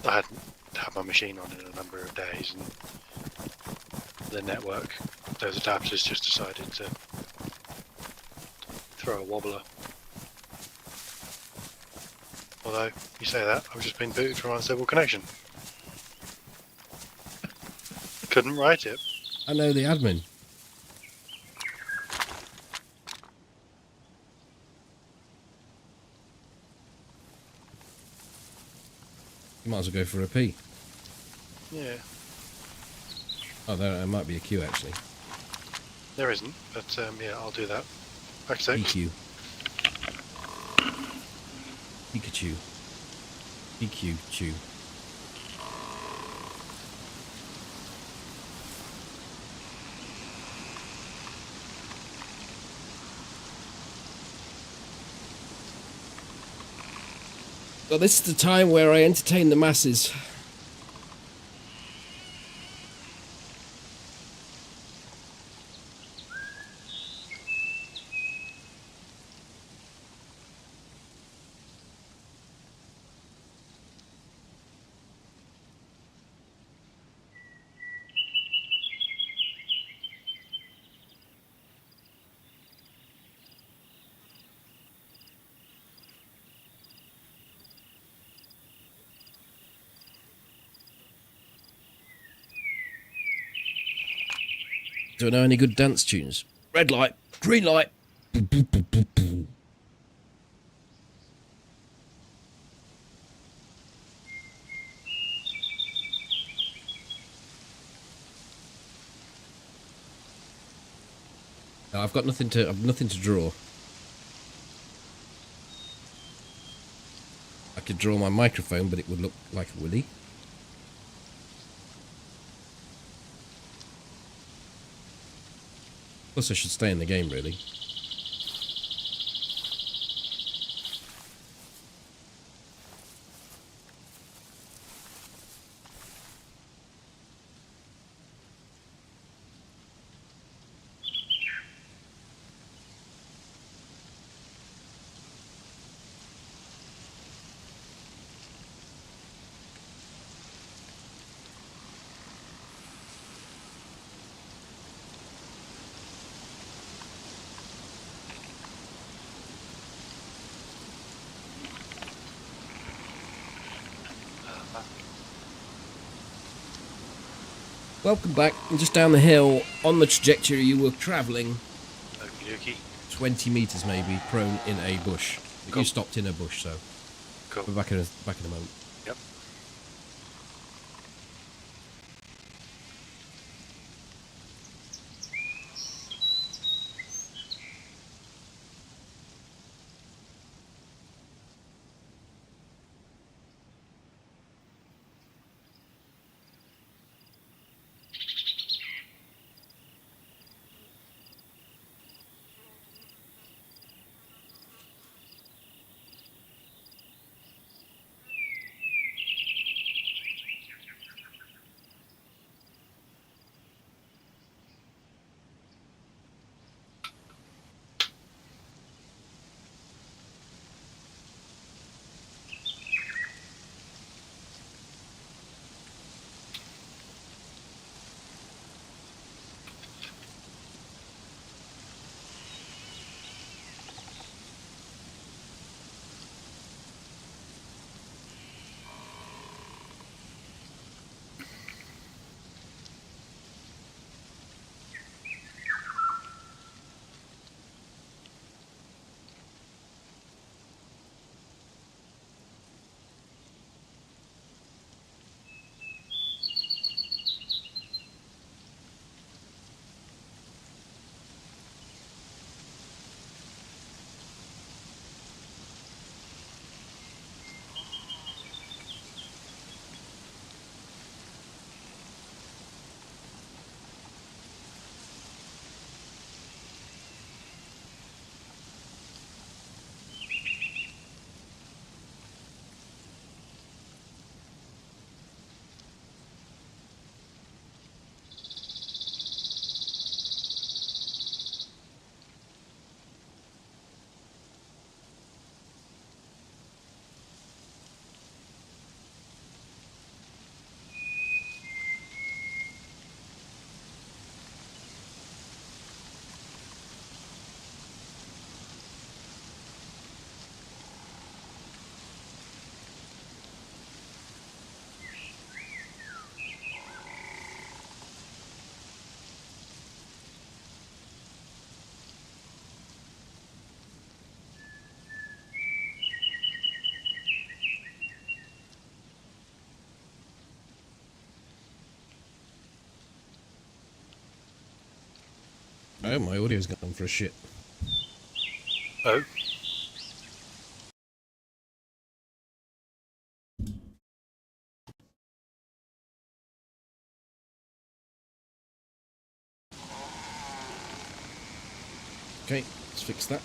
S1: I hadn't had my machine on in a number of days, and the network, those adapters just decided to throw a wobbler. Although, you say that, I've just been booted from unstable connection. Couldn't write it.
S2: I know the admin. You might as well go for a pee.
S1: Yeah,
S2: Oh, there might be a queue actually.
S1: there isn't, but yeah, I'll do that. Like I say,
S2: PQ. Pikachu. PQ. Chew. Well, this is the time where I entertain the masses. Do I know any good dance tunes? Red light, green light. No, I've got nothing to. I've nothing to draw. I could draw my microphone, but it would look like a willy. Plus, I should stay in the game, really. Welcome back. I'm just down the hill on the trajectory you were travelling.
S1: okie dokie.
S2: 20 metres maybe, prone in a bush.
S1: Cool.
S2: You stopped in a bush, so
S1: Cool.
S2: we're back in a moment.
S1: Yep.
S2: Oh, my audio's gone for a shit.
S1: Oh.
S2: Okay, let's fix that.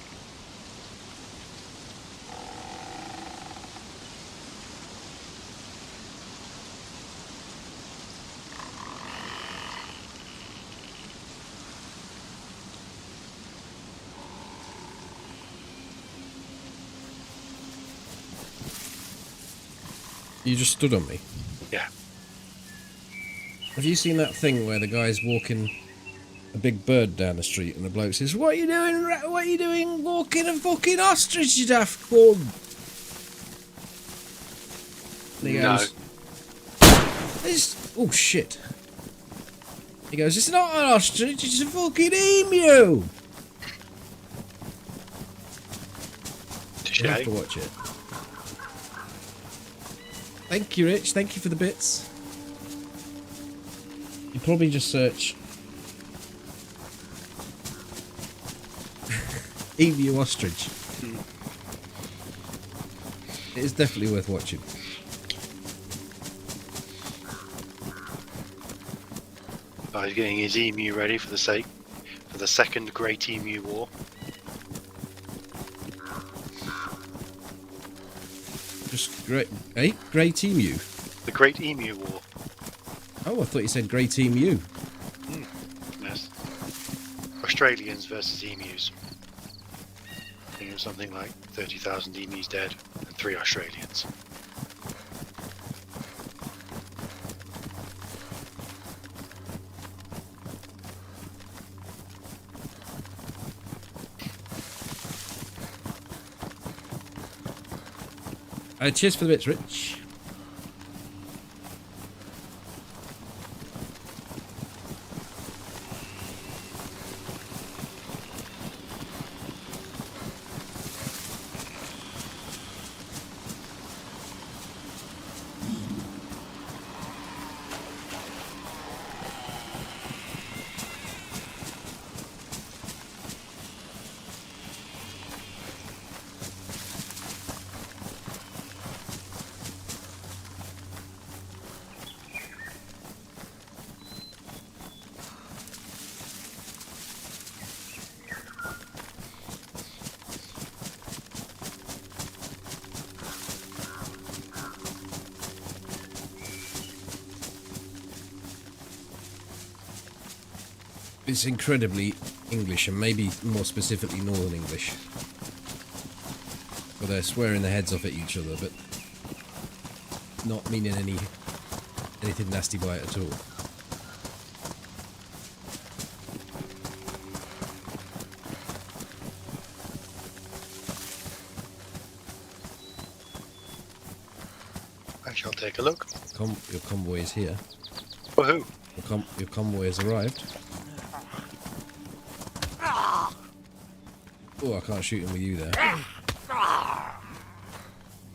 S2: You just stood on me.
S1: Yeah.
S2: Have you seen that thing where the guy's walking a big bird down the street and the bloke says, "What are you doing? What are you doing walking a fucking ostrich, you daft bug?" And he
S1: No.
S2: goes, "Oh shit." He goes, "It's not an ostrich, it's a fucking emu."
S1: Touche.
S2: You have to watch it. Thank you, Rich. Thank you for the bits. You probably just search emu ostrich. It is definitely worth watching.
S1: Oh, he's getting his emu ready for the second Great Emu War.
S2: Just great, great emu.
S1: The Great Emu War.
S2: Oh, I thought you said great emu.
S1: Yes. Australians versus emus. I think it was something like 30,000 emus dead and 3 Australians.
S2: Cheers for the bits, Rich. It's incredibly English, and maybe more specifically Northern English. Where they're swearing their heads off at each other, but not meaning anything nasty by it at all.
S1: I shall take a look.
S2: Your convoy is here.
S1: Woohoo!
S2: Your convoy has arrived. Oh, I can't shoot him with you there.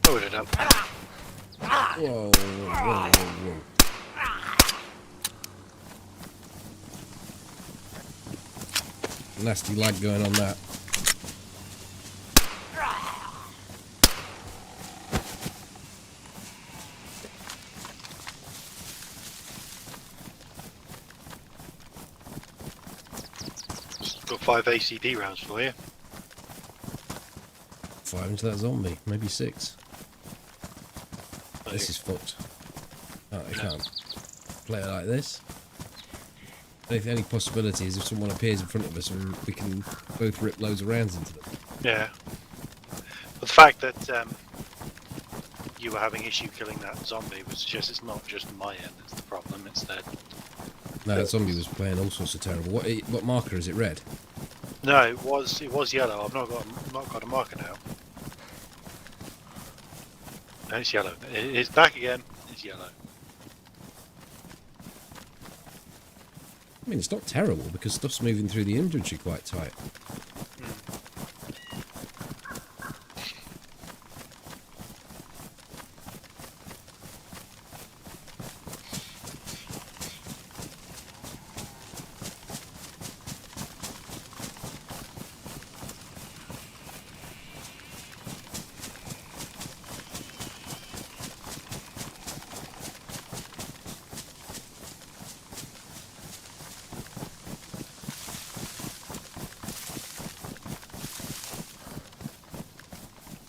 S1: Load it up.
S2: Whoa, whoa, whoa, whoa. Nasty lag going on that.
S1: Got 5 ACP rounds for you.
S2: 5 into that zombie, maybe 6. This is fucked. Oh, I can't play it like this. The only possibility is if someone appears in front of us and we can both rip loads of rounds into them.
S1: Yeah. But the fact that you were having issue killing that zombie would suggest it's not just my end that's the problem, it's that...
S2: No, that zombie was playing all sorts of terrible. What marker is it? Red?
S1: No, it was yellow. I've not got a marker now. No, it's yellow. It's back again. It's yellow.
S2: I mean, it's not terrible because stuff's moving through the inventory quite tight.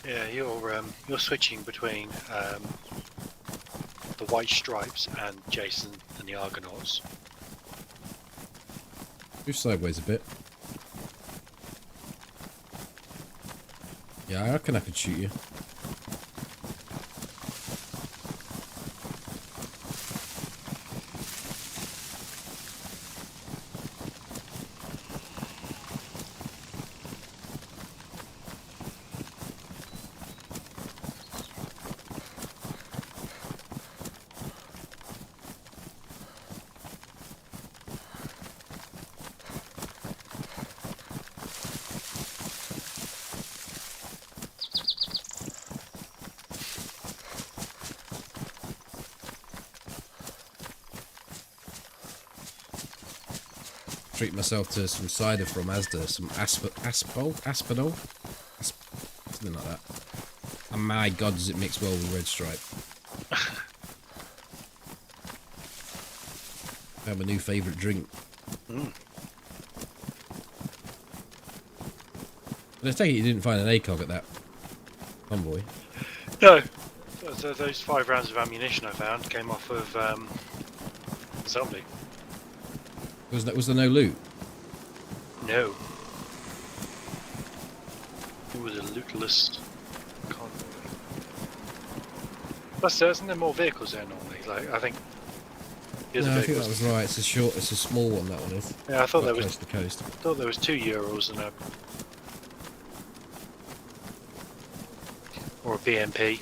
S1: Yeah, you're switching between the White Stripes and Jason and the Argonauts.
S2: Move sideways a bit. Yeah, I reckon I could shoot you. Treat myself to some cider from Asda, some Aspinall, something like that. And my God, does it mix well with Red Stripe? I have a new favourite drink. But I take it you didn't find an ACOG at that convoy.
S1: No, those 5 rounds of ammunition I found came off of zombie.
S2: Was there no loot?
S1: No. It was a lootless convoy. Plus, isn't there more vehicles there normally? Like, I think.
S2: No, I think that was right. It's a small one. That one is.
S1: Yeah, I thought there
S2: close
S1: was.
S2: to the coast.
S1: I thought there was 2 Euros and or a BMP.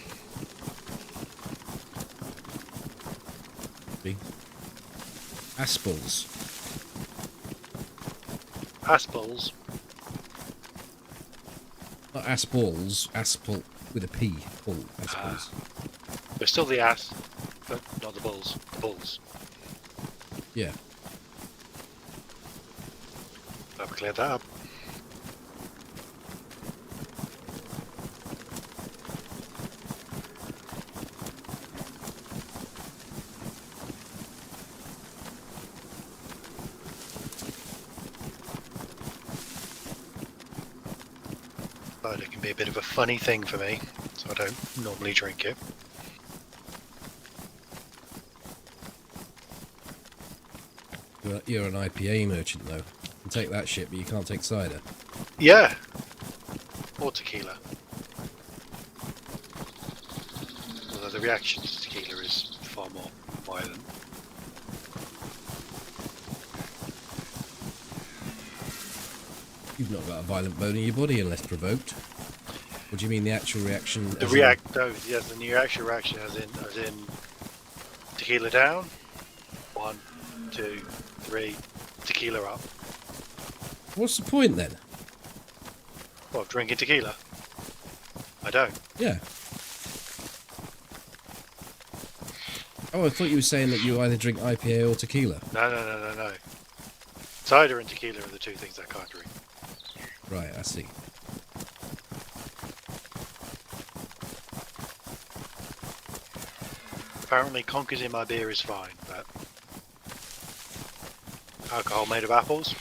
S2: Aspals.
S1: Aspals.
S2: Not Aspals. Aspal with a P. Pull. Aspals.
S1: They're still the ass, but not the bulls. The bulls.
S2: Yeah.
S1: I've cleared that up. But it can be a bit of a funny thing for me, so I don't normally drink it.
S2: You're an IPA merchant, though. You can take that shit, but you can't take cider.
S1: Yeah! Or tequila. Although the reaction to tequila is far more violent.
S2: You've not got a violent bone in your body unless provoked. What do you mean the actual reaction?
S1: The actual reaction as in tequila down. 1, 2, 3, tequila up.
S2: What's the point then?
S1: Well, drinking tequila. I don't.
S2: Yeah. Oh, I thought you were saying that you either drink IPA or tequila.
S1: No. Cider and tequila are the 2 things I can't drink.
S2: Right, I see.
S1: Apparently conkers in my beer is fine, but alcohol made of apples?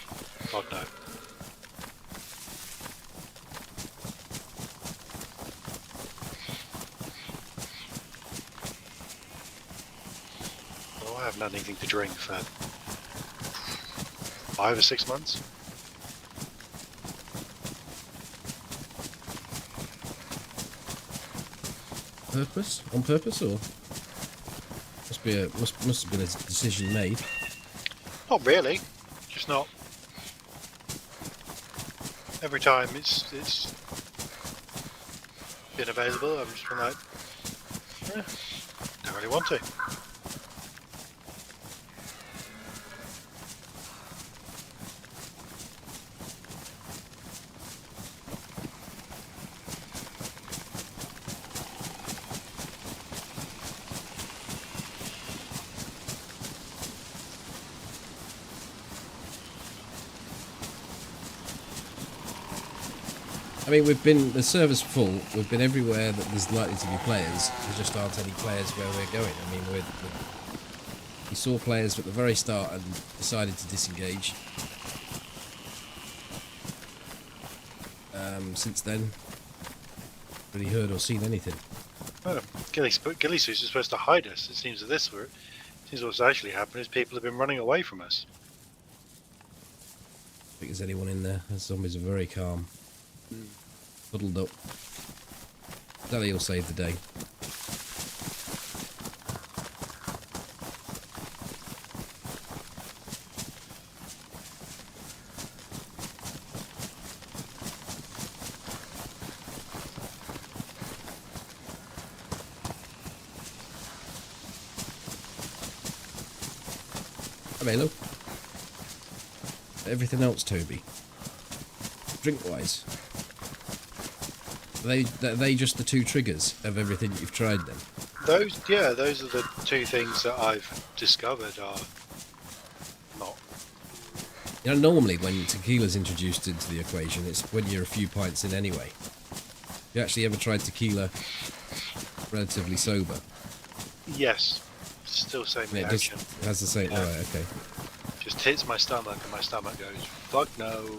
S1: God no. Well, I haven't had anything to drink for 5 or 6 months.
S2: Purpose? On purpose, or must have been a decision made.
S1: Not really. Just not. Every time it's been available, I've just been like, don't really want to.
S2: I mean, the server's full. We've been everywhere that there's likely to be players. There just aren't any players where we're going. I mean, we saw players at the very start and decided to disengage. Since then, really heard or seen anything.
S1: Oh, ghillie suits are supposed to hide us. It seems that this were. It seems what's actually happened is people have been running away from us.
S2: I think there's anyone in there. The zombies are very calm. Huddled up. Zelly will save the day. Hello. Everything else, Toby. Drink-wise. Are they just the two triggers of everything you've tried then?
S1: Those are the two things that I've discovered are not.
S2: You know, normally when tequila's introduced into the equation, it's when you're a few pints in anyway. You actually ever tried tequila relatively sober?
S1: Yes. Still same
S2: And
S1: reaction.
S2: it has the same.
S1: Yeah.
S2: Alright, okay.
S1: Just hits my stomach and my stomach goes, fuck no.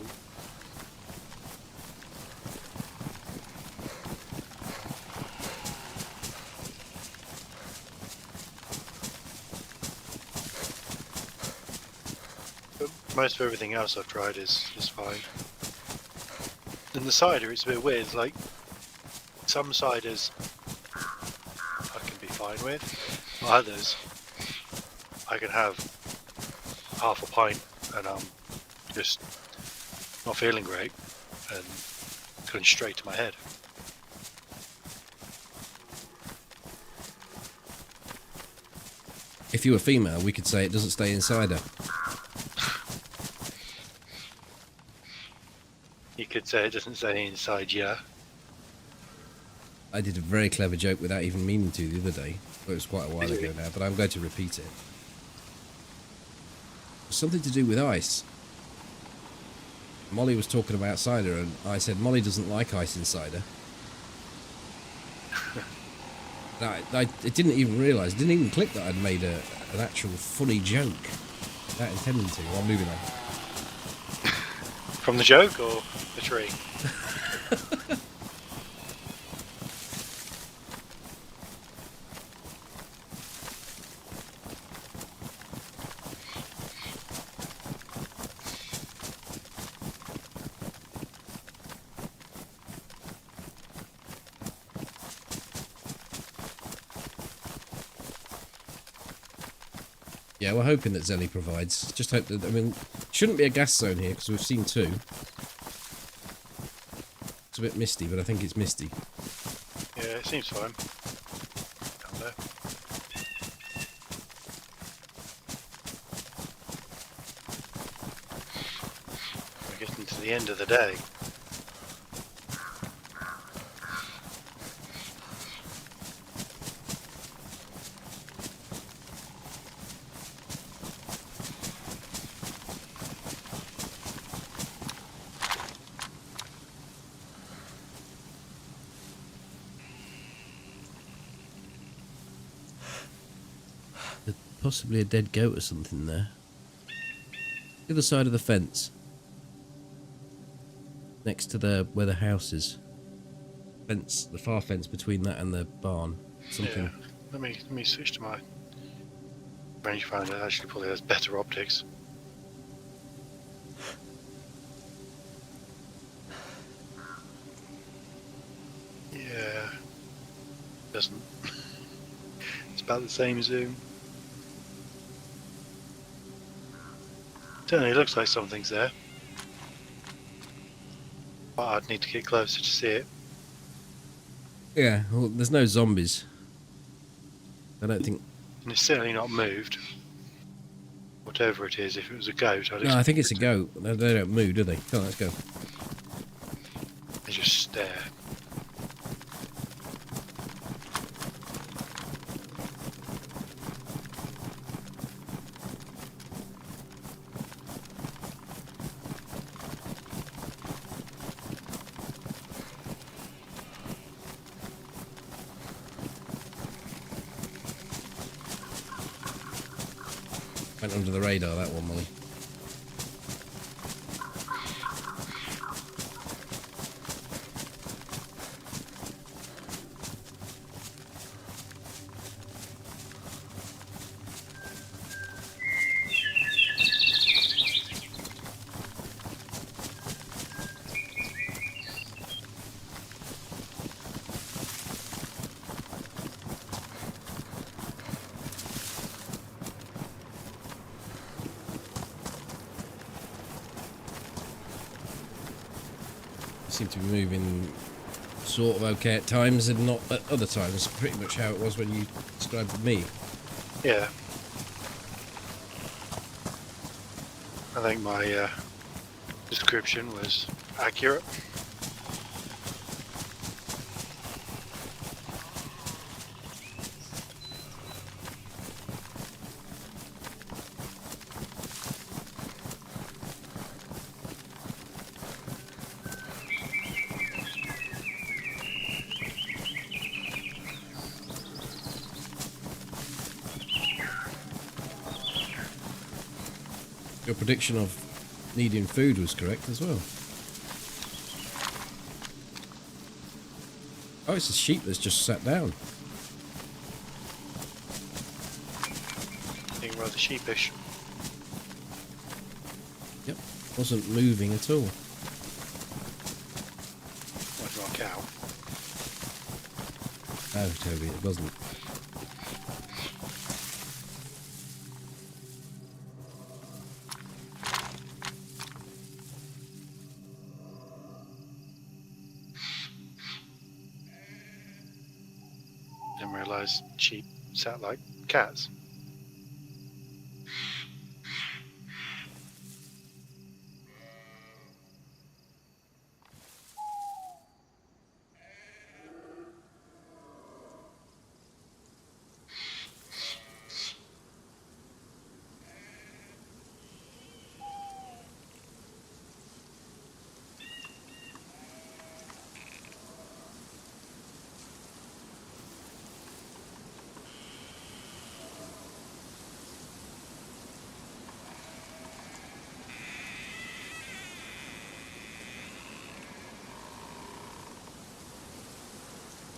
S1: But most of everything else I've tried is fine. And the cider, it's a bit weird. Like, some ciders I can be fine with, others I can have half a pint and I'm just not feeling great and going straight to my head.
S2: If you were female, we could say it doesn't stay inside her.
S1: You could say it doesn't stay inside you.
S2: I did a very clever joke without even meaning to the other day. Well, it was quite a while
S1: Did you?
S2: ago now, but I'm going to repeat it. Something to do with ice. Molly was talking about cider, and I said Molly doesn't like ice in cider. I didn't even realise, didn't even click that I'd made an actual funny joke without intending to. Well, moving on.
S1: From the joke or the tree?
S2: Yeah, we're hoping that Zelly provides. Just hope that, I mean, shouldn't be a gas zone here because we've seen two. It's a bit misty, but I think it's misty.
S1: Yeah, it seems fine. Down there. We're getting to the end of the day.
S2: There's possibly a dead goat or something there. The other side of the fence. Next to where the house is. Fence, the far fence between that and the barn. Something.
S1: Yeah. Let me switch to my rangefinder. It actually probably has better optics. Yeah. Doesn't. It's about the same zoom. Certainly looks like something's there. But I'd need to get closer to see it.
S2: Yeah, well, there's no zombies. I don't think.
S1: And it's certainly not moved. Whatever it is, if it was a goat, I'd
S2: No, I think
S1: expect
S2: it's a
S1: it
S2: goat. They don't move, do they? Come on, let's go.
S1: to- They just stare.
S2: Went under the radar, that one, Molly. seem to be moving sort of okay at times and not at other times. Pretty much how it was when you described it to me.
S1: Yeah. I think my description was accurate.
S2: Your prediction of needing food was correct as well. Oh, it's a sheep that's just sat down.
S1: Being rather sheepish.
S2: Yep, wasn't moving at all.
S1: Like my cow.
S2: Oh, Toby, it wasn't.
S1: Didn't realise sheep sat like cats.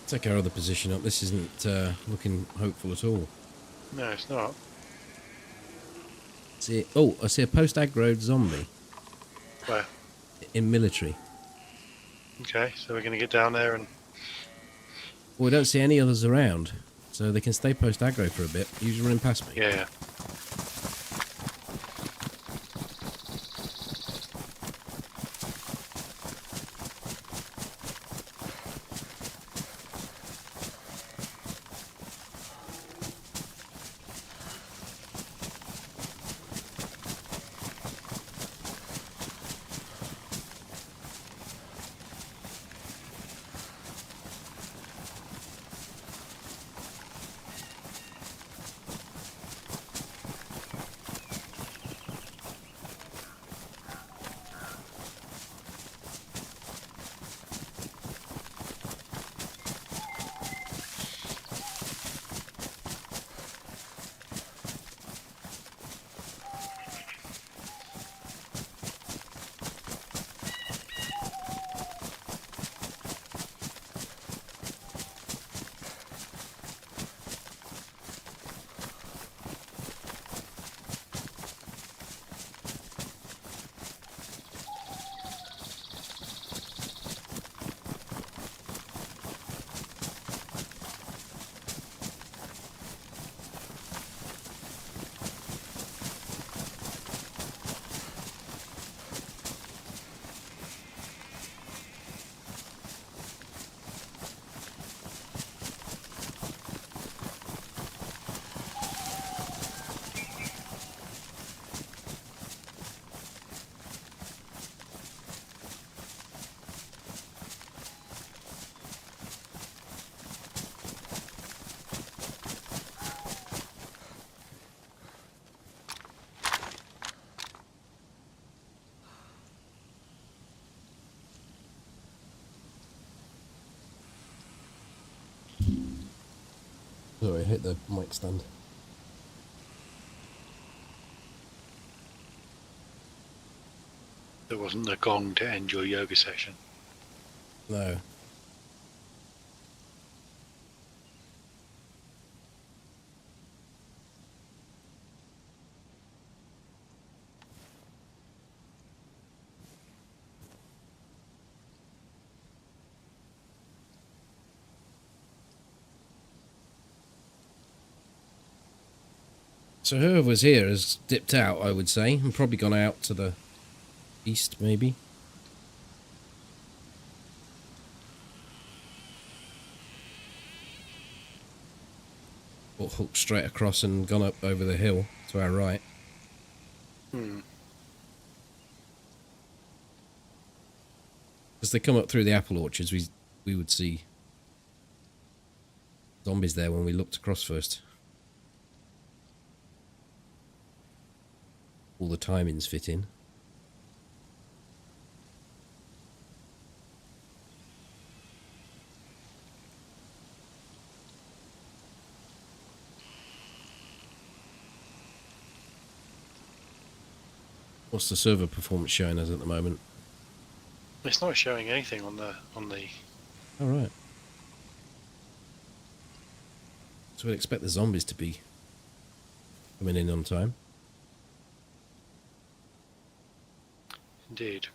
S2: Take our other position up. This isn't looking hopeful at all.
S1: No, it's not.
S2: See, oh, I see a post-aggro zombie
S1: Where?
S2: in military.
S1: Okay, so we're going to get down there and...
S2: Well, we don't see any others around, so they can stay post-aggro for a bit. Usually running past me.
S1: Yeah.
S2: Sorry, I hit the mic stand.
S1: There wasn't a gong to end your yoga session.
S2: No. So whoever's here has dipped out, I would say, and probably gone out to the east, maybe. or hooked straight across and gone up over the hill to our right.
S1: Hmm.
S2: As they come up through the apple orchards, we would see zombies there when we looked across first. All the timings fit in. What's the server performance showing us at the moment?
S1: It's not showing anything on the.
S2: All right. So we'd expect the zombies to be coming in on time.
S1: Indeed.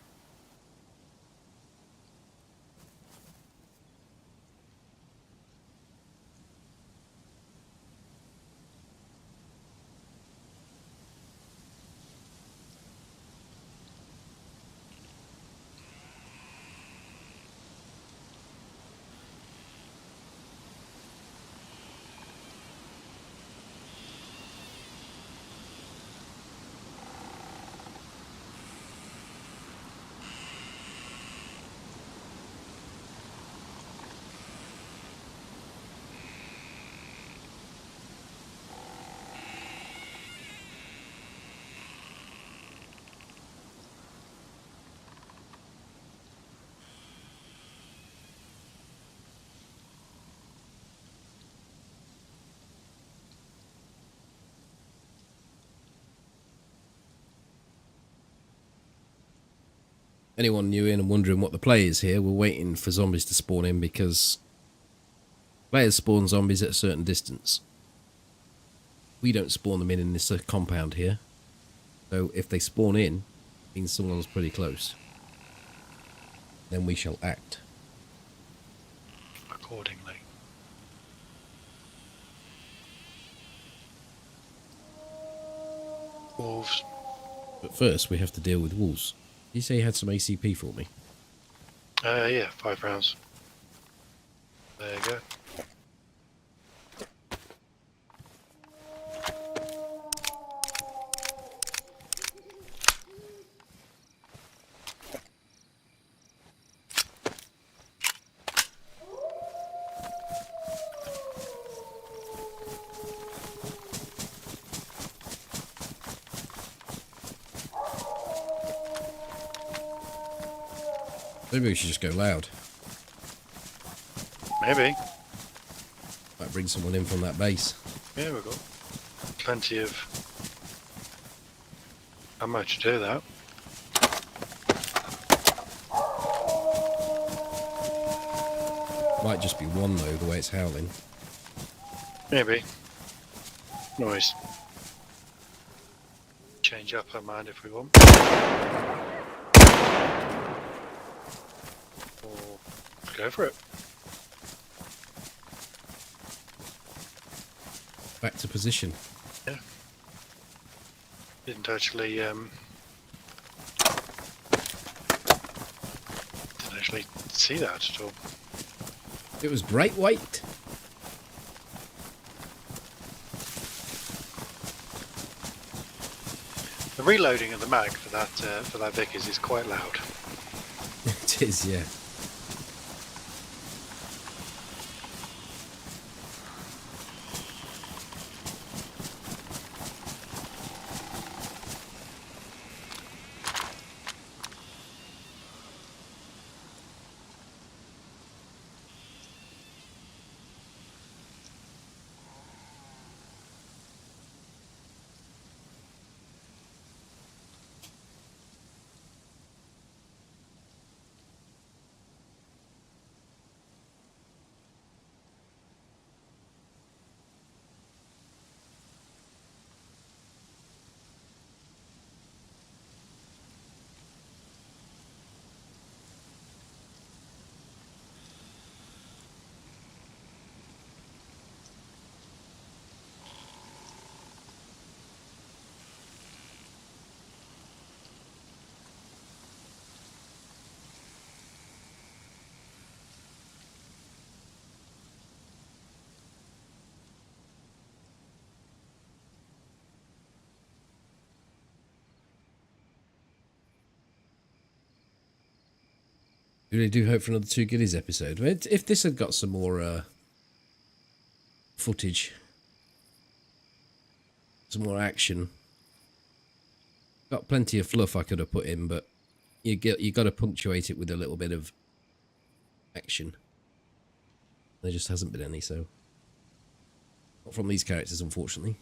S2: Anyone new in and wondering what the play is here, we're waiting for zombies to spawn in because players spawn zombies at a certain distance. We don't spawn them in this compound here. So if they spawn in, it means someone's pretty close. Then we shall act
S1: Accordingly. Wolves.
S2: But first, we have to deal with wolves. Did you say you had some ACP for me?
S1: Yeah, 5 rounds. There you go.
S2: Maybe we should just go loud.
S1: Maybe.
S2: Might bring someone in from that base.
S1: Yeah, we've got plenty of ammo to do that.
S2: Might just be one though, the way it's howling.
S1: Maybe. Noise. Change up our mind if we want. Or go for it.
S2: Back to position.
S1: Yeah. Didn't actually see that at all.
S2: It was bright white.
S1: The reloading of the mag for that Vickers is quite loud.
S2: It is, yeah. really do hope for another Two Giddies episode. If this had got some more footage, some more action, got plenty of fluff I could have put in, but you got to punctuate it with a little bit of action. There just hasn't been any, so not from these characters, unfortunately.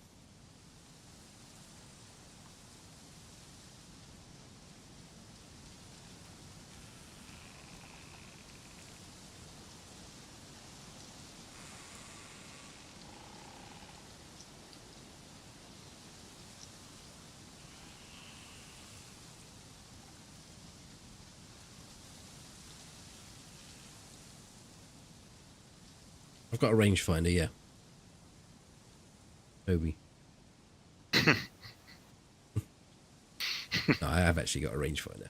S2: I've got a rangefinder, yeah. Toby. No, I have actually got a rangefinder.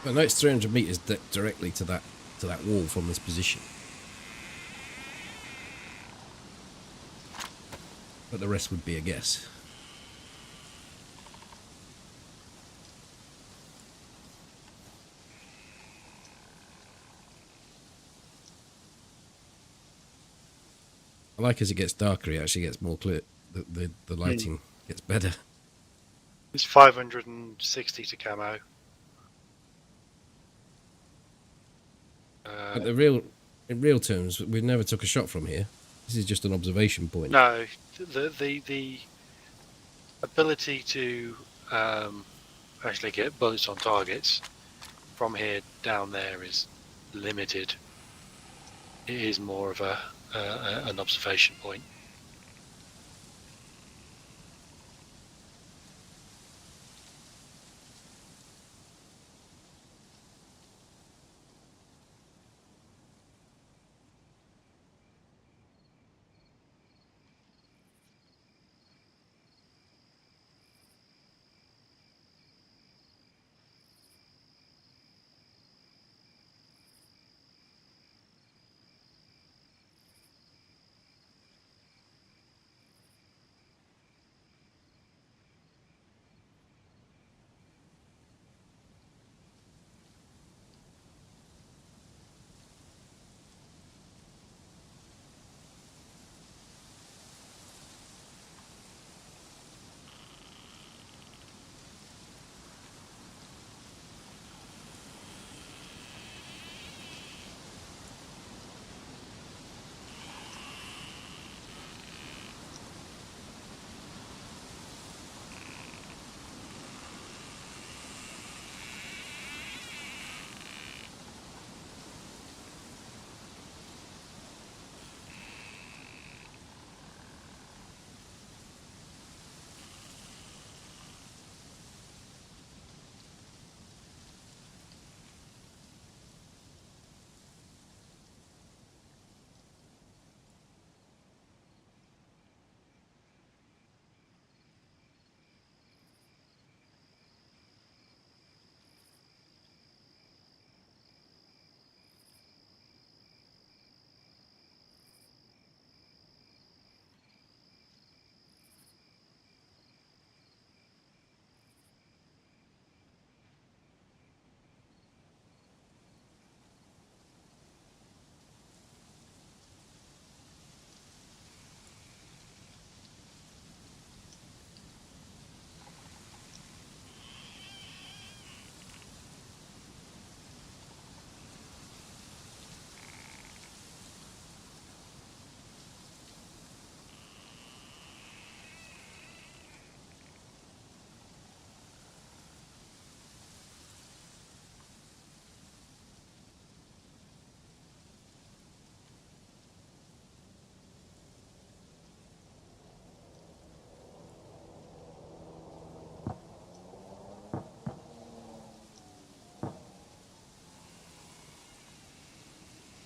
S2: I know it's 300 meters directly to that wall from this position, but the rest would be a guess. I like as it gets darker, it actually gets more clear. The lighting gets better.
S1: It's 560 to camo.
S2: But in real terms, we never took a shot from here. This is just an observation point.
S1: No, the ability to actually get bullets on targets from here down there is limited. It is more of an observation point.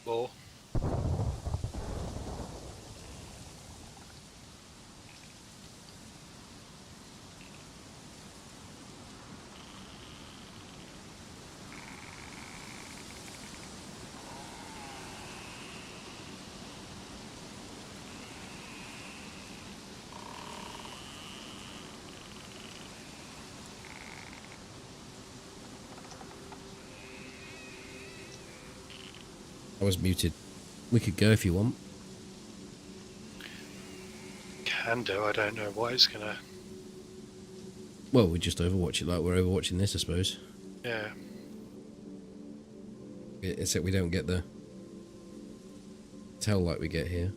S1: Or
S2: I was muted. We could go if you want.
S1: Can do. I don't know what it's gonna.
S2: Well, we just overwatch it like we're overwatching this, I suppose.
S1: Yeah.
S2: Except we don't get the tell like we get here.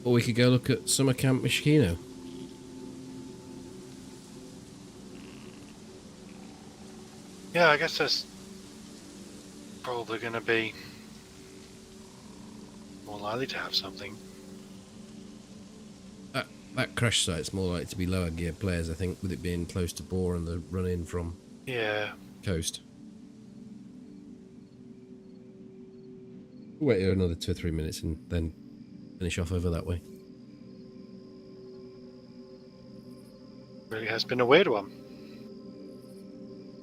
S2: Or we could go look at Summer Camp Mishkino.
S1: Yeah, I guess that's probably going to be more likely to have something.
S2: That crash site's more likely to be lower gear players, I think, with it being close to Boar and the run in from coast. We'll wait here another 2 or 3 minutes and then finish off over that way.
S1: Really has been a weird one.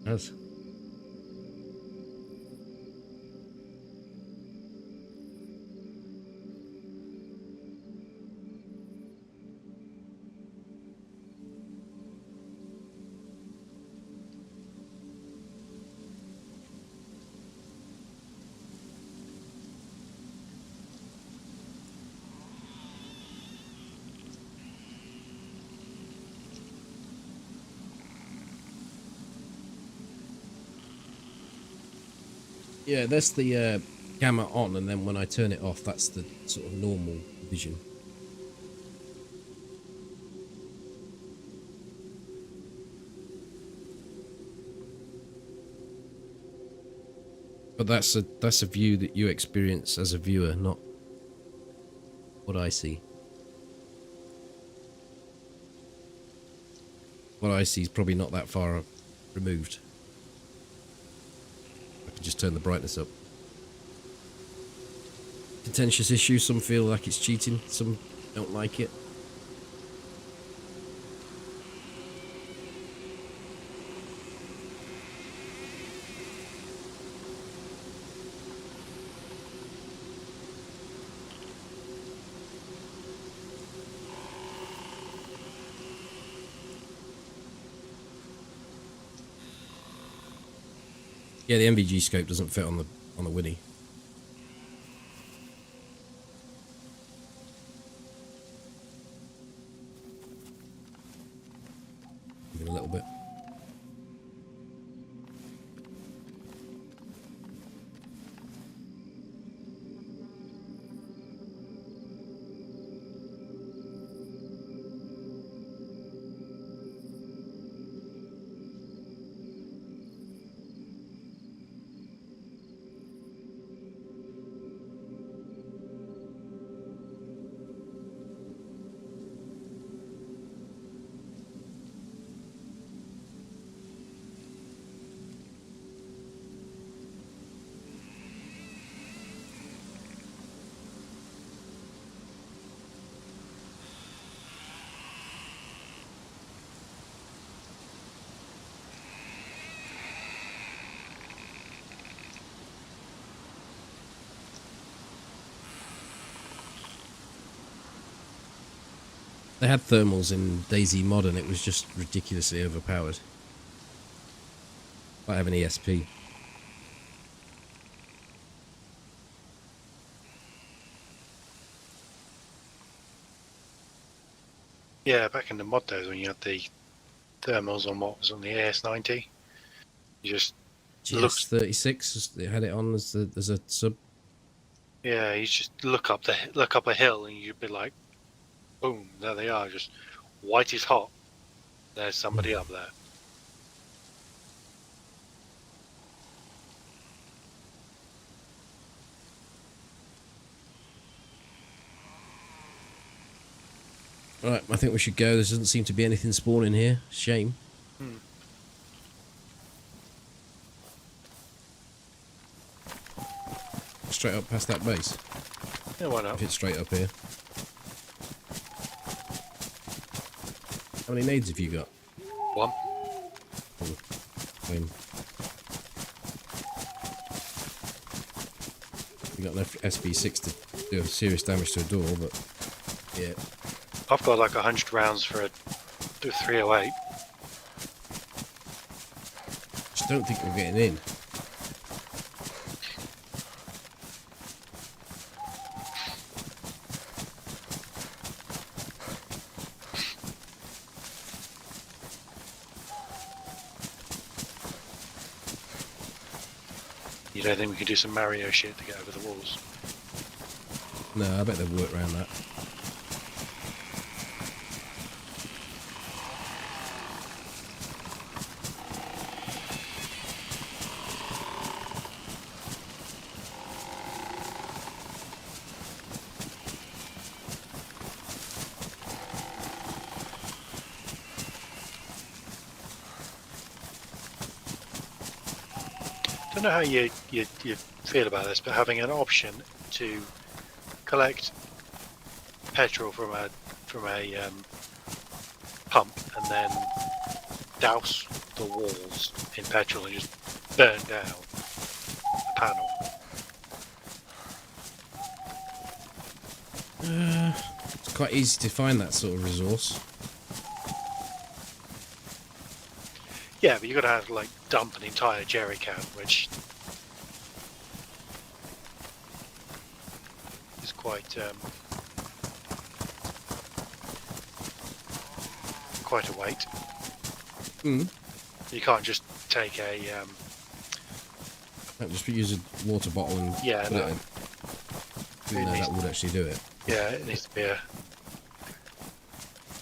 S2: It has. Yeah, that's the gamma on, and then when I turn it off, that's the sort of normal vision. But that's a view that you experience as a viewer, not what I see. What I see is probably not that far removed. I can just turn the brightness up. Contentious issue, some feel like it's cheating, some don't like it. Yeah, the MVG scope doesn't fit on the Winnie. Give it a little bit. They had thermals in DayZ Mod and it was just ridiculously overpowered. I have an ESP.
S1: Yeah, back in the mod days when you had the thermals on what was on the AS90, you just
S2: GS36, they had it on as a sub.
S1: Yeah, you just look up a hill and you'd be like, boom, there they are, just white is hot. There's somebody up there.
S2: Right, I think we should go. There doesn't seem to be anything spawning here. Shame. Straight up past that base.
S1: Yeah, why not?
S2: If it's straight up here. How many nades have you got?
S1: One.
S2: Same. You got enough SB6 to do serious damage to a door, but yeah.
S1: I've got like 100 rounds for a 308.
S2: Just don't think we're getting in.
S1: You don't think we could do some Mario shit to get over the walls?
S2: No, I bet they've worked around that.
S1: I don't know how you feel about this, but having an option to collect petrol from a pump and then douse the walls in petrol and just burn down the panel.
S2: It's quite easy to find that sort of resource.
S1: Yeah, but you've got to have like dump an entire jerry can, which is quite quite a weight.
S2: Mm.
S1: You can't just take a
S2: Can't just use a water bottle and
S1: yeah,
S2: put
S1: no.
S2: it in. Even though that would actually do it.
S1: Yeah, it needs to be a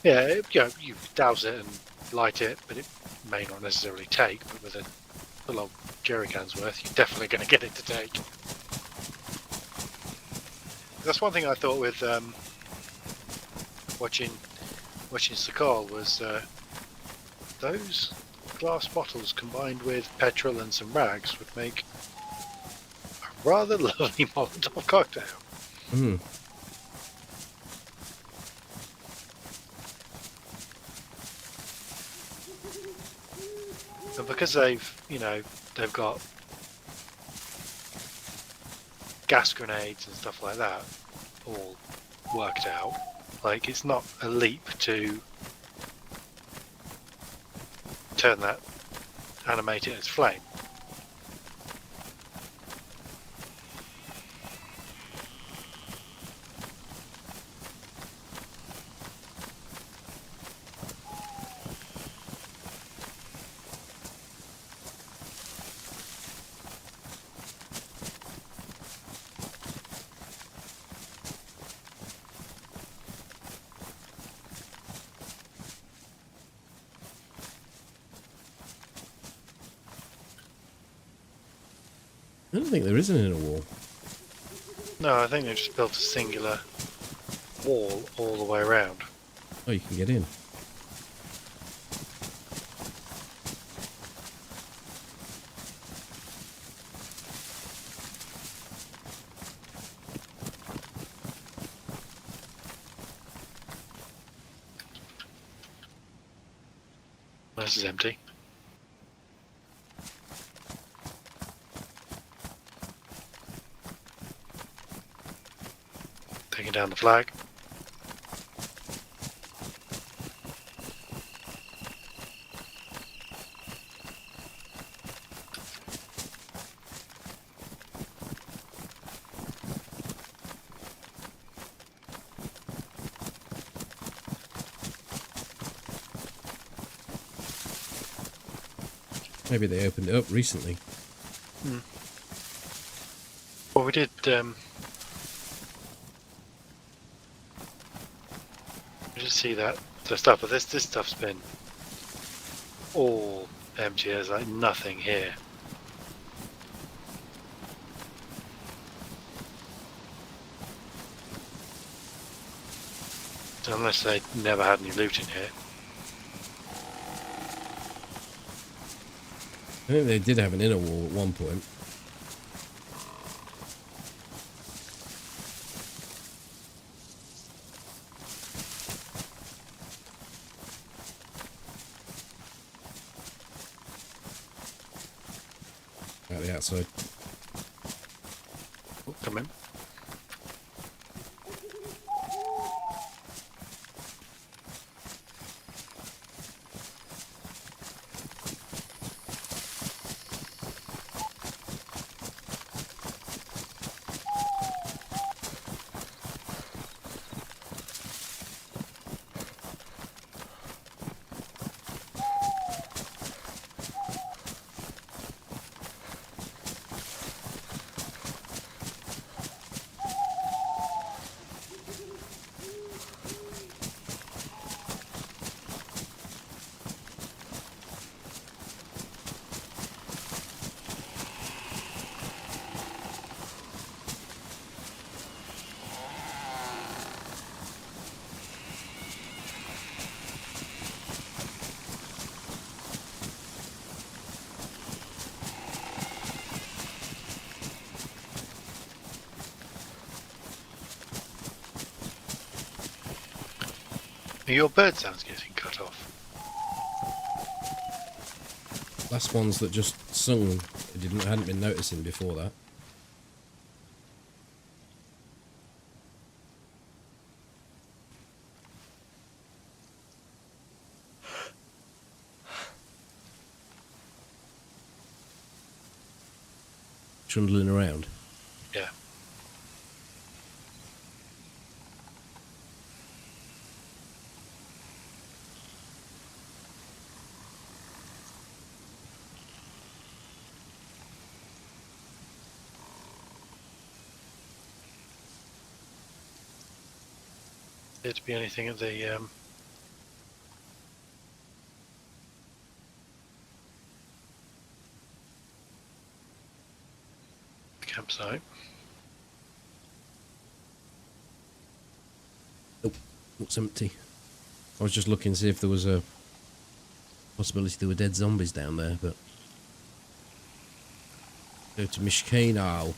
S1: yeah. You douse it and light it, but it may not necessarily take. But with a full old jerry can's worth, you're definitely going to get it to take. That's one thing I thought with watching Sakal was those glass bottles combined with petrol and some rags would make a rather lovely Molotov cocktail.
S2: Mm.
S1: And because they've got gas grenades and stuff like that all worked out, like it's not a leap to turn that, animate it as flame.
S2: I don't think there is an inner wall.
S1: No, I think they've just built a singular wall all the way around.
S2: Oh, you can get in.
S1: This is empty. Taking down the flag.
S2: Maybe they opened it up recently.
S1: Well, we did. We did see that the stuff, but this stuff's been all empty. There's like nothing here. So unless they never had any loot in here.
S2: I think they did have an inner wall at one point. Out the outside.
S1: Oh, come in. Are your bird sounds getting cut off?
S2: Last ones that just sung, I hadn't been noticing before that. Trundling around.
S1: Yeah. There to be anything at the campsite?
S2: Nope, it's empty. I was just looking to see if there was a possibility there were dead zombies down there, but... Go to Mishkane now.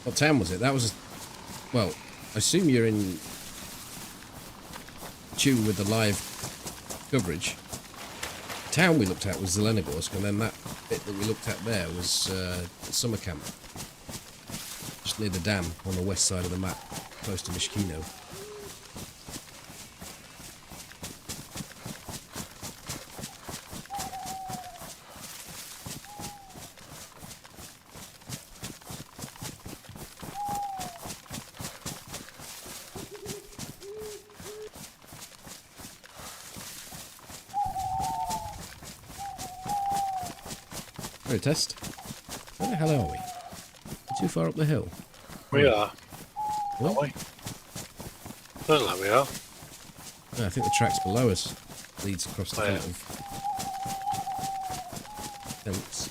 S2: What town was it? That was... Well, I assume you're in tune with the live coverage. The town we looked at was Zelenogorsk, and then that bit that we looked at there was summer camp. Just near the dam on the west side of the map, close to Mishkino. Test. Where the hell are we? We're too far up the hill.
S1: We are.
S2: What?
S1: Aren't we? Looks like we are.
S2: No, I think the track's below us. Leads across the
S1: Where?
S2: kind of fence.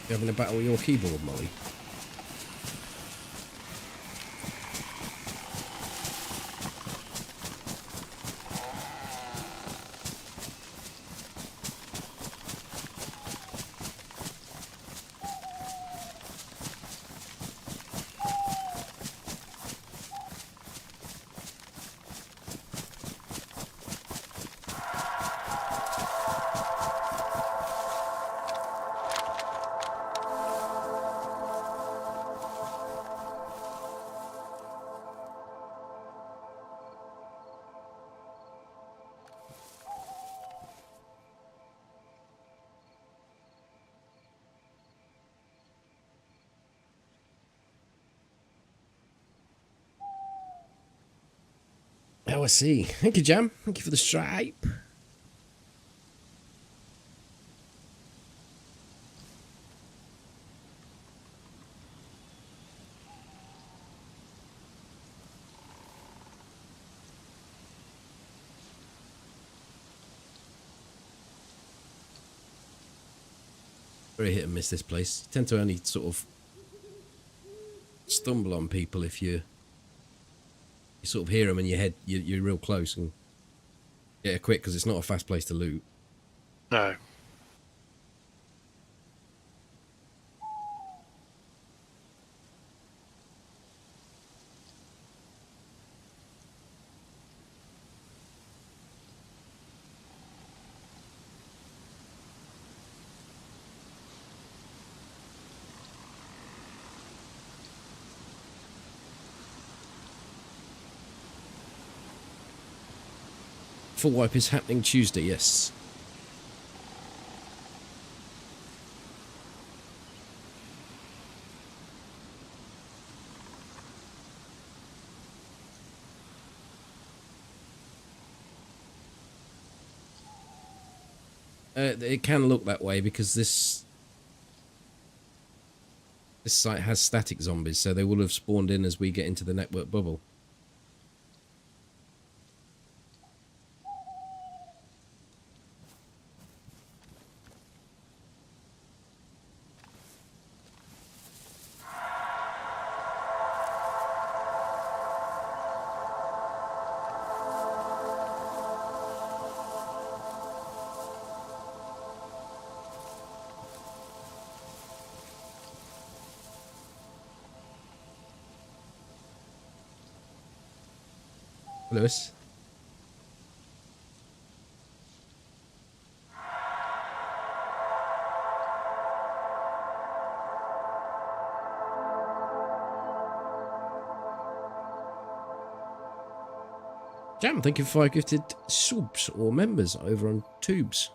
S2: You having a battle with your keyboard, Molly? Oh, I see. Thank you, Jam. Thank you for the stripe. Very hit and miss, this place. You tend to only sort of stumble on people if you sort of hear them in your head. You're real close and get it quick because it's not a fast place to loot.
S1: No.
S2: Full wipe is happening Tuesday, yes. It can look that way because this site has static zombies, so they will have spawned in as we get into the network bubble. Lewis. Jam, thank you for 5 gifted subs or members over on Tubes.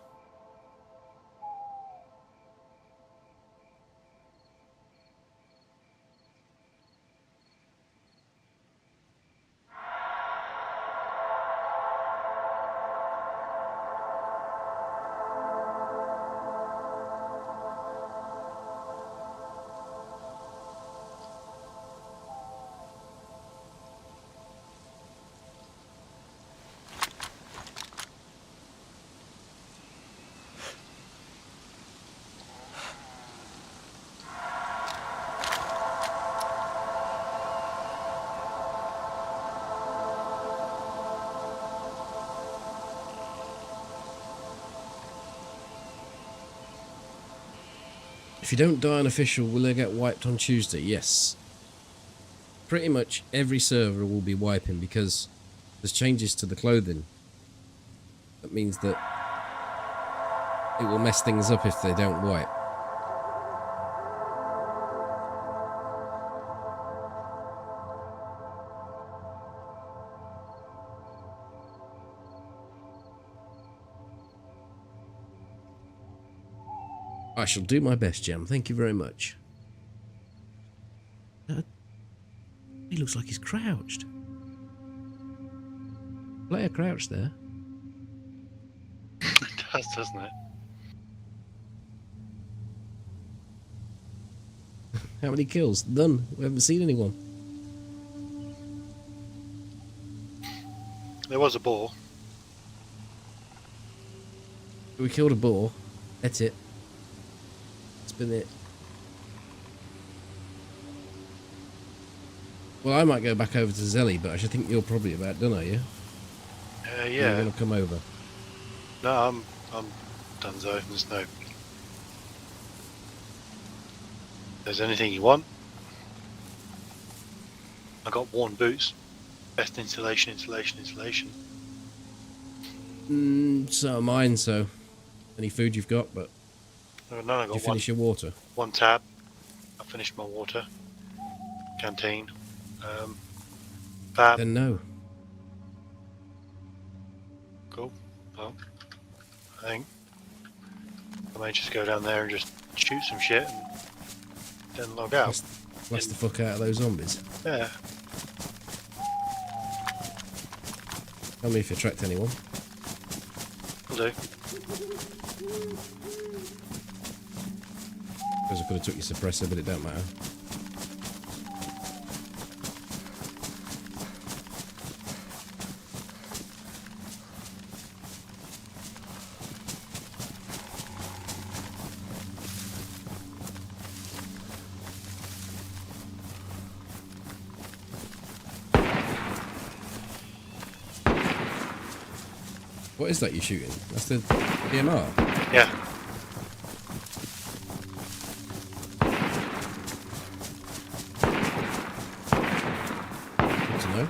S2: If you don't die unofficial, will they get wiped on Tuesday? Yes. Pretty much every server will be wiping because there's changes to the clothing. That means that it will mess things up if they don't wipe. I shall do my best, Jam. Thank you very much. He looks like he's crouched. Player crouched there.
S1: It does, doesn't it?
S2: How many kills? None. We haven't seen anyone.
S1: There was a boar.
S2: We killed a boar. That's it. It's been it. Well, I might go back over to Zelly, but I should think you're probably about done, are you?
S1: Yeah.
S2: You're going to come over.
S1: No, I'm done, so there's no... If there's anything you want, I got worn boots. Best insulation.
S2: So are mine, so... Any food you've got, but...
S1: No, I got
S2: you finish your water?
S1: one tab. I finished my water. Canteen. Fab.
S2: Then no.
S1: Cool. Well, I think I may just go down there and just shoot some shit and then log out.
S2: Blast the fuck out of those zombies.
S1: Yeah.
S2: Tell me if you tracked anyone.
S1: Will do.
S2: Suppose I could have took your suppressor, but it don't matter. What is that you're shooting? That's the DMR?
S1: Yeah.
S2: Good to know.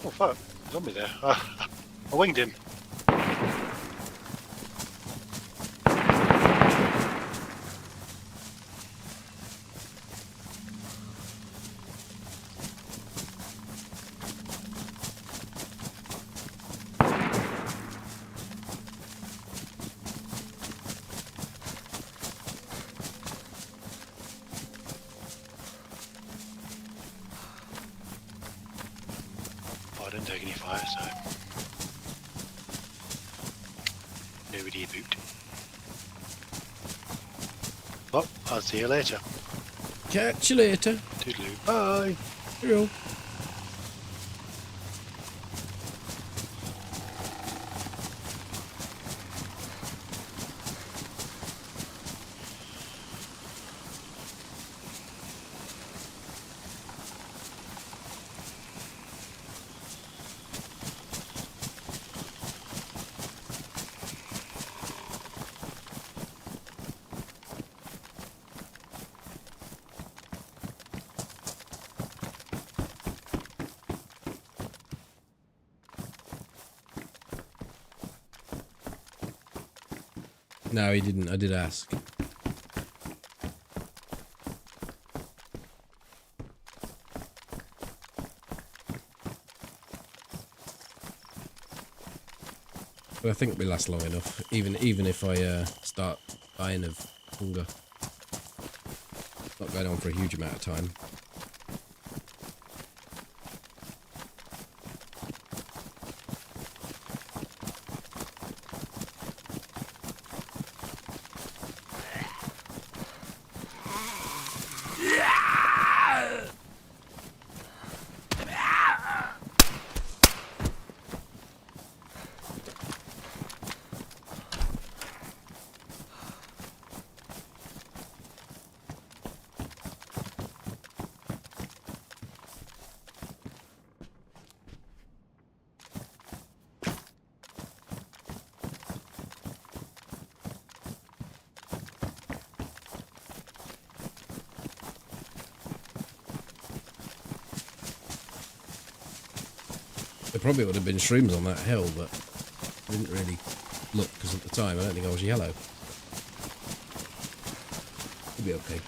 S1: Oh fuck, zombie there. I winged him. Oh, I didn't take any fire, so nobody boot. Well, I'll see you later.
S2: Catch you later.
S1: Toodaloo. Bye.
S2: Cheerio. No, he didn't. I did ask. But I think we last long enough, even if I start dying of hunger. Not going on for a huge amount of time. There probably would have been shrooms on that hill, but I didn't really look because at the time I don't think I was yellow. It'll be okay.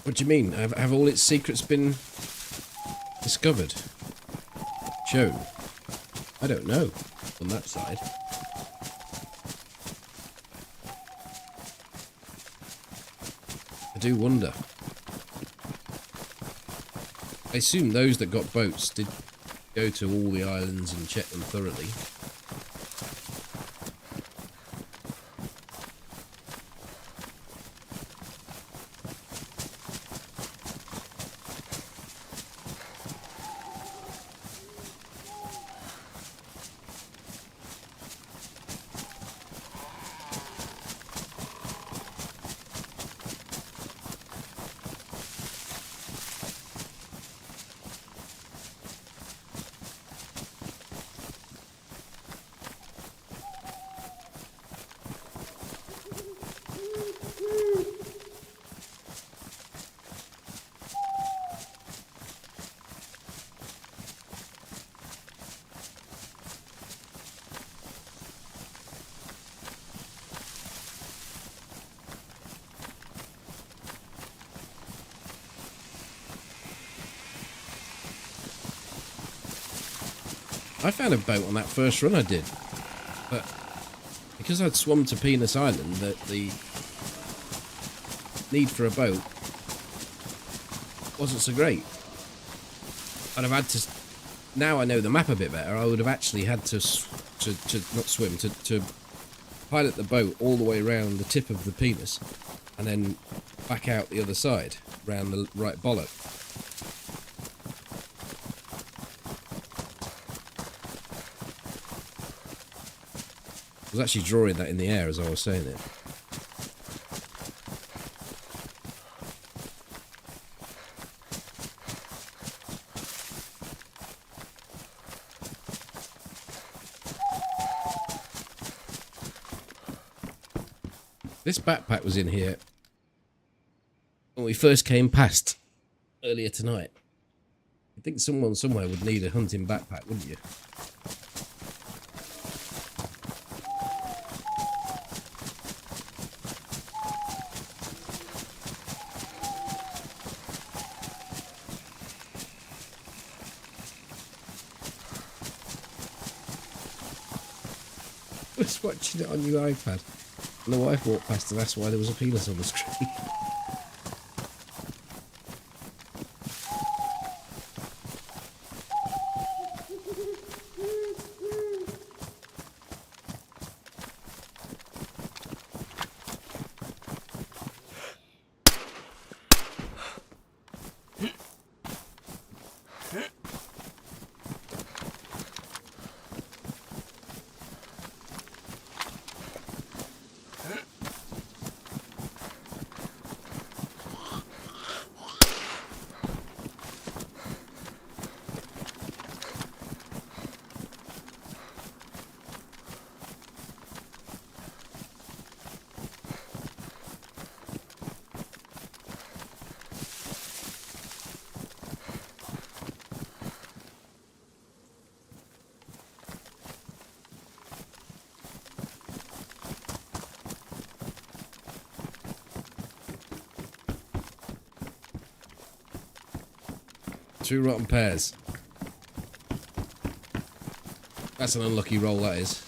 S2: What do you mean? Have all its secrets been discovered? Shown? I don't know on that side. I do wonder. I assume those that got boats did go to all the islands and check them thoroughly. I found a boat on that first run I did, but because I'd swum to Penis Island, the need for a boat wasn't so great. I'd have had to, now I know the map a bit better, I would have actually had to not swim, to pilot the boat all the way around the tip of the penis and then back out the other side, round the right bollock. I was actually drawing that in the air as I was saying it. This backpack was in here when we first came past earlier tonight. I think someone somewhere would need a hunting backpack, wouldn't you? I was watching it on your iPad. And the wife walked past and asked why there was a penis on the screen. Two rotten pears. That's an unlucky roll, that is.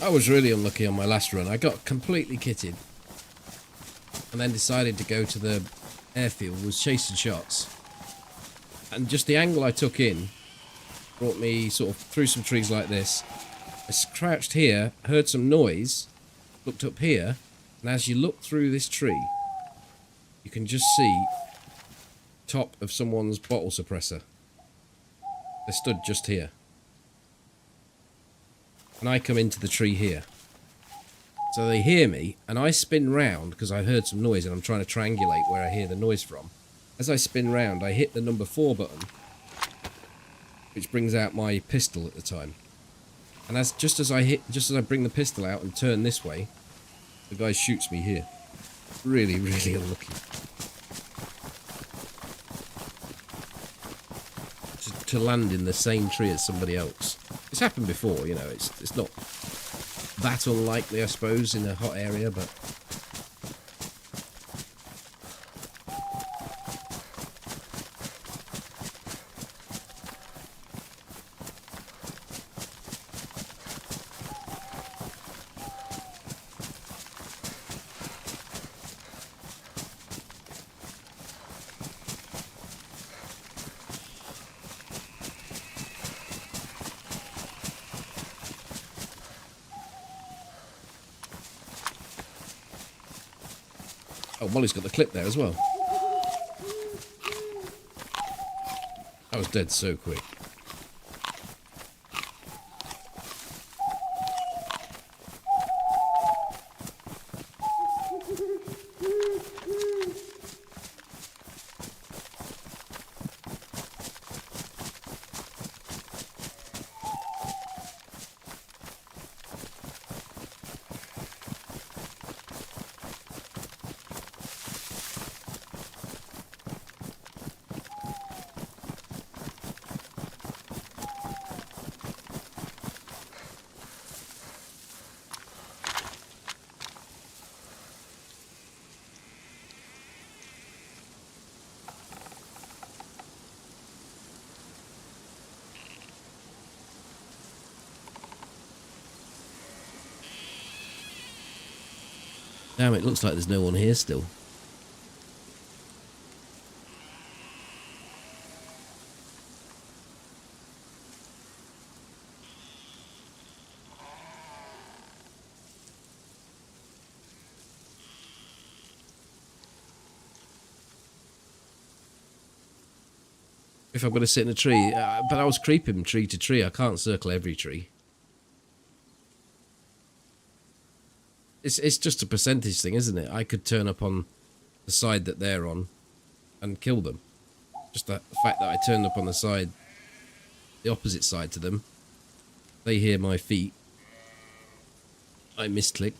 S2: I was really unlucky on my last run. I got completely kitted and then decided to go to the airfield, was chasing shots, and just the angle I took in brought me sort of through some trees like this. I crouched here, heard some noise, looked up here, and as you look through this tree you can just see top of someone's bottle suppressor. They stood just here. And I come into the tree here. So they hear me, and I spin round because I heard some noise and I'm trying to triangulate where I hear the noise from. As I spin round, I hit the number 4 button, which brings out my pistol at the time. And just as I bring the pistol out and turn this way, the guy shoots me here. Really, really unlucky. To land in the same tree as somebody else. It's happened before, you know. It's not that unlikely, I suppose, in a hot area, but oh, Molly's got the clip there as well. I was dead so quick. Damn, it looks like there's no one here still. If I'm going to sit in a tree, but I was creeping tree to tree. I can't circle every tree. It's just a percentage thing, isn't it? I could turn up on the side that they're on and kill them. Just the fact that I turned up on the side, the opposite side to them. They hear my feet. I misclick.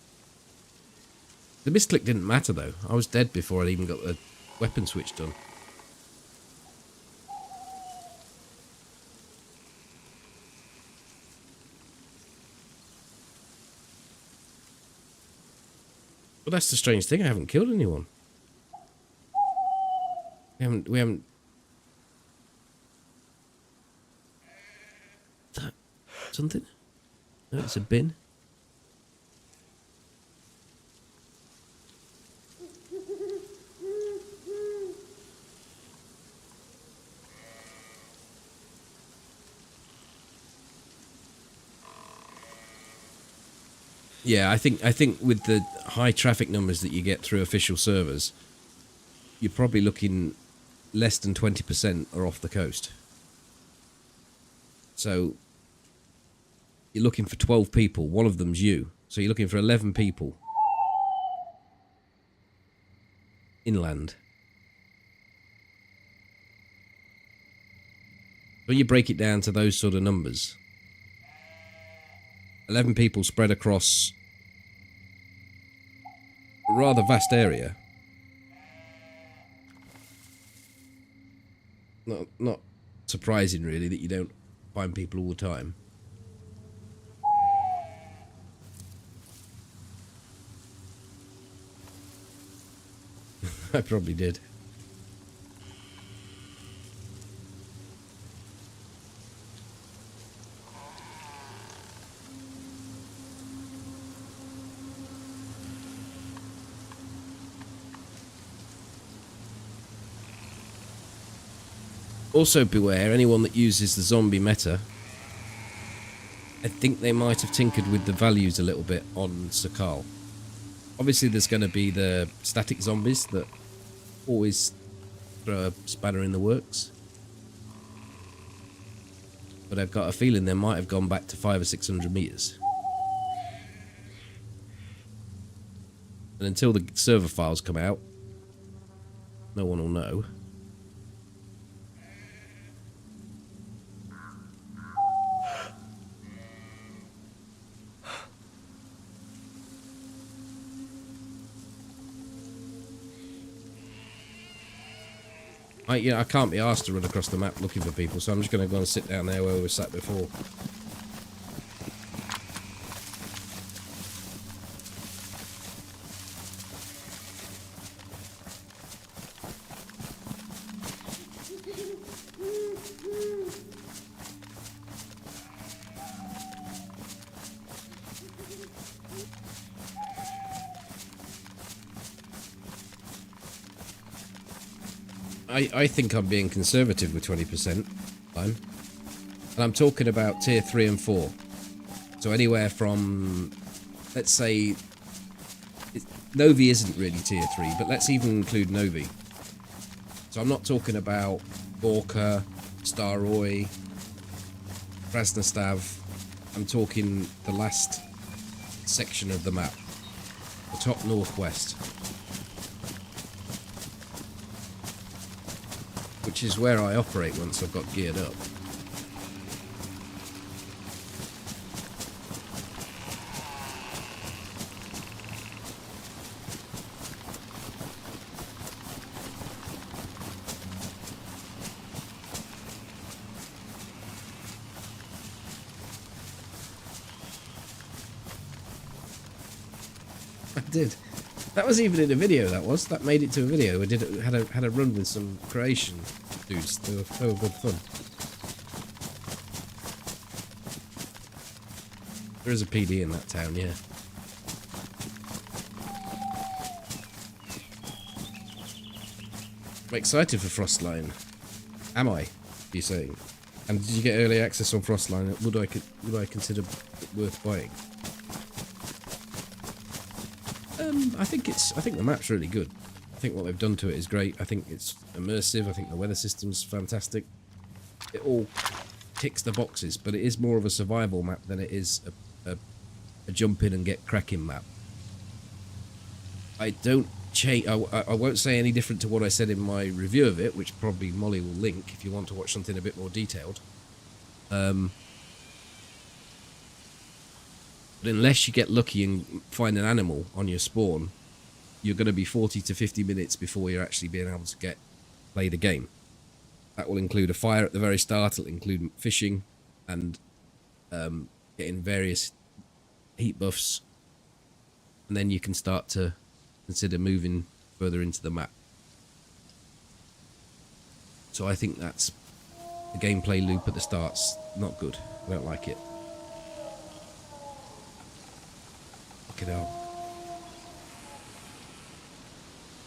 S2: The misclick didn't matter though. I was dead before I'd even got the weapon switch done. But that's the strange thing, I haven't killed anyone. We haven't... Is that something? No, it's a bin. Yeah, I think with the high traffic numbers that you get through official servers, you're probably looking less than 20% are off the coast. So you're looking for 12 people, one of them's you. So you're looking for 11 people inland. When you break it down to those sort of numbers, 11 people spread across a rather vast area. Not surprising, really, that you don't find people all the time. I probably did. Also beware, anyone that uses the zombie meta, I think they might have tinkered with the values a little bit on Sakal. Obviously there's going to be the static zombies that always throw a spanner in the works. But I've got a feeling they might have gone back to 500 or 600 meters. And until the server files come out, no one will know. I can't be asked to run across the map looking for people, so I'm just going to go and sit down there where we sat before. I think I'm being conservative with 20% time. And I'm talking about tier 3 and 4. So anywhere from, let's say, Novi isn't really tier 3, but let's even include Novi. So I'm not talking about Gorka, Staroy, Krasnostav. I'm talking the last section of the map, the top northwest, which is where I operate once I've got geared up. I did. That was even in a video. That made it to a video. I had a run with some Croatian dudes. They were good fun. There is a PD in that town, yeah. I'm excited for Frostline. Am I? You're saying? And did you get early access on Frostline? Would I consider it worth buying? I think the map's really good. I think what they've done to it is great. I think it's immersive. I think the weather system's fantastic. It all ticks the boxes, but it is more of a survival map than it is a jump in and get cracking map. I don't change. I won't say any different to what I said in my review of it, which probably Molly will link if you want to watch something a bit more detailed. But unless you get lucky and find an animal on your spawn, you're going to be 40 to 50 minutes before you're actually being able to play the game. That will include a fire at the very start. It'll include fishing and getting various heat buffs, and then you can start to consider moving further into the map. So I think that's the gameplay loop at the start's not good. I don't like it. Fuck it out.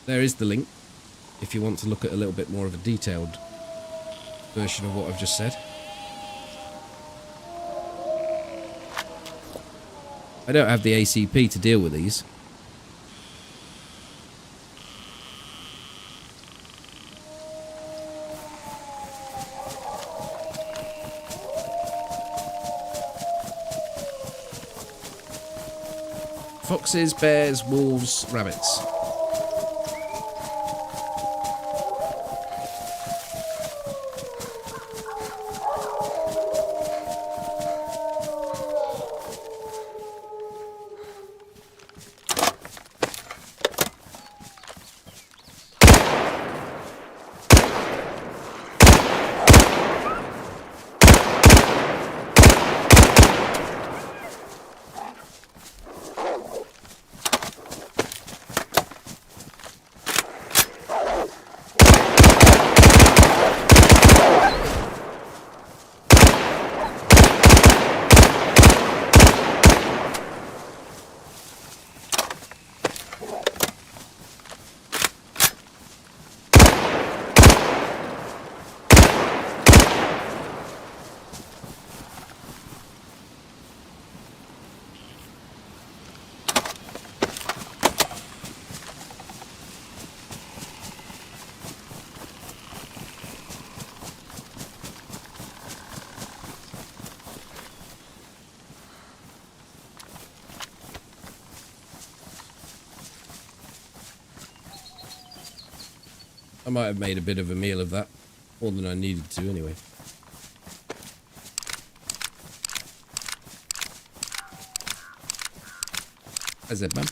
S2: There is the link if you want to look at a little bit more of a detailed version of what I've just said. I don't have the ACP to deal with these. Foxes, bears, wolves, rabbits. I might have made a bit of a meal of that, more than I needed to anyway. How's that, man?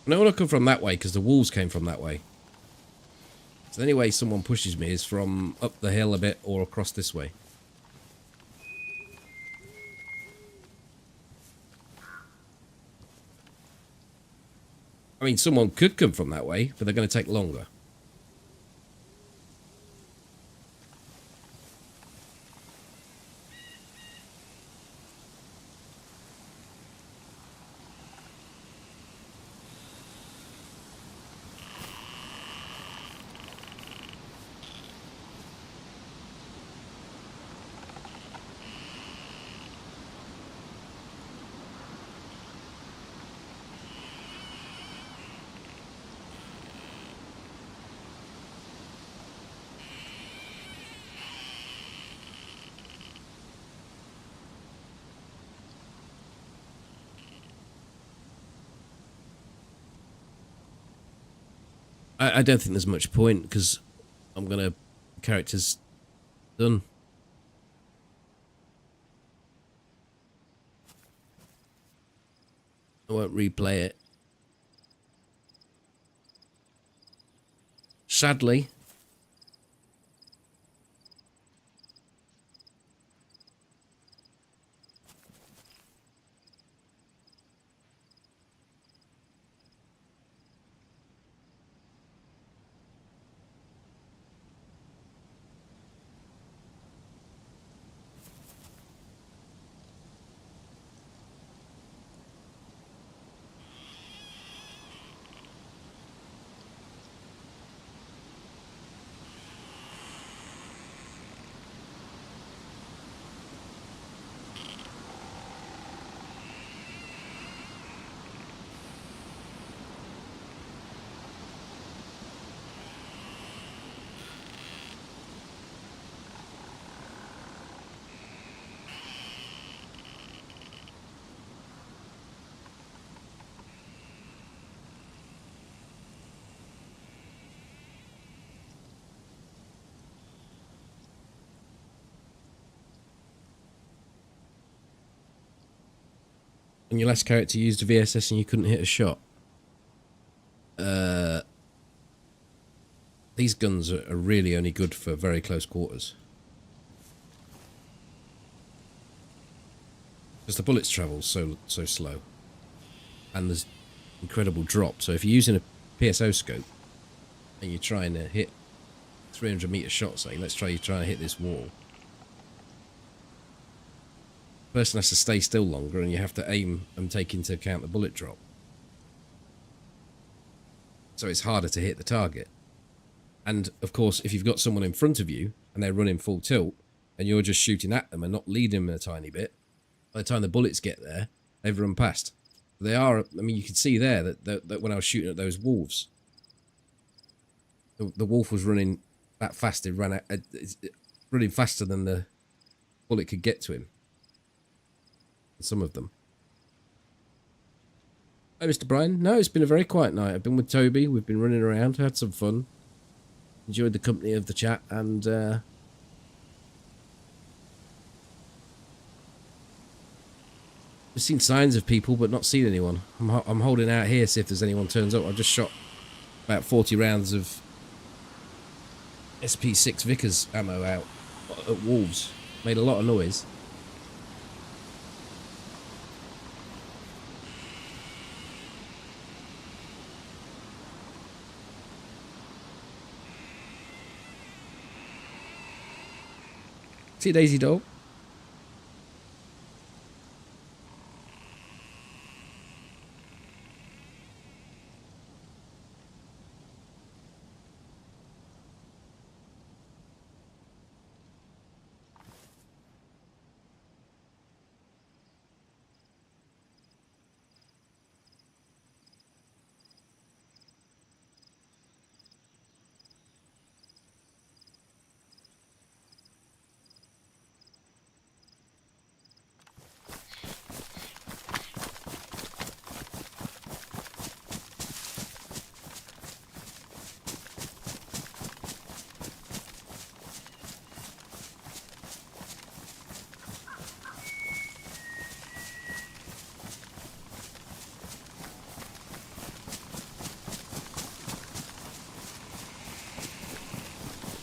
S2: I don't want to come from that way because the wolves came from that way. So the only way someone pushes me is from up the hill a bit or across this way. I mean, someone could come from that way, but they're going to take longer. I don't think there's much point because I'm going to... Character's done. I won't replay it. Sadly. When your last character used a VSS and you couldn't hit a shot. These guns are really only good for very close quarters. Because the bullets travel so slow. And there's incredible drop. So if you're using a PSO scope and you're trying to hit 300 meter shot, say, let's try you trying to hit this wall. The person has to stay still longer and you have to aim and take into account the bullet drop. So it's harder to hit the target. And of course, if you've got someone in front of you and they're running full tilt and you're just shooting at them and not leading them a tiny bit, by the time the bullets get there, they've run past. They are, I mean, you can see there that when I was shooting at those wolves, the wolf was running that fast, it ran out, running faster than the bullet could get to him. Some of them. Hi, Mr. Brian. No, it's been a very quiet night. I've been with Toby. We've been running around, had some fun. Enjoyed the company of the chat and we've seen signs of people but not seen anyone. I'm holding out here, see if there's anyone turns up. I've just shot about 40 rounds of SP6 Vickers ammo out at wolves. Made a lot of noise. See you, Daisy Doll.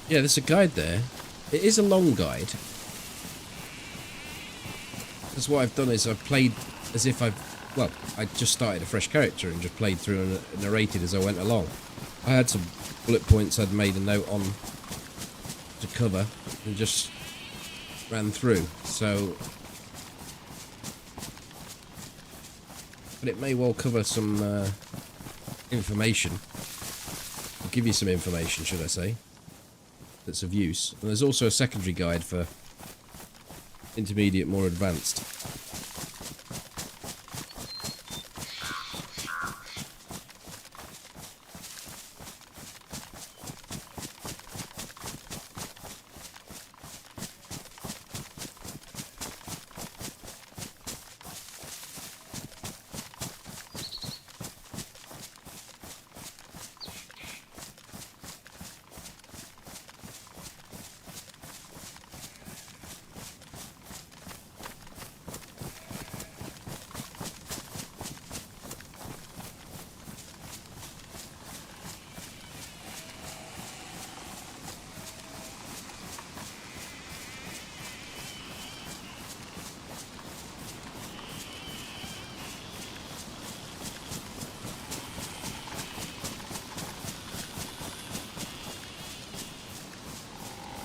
S2: Yeah, there's a guide there. It is a long guide. Because what I've done is I've played as if well, I just started a fresh character and just played through and narrated as I went along. I had some bullet points I'd made a note on to cover and just ran through. So, but it may well cover some information. I'll give you some information, should I say, that's of use. And there's also a secondary guide for intermediate, more advanced.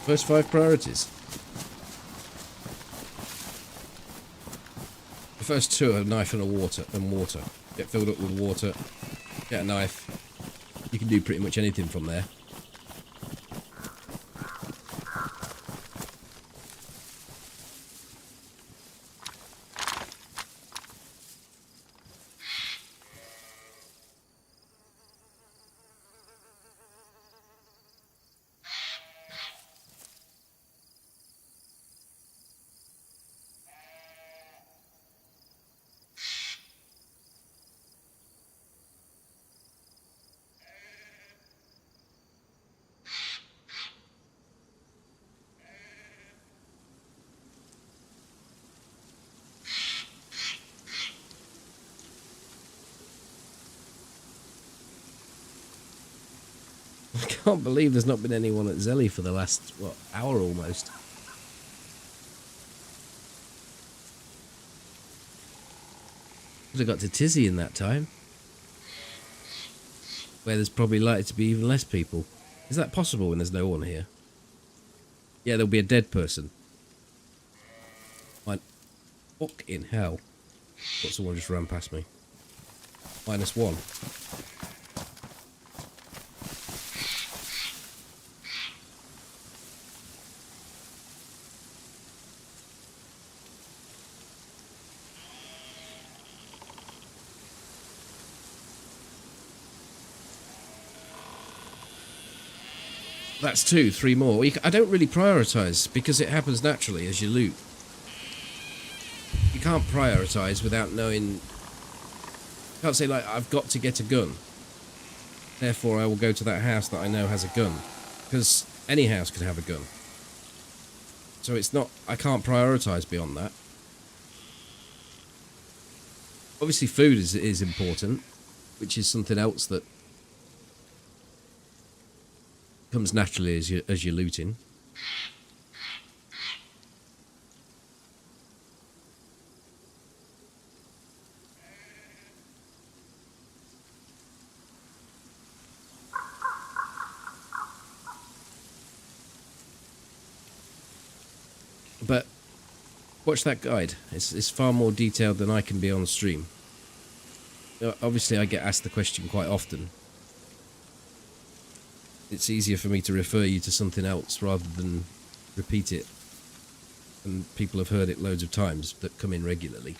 S2: First 5 priorities. The first 2 are a knife and water. Get filled up with water. Get a knife. You can do pretty much anything from there. I can't believe there's not been anyone at Zelly for the last, what, hour almost. Could have got to Tizzy in that time. Where there's probably likely to be even less people. Is that possible when there's no one here? Yeah, there'll be a dead person. Fine. Fuck in hell. Thought someone just ran past me. -1. That's 2, 3 more. I don't really prioritise because it happens naturally as you loot. You can't prioritise without knowing. You can't say, like, I've got to get a gun. Therefore, I will go to that house that I know has a gun. Because any house can have a gun. So it's not. I can't prioritise beyond that. Obviously, food is important, which is something else that comes naturally as you're looting. But watch that guide. It's far more detailed than I can be on stream. Obviously, I get asked the question quite often. It's easier for me to refer you to something else rather than repeat it. And people have heard it loads of times that come in regularly.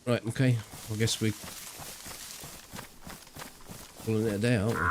S2: Right, okay. I guess we're calling it a day, aren't we?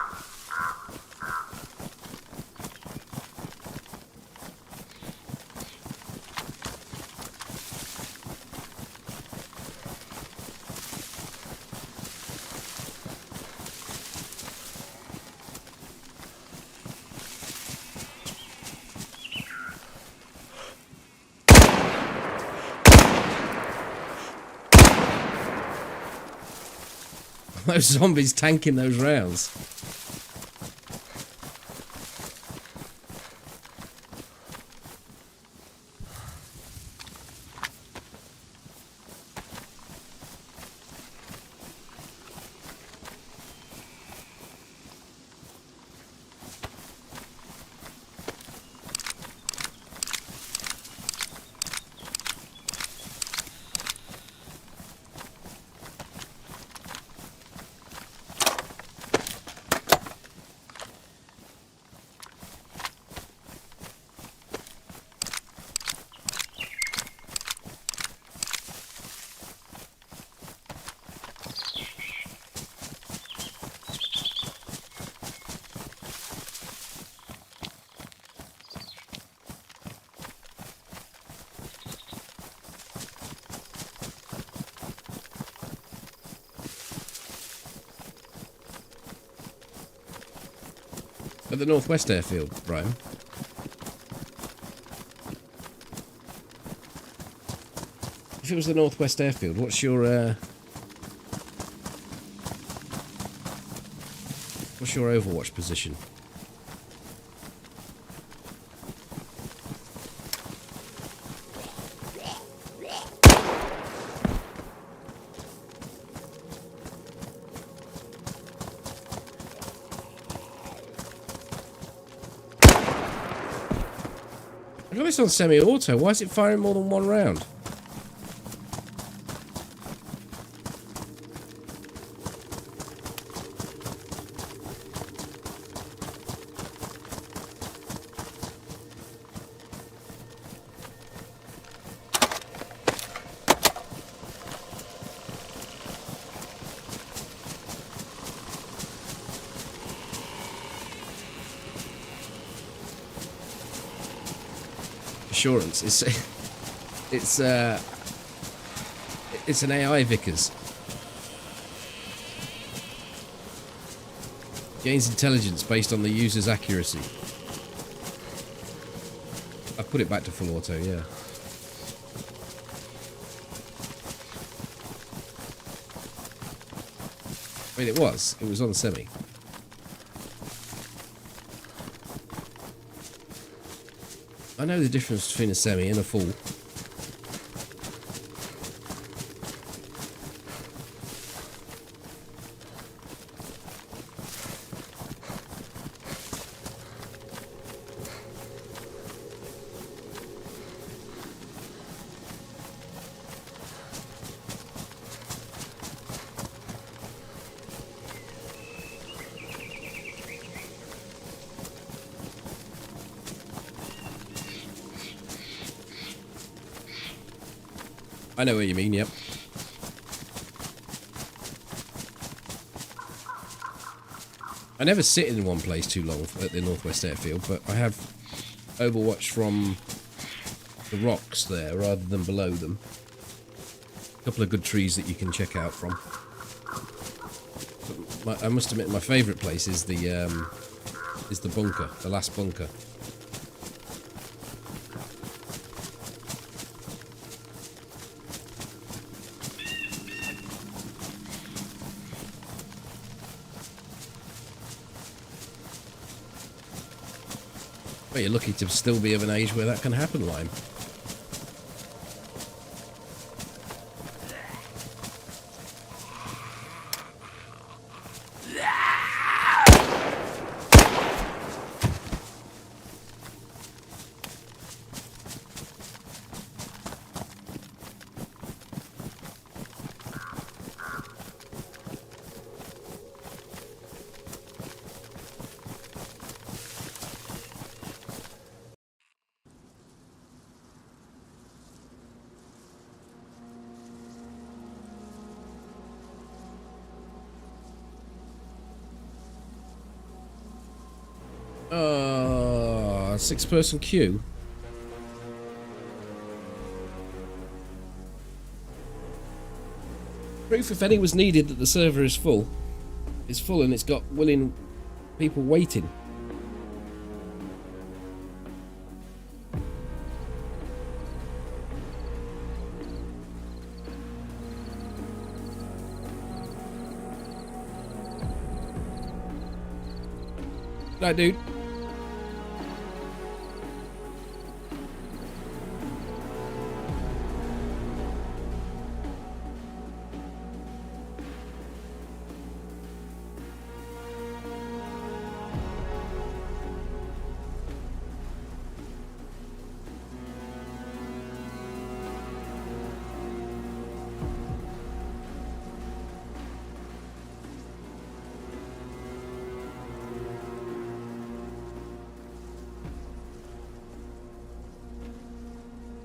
S2: those zombies tanking those rounds. At the Northwest Airfield, Brian. If it was the Northwest Airfield, what's your Overwatch position? I got this on semi-auto. Why is it firing more than one round? Assurance. It's an AI Vickers. Gains intelligence based on the user's accuracy. I put it back to full auto, yeah. I mean, it was on semi. I know the difference between a semi and a full. I know what you mean, yep. I never sit in one place too long at the Northwest Airfield, but I have Overwatch from the rocks there rather than below them. A couple of good trees that you can check out from. But I must admit, my favourite place is the bunker, the last bunker. Well, you're lucky to still be of an age where that can happen, Lime. Six-person queue. Proof, if any was needed, that the server is full. It's full and it's got willing people waiting. Right, dude.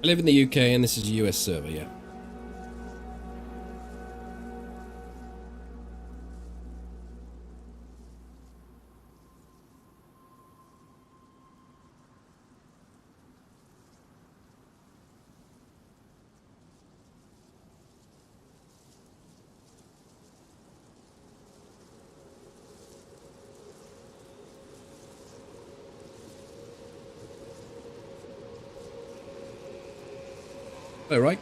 S2: I live in the UK and this is a US server, yeah. All right.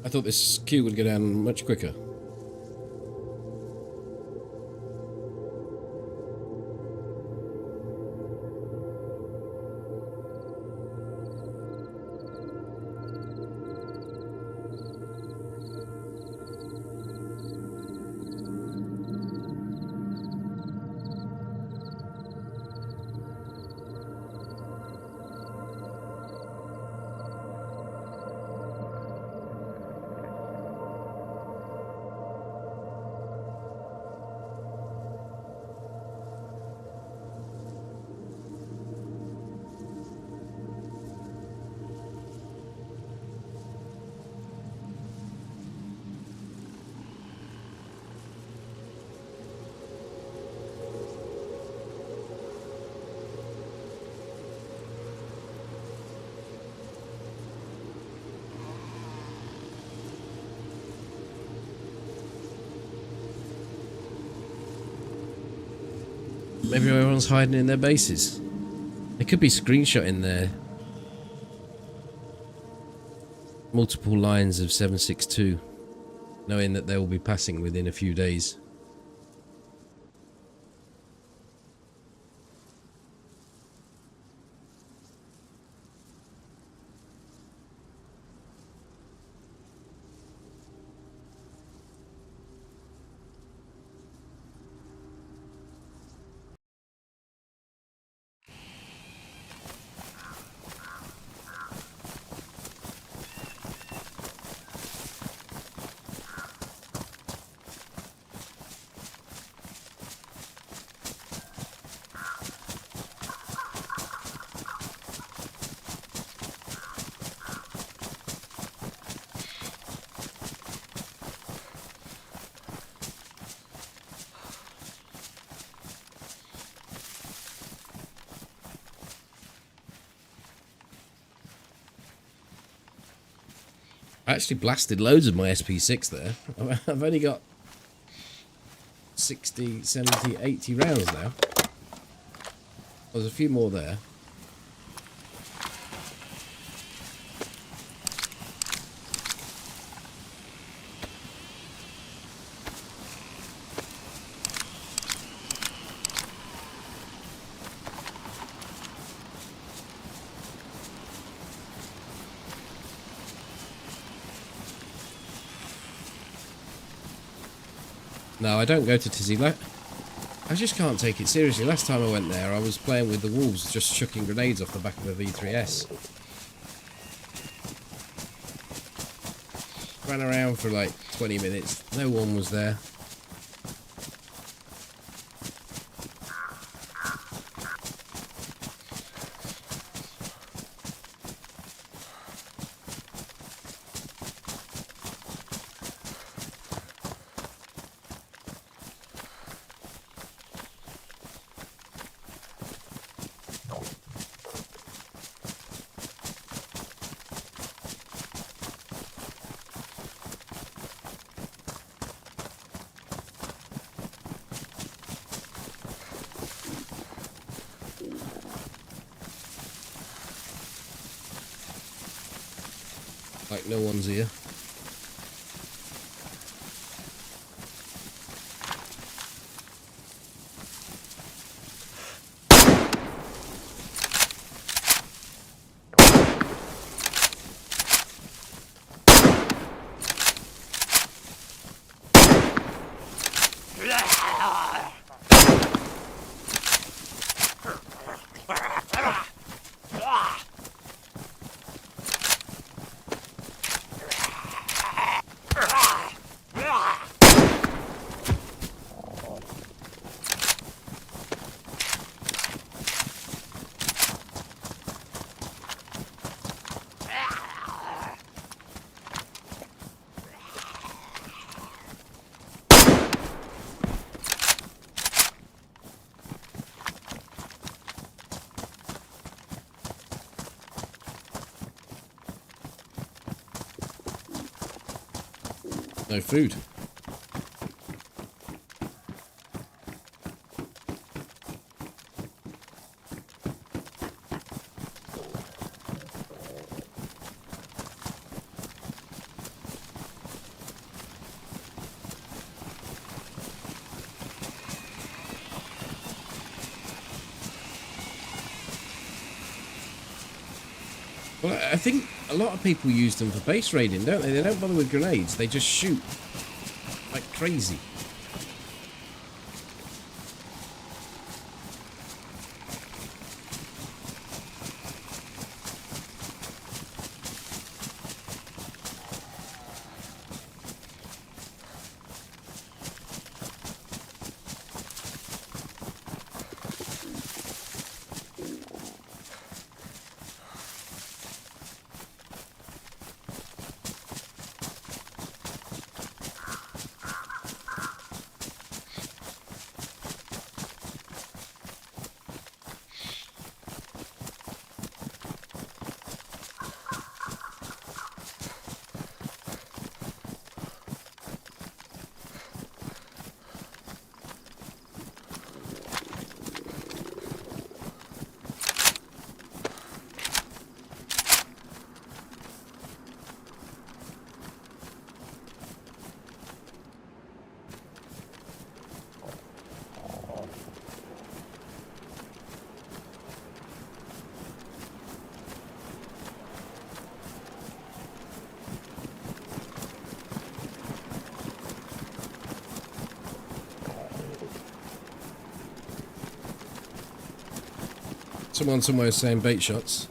S2: I thought this queue would go down much quicker. Maybe everyone's hiding in their bases. They could be screenshotting their multiple lines of 762, knowing that they will be passing within a few days. I actually blasted loads of my SP6 there. I've only got 60, 70, 80 rounds now. There's a few more there. No, I don't go to Tizzy. I just can't take it seriously. Last time I went there, I was playing with the wolves, just chucking grenades off the back of a V3S. Ran around for like 20 minutes. No one was there. Like no one's here. No food. Well, I think a lot of people use them for base raiding, don't they? They don't bother with grenades. They just shoot like crazy. Someone somewhere is saying bait shots.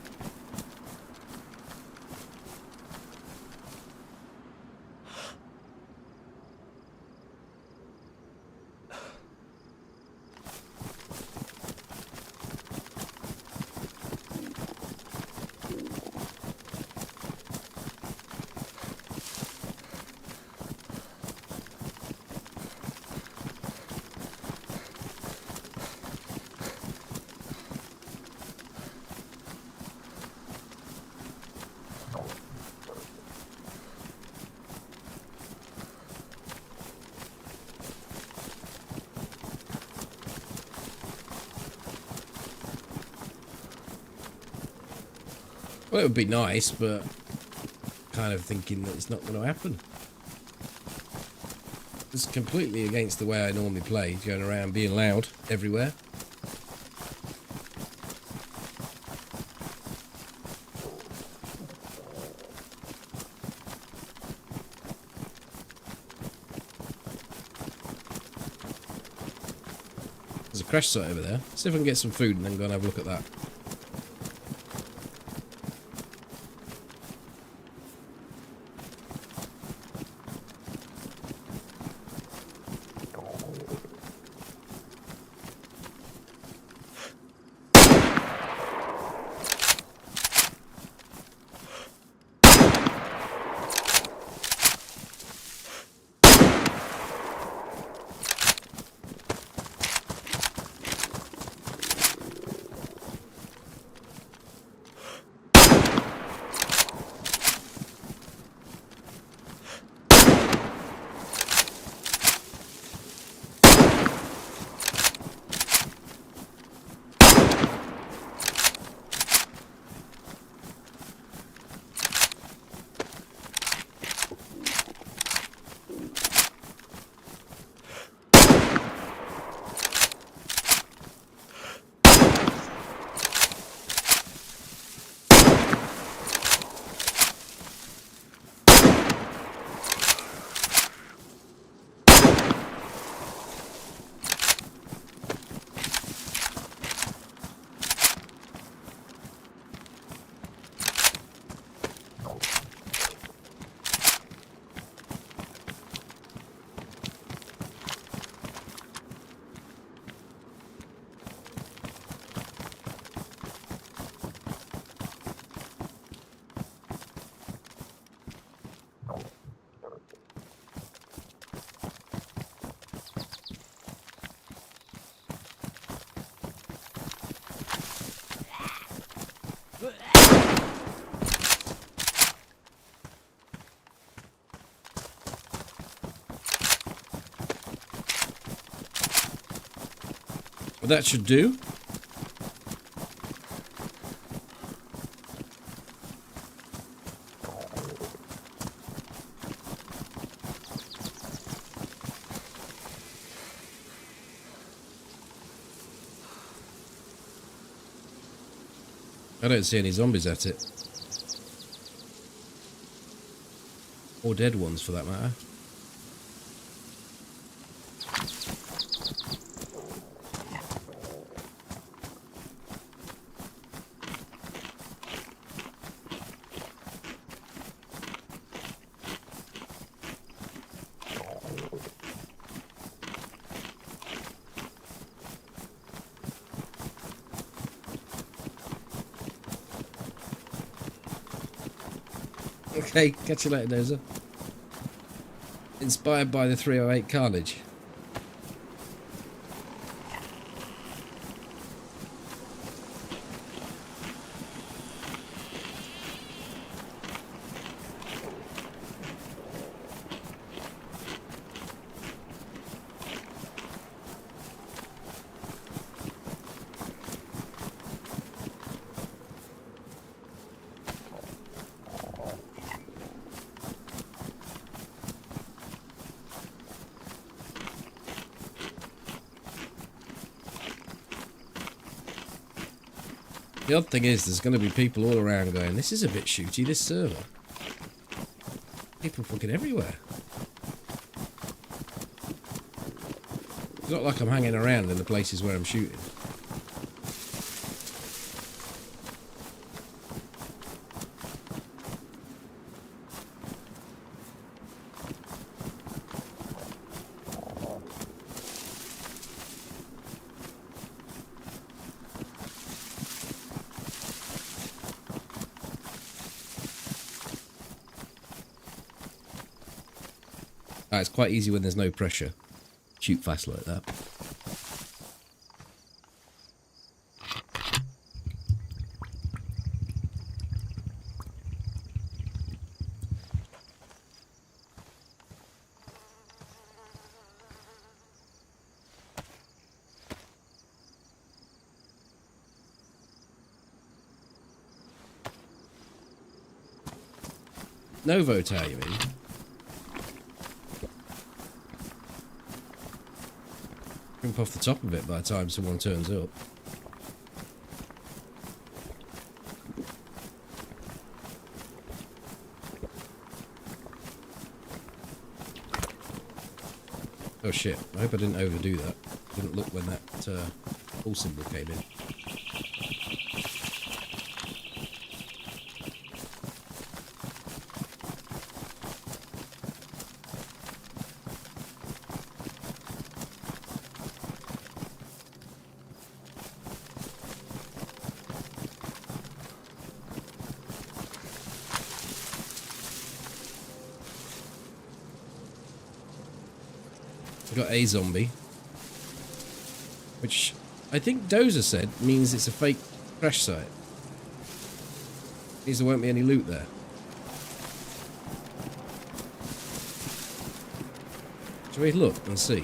S2: Well, it would be nice, but kind of thinking that it's not going to happen. It's completely against the way I normally play, going around being loud everywhere. There's a crash site over there. See if I can get some food and then go and have a look at that. Well, that should do. I don't see any zombies at it. Or dead ones, for that matter. Okay, catch you later, DayZ. Inspired by the 308 carnage. The odd thing is, there's going to be people all around going, this is a bit shooty, this server. People fucking everywhere. It's not like I'm hanging around in the places where I'm shooting. It's quite easy when there's no pressure. Shoot fast like that. Novo tower, you mean? Jump off the top of it by the time someone turns up. Oh shit, I hope I didn't overdo that. Didn't look when that full symbol came in. We've got a zombie, which I think Dozer said means it's a fake crash site. Means there won't be any loot there. Shall we look and see?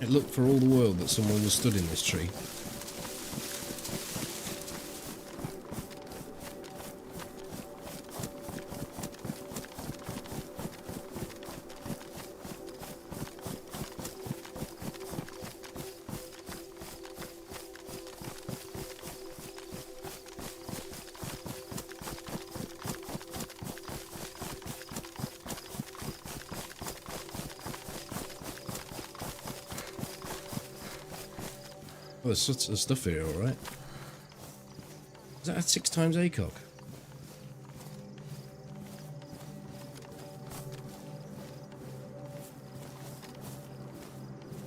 S2: It looked for all the world that someone was stood in this tree. Oh, there's such a stuff here, alright. Is that a 6 times ACOG?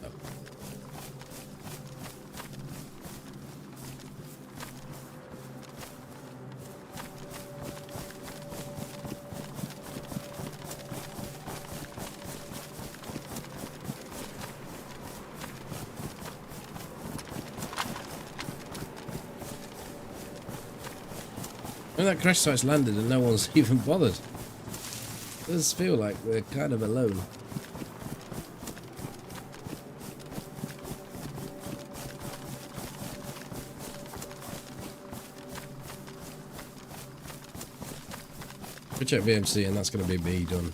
S2: Oh. When that crash site's landed and no one's even bothered. It does feel like we're kind of alone. We check VMC and that's going to be me done.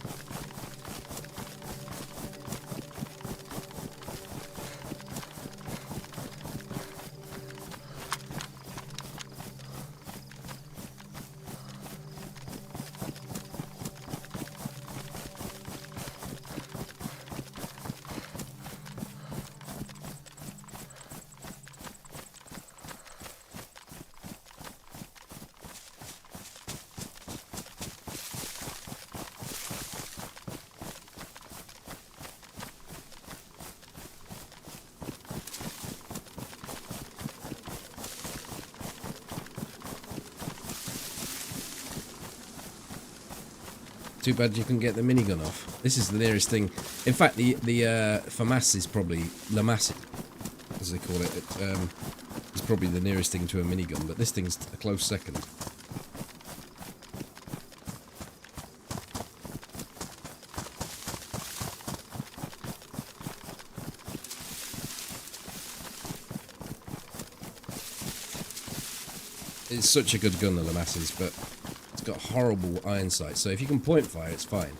S2: Too bad you can get the minigun off. This is the nearest thing. In fact, the FAMAS is probably LAMAS, as they call it. It's probably the nearest thing to a minigun, but this thing's a close second. It's such a good gun, the Lamasses, but it's got horrible iron sight. So if you can point fire, it's fine.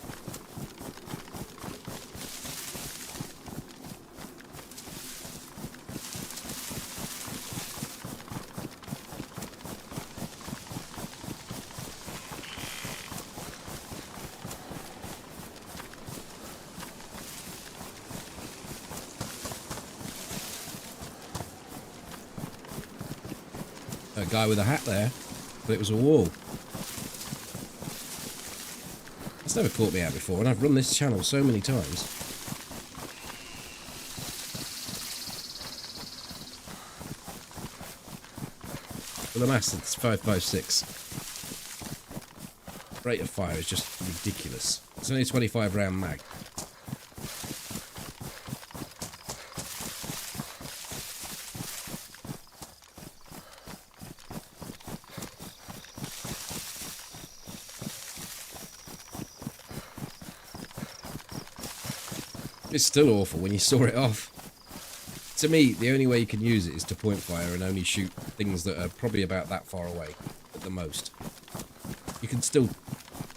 S2: A guy with a hat there, but it was a wall. It's never caught me out before, and I've run this channel so many times. For the mass, it's 5.56. Rate of fire is just ridiculous. It's only a 25 round mag. It's still awful when you saw it off. To me, the only way you can use it is to point fire and only shoot things that are probably about that far away, at the most. You can still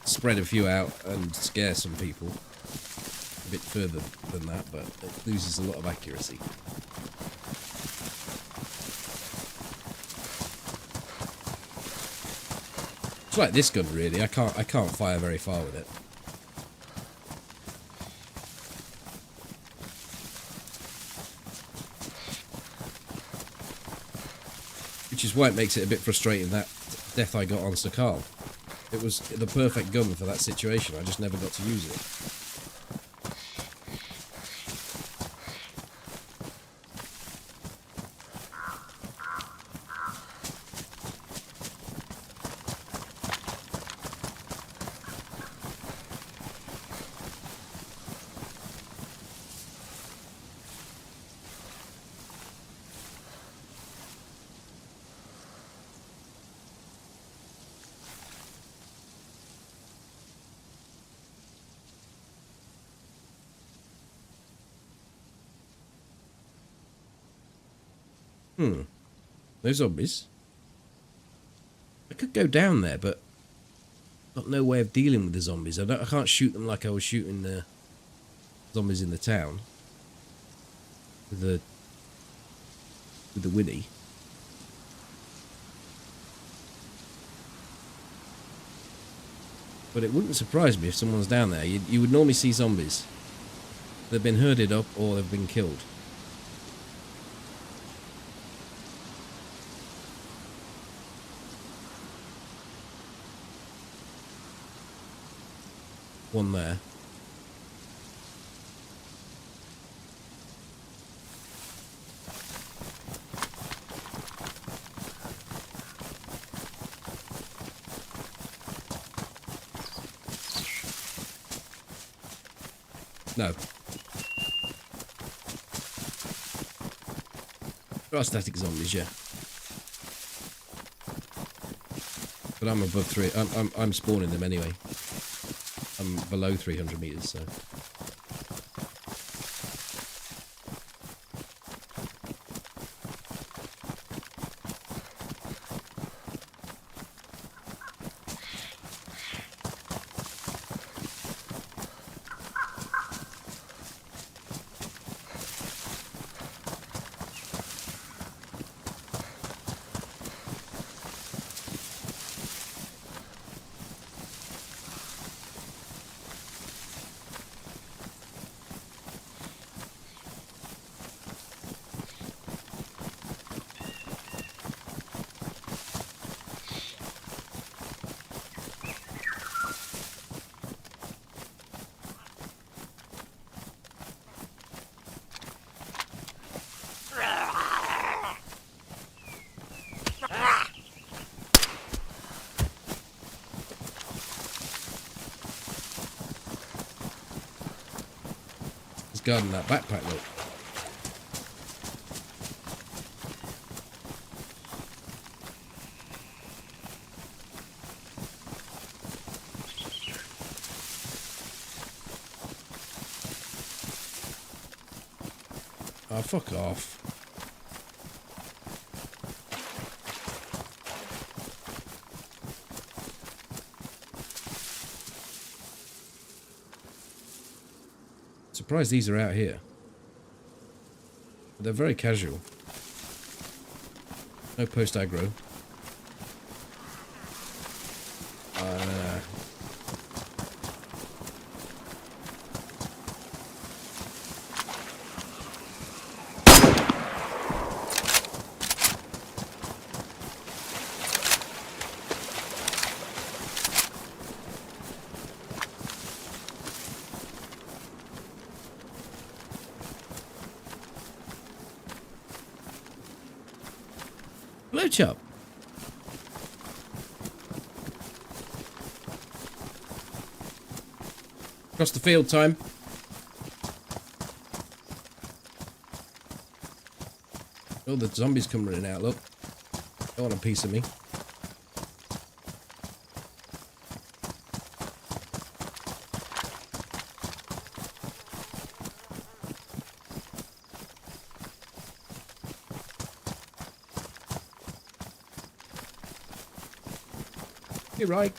S2: spread a few out and scare some people a bit further than that, but it loses a lot of accuracy. It's like this gun, really. I can't fire very far with it. Which is why it makes it a bit frustrating, that death I got on Sakal. It was the perfect gun for that situation, I just never got to use it. No zombies. I could go down there, but got no way of dealing with the zombies. I can't shoot them like I was shooting the zombies in the town with the Winnie. But it wouldn't surprise me if someone's down there. You would normally see zombies. They've been herded up or they've been killed. One there. No. There are static zombies, yeah. But I'm above 3. I'm spawning them anyway. I'm below 300 meters, so. Guarding that backpack, look. Oh, fuck off. Surprised these are out here. But they're very casual. No post aggro. Hello, chap. Across the field time. Oh, the zombies come running out, look. They want a piece of me. You're right.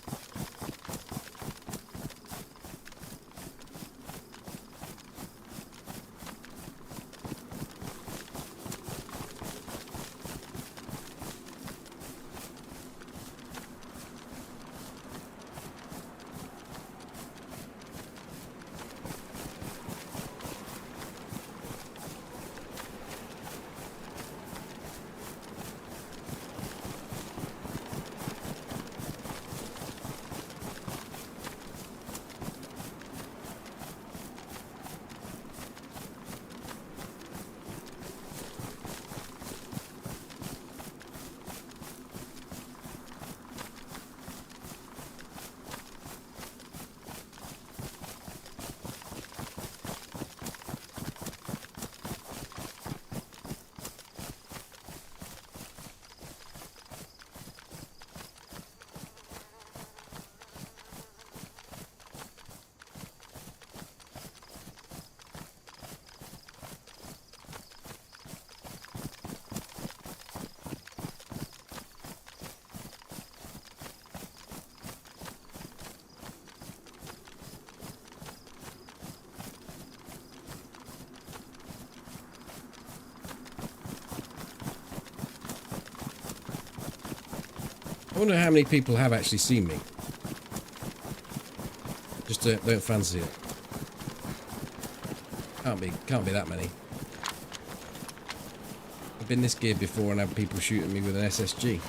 S2: I wonder how many people have actually seen me. Just don't fancy it. Can't be that many. I've been this gear before and had people shooting me with an SSG.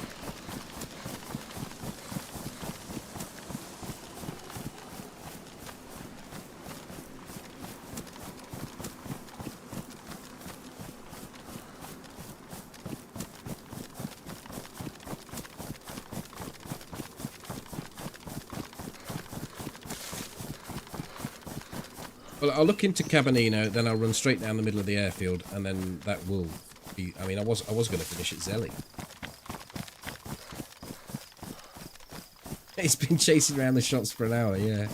S2: Well, I'll look into Cabanino, then I'll run straight down the middle of the airfield, and then that will be... I mean, I was going to finish at Zelly. It's been chasing around the shots for an hour, yeah.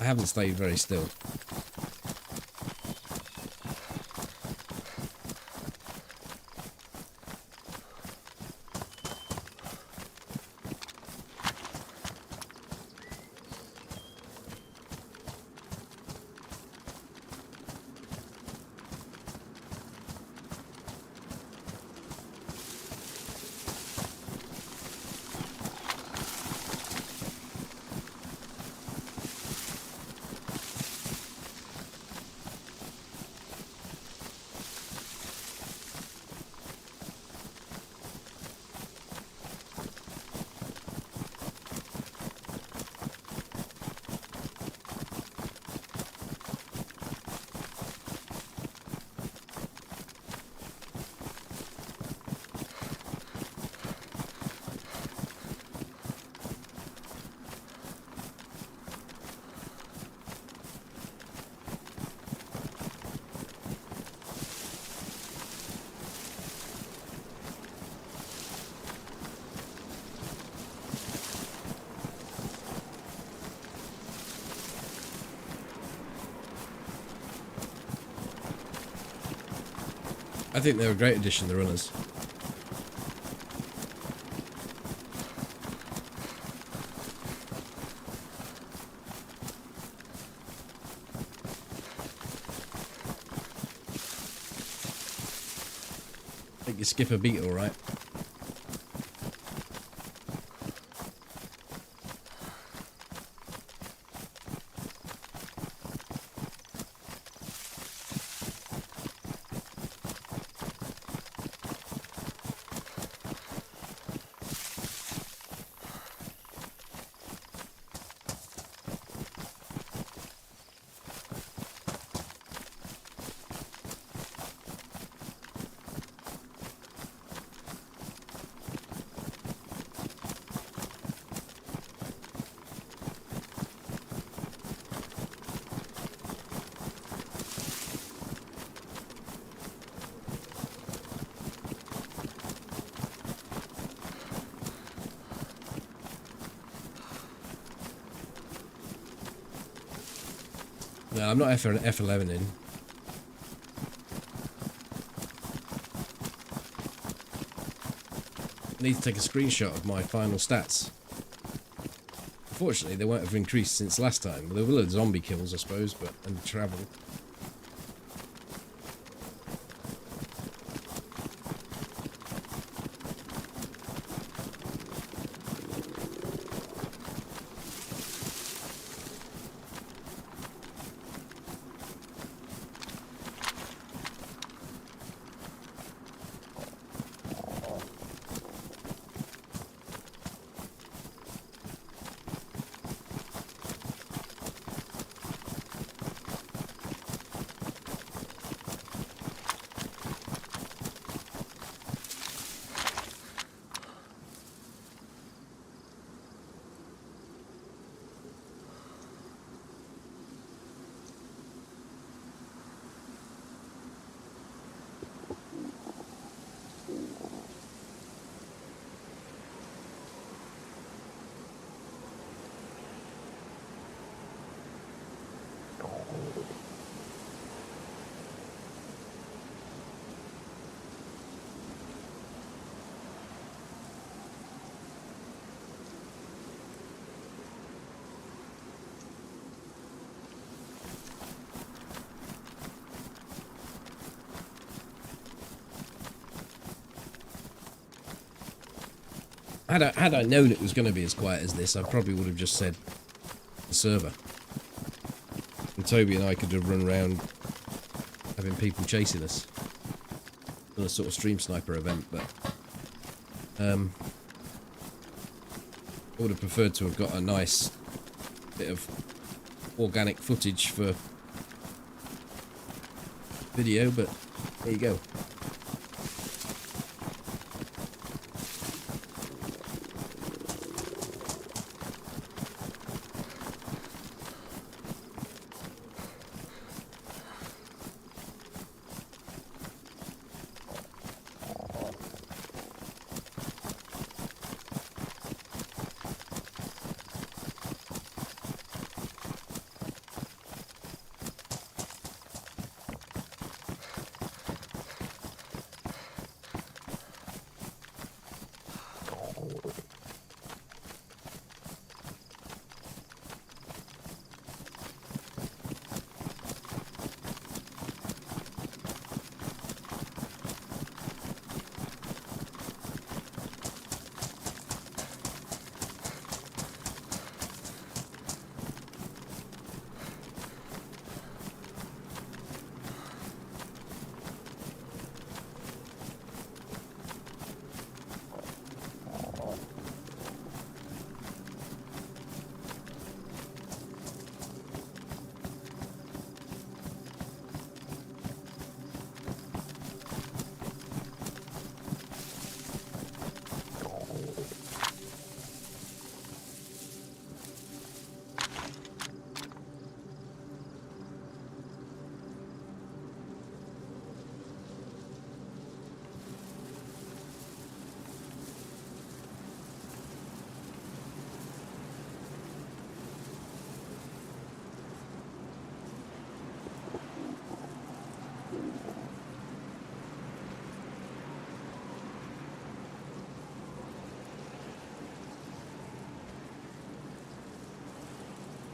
S2: I haven't stayed very still. I think they're a great addition, the runners. think you skip a beat, all right. No, I'm not F11 in. I need to take a screenshot of my final stats. Unfortunately, they won't have increased since last time. Well, there will have zombie kills, I suppose, but and travel. Had I known it was going to be as quiet as this, I probably would have just said the server. And Toby and I could have run around having people chasing us. On a sort of stream sniper event, but I would have preferred to have got a nice bit of organic footage for video, but there you go.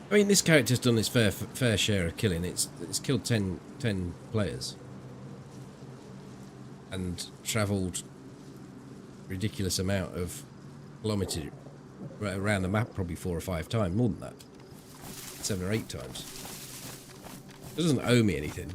S2: I mean, this character's done its fair share of killing. It's killed 10 players. and travelled ridiculous amount of kilometres around the map, probably 4 or 5 times, more than that, 7 or 8 times. It doesn't owe me anything.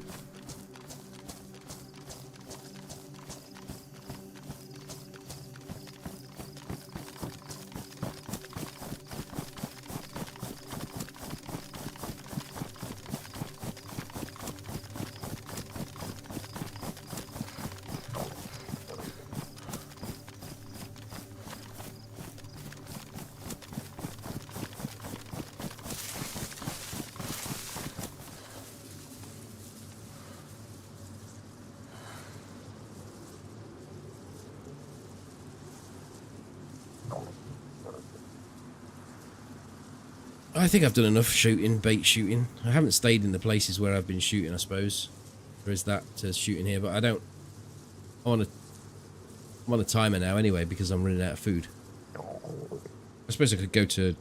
S2: I think I've done enough shooting, bait shooting. I haven't stayed in the places where I've been shooting, I suppose. There is that shooting here, but I don't... I'm on a timer now anyway because I'm running out of food. I suppose I could go to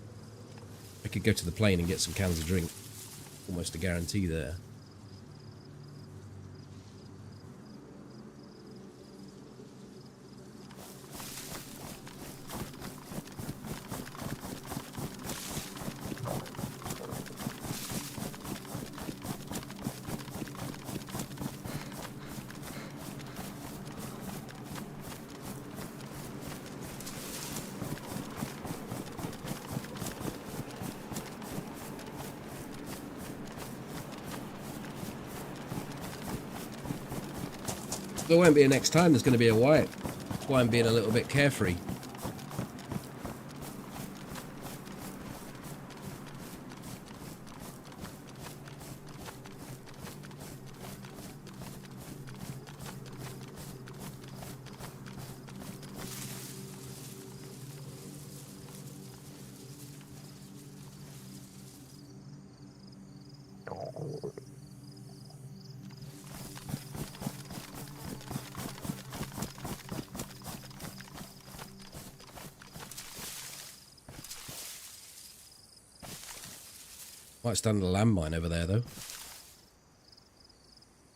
S2: the plane and get some cans of drink. Almost a guarantee there. There won't be a next time, there's going to be a Wyatt. That's why I'm being a little bit carefree. Might stand a landmine over there, though.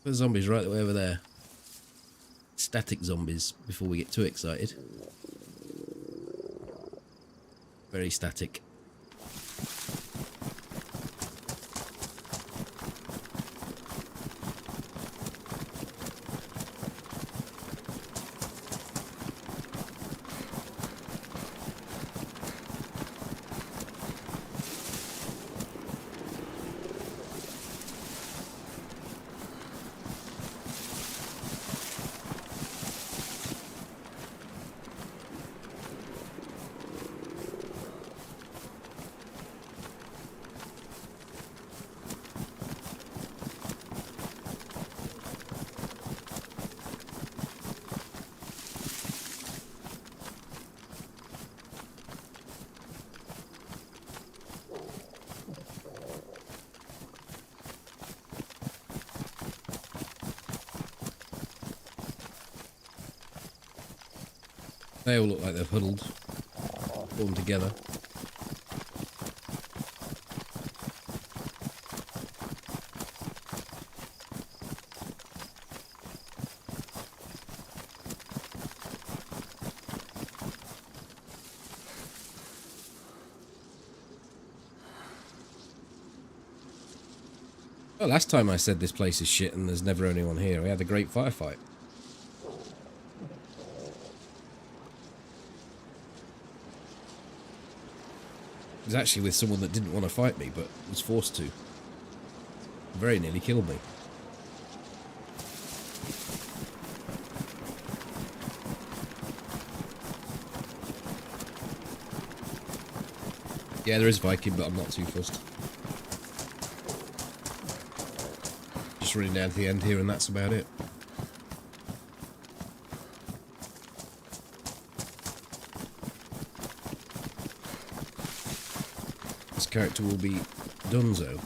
S2: There's zombies right the way over there. Static zombies, before we get too excited. Very static. They all look like they've huddled, formed together. Well, last time I said this place is shit and there's never anyone here, we had a great firefight. It was actually with someone that didn't want to fight me, but was forced to. Very nearly killed me. Yeah, there is Viking, but I'm not too fussed. Just running down to the end here and that's about it. This character will be Dunzo.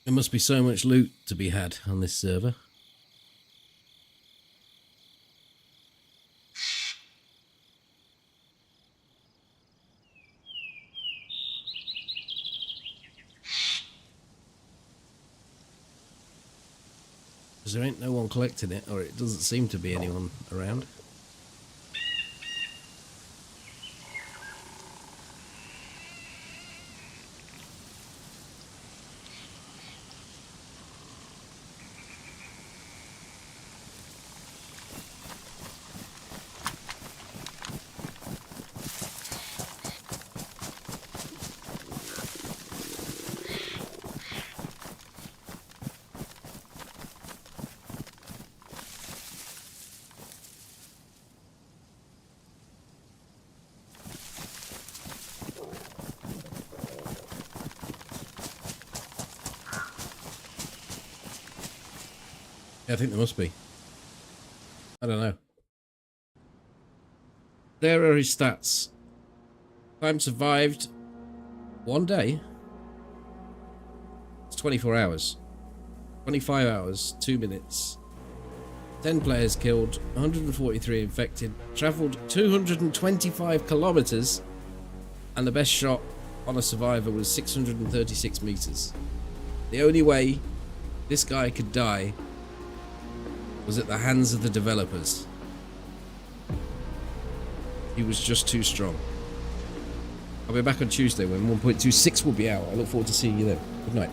S2: There must be so much loot to be had on this server. Because there ain't no one collecting it, or it doesn't seem to be anyone around. Yeah, I think there must be. I don't know. There are his stats. Time survived 1 day. It's 24 hours. 25 hours, 2 minutes. 10 players killed, 143 infected, travelled 225 kilometres, and the best shot on a survivor was 636 metres. The only way this guy could die was at the hands of the developers. He was just too strong. I'll be back on Tuesday when 1.26 will be out. I look forward to seeing you then. Good night.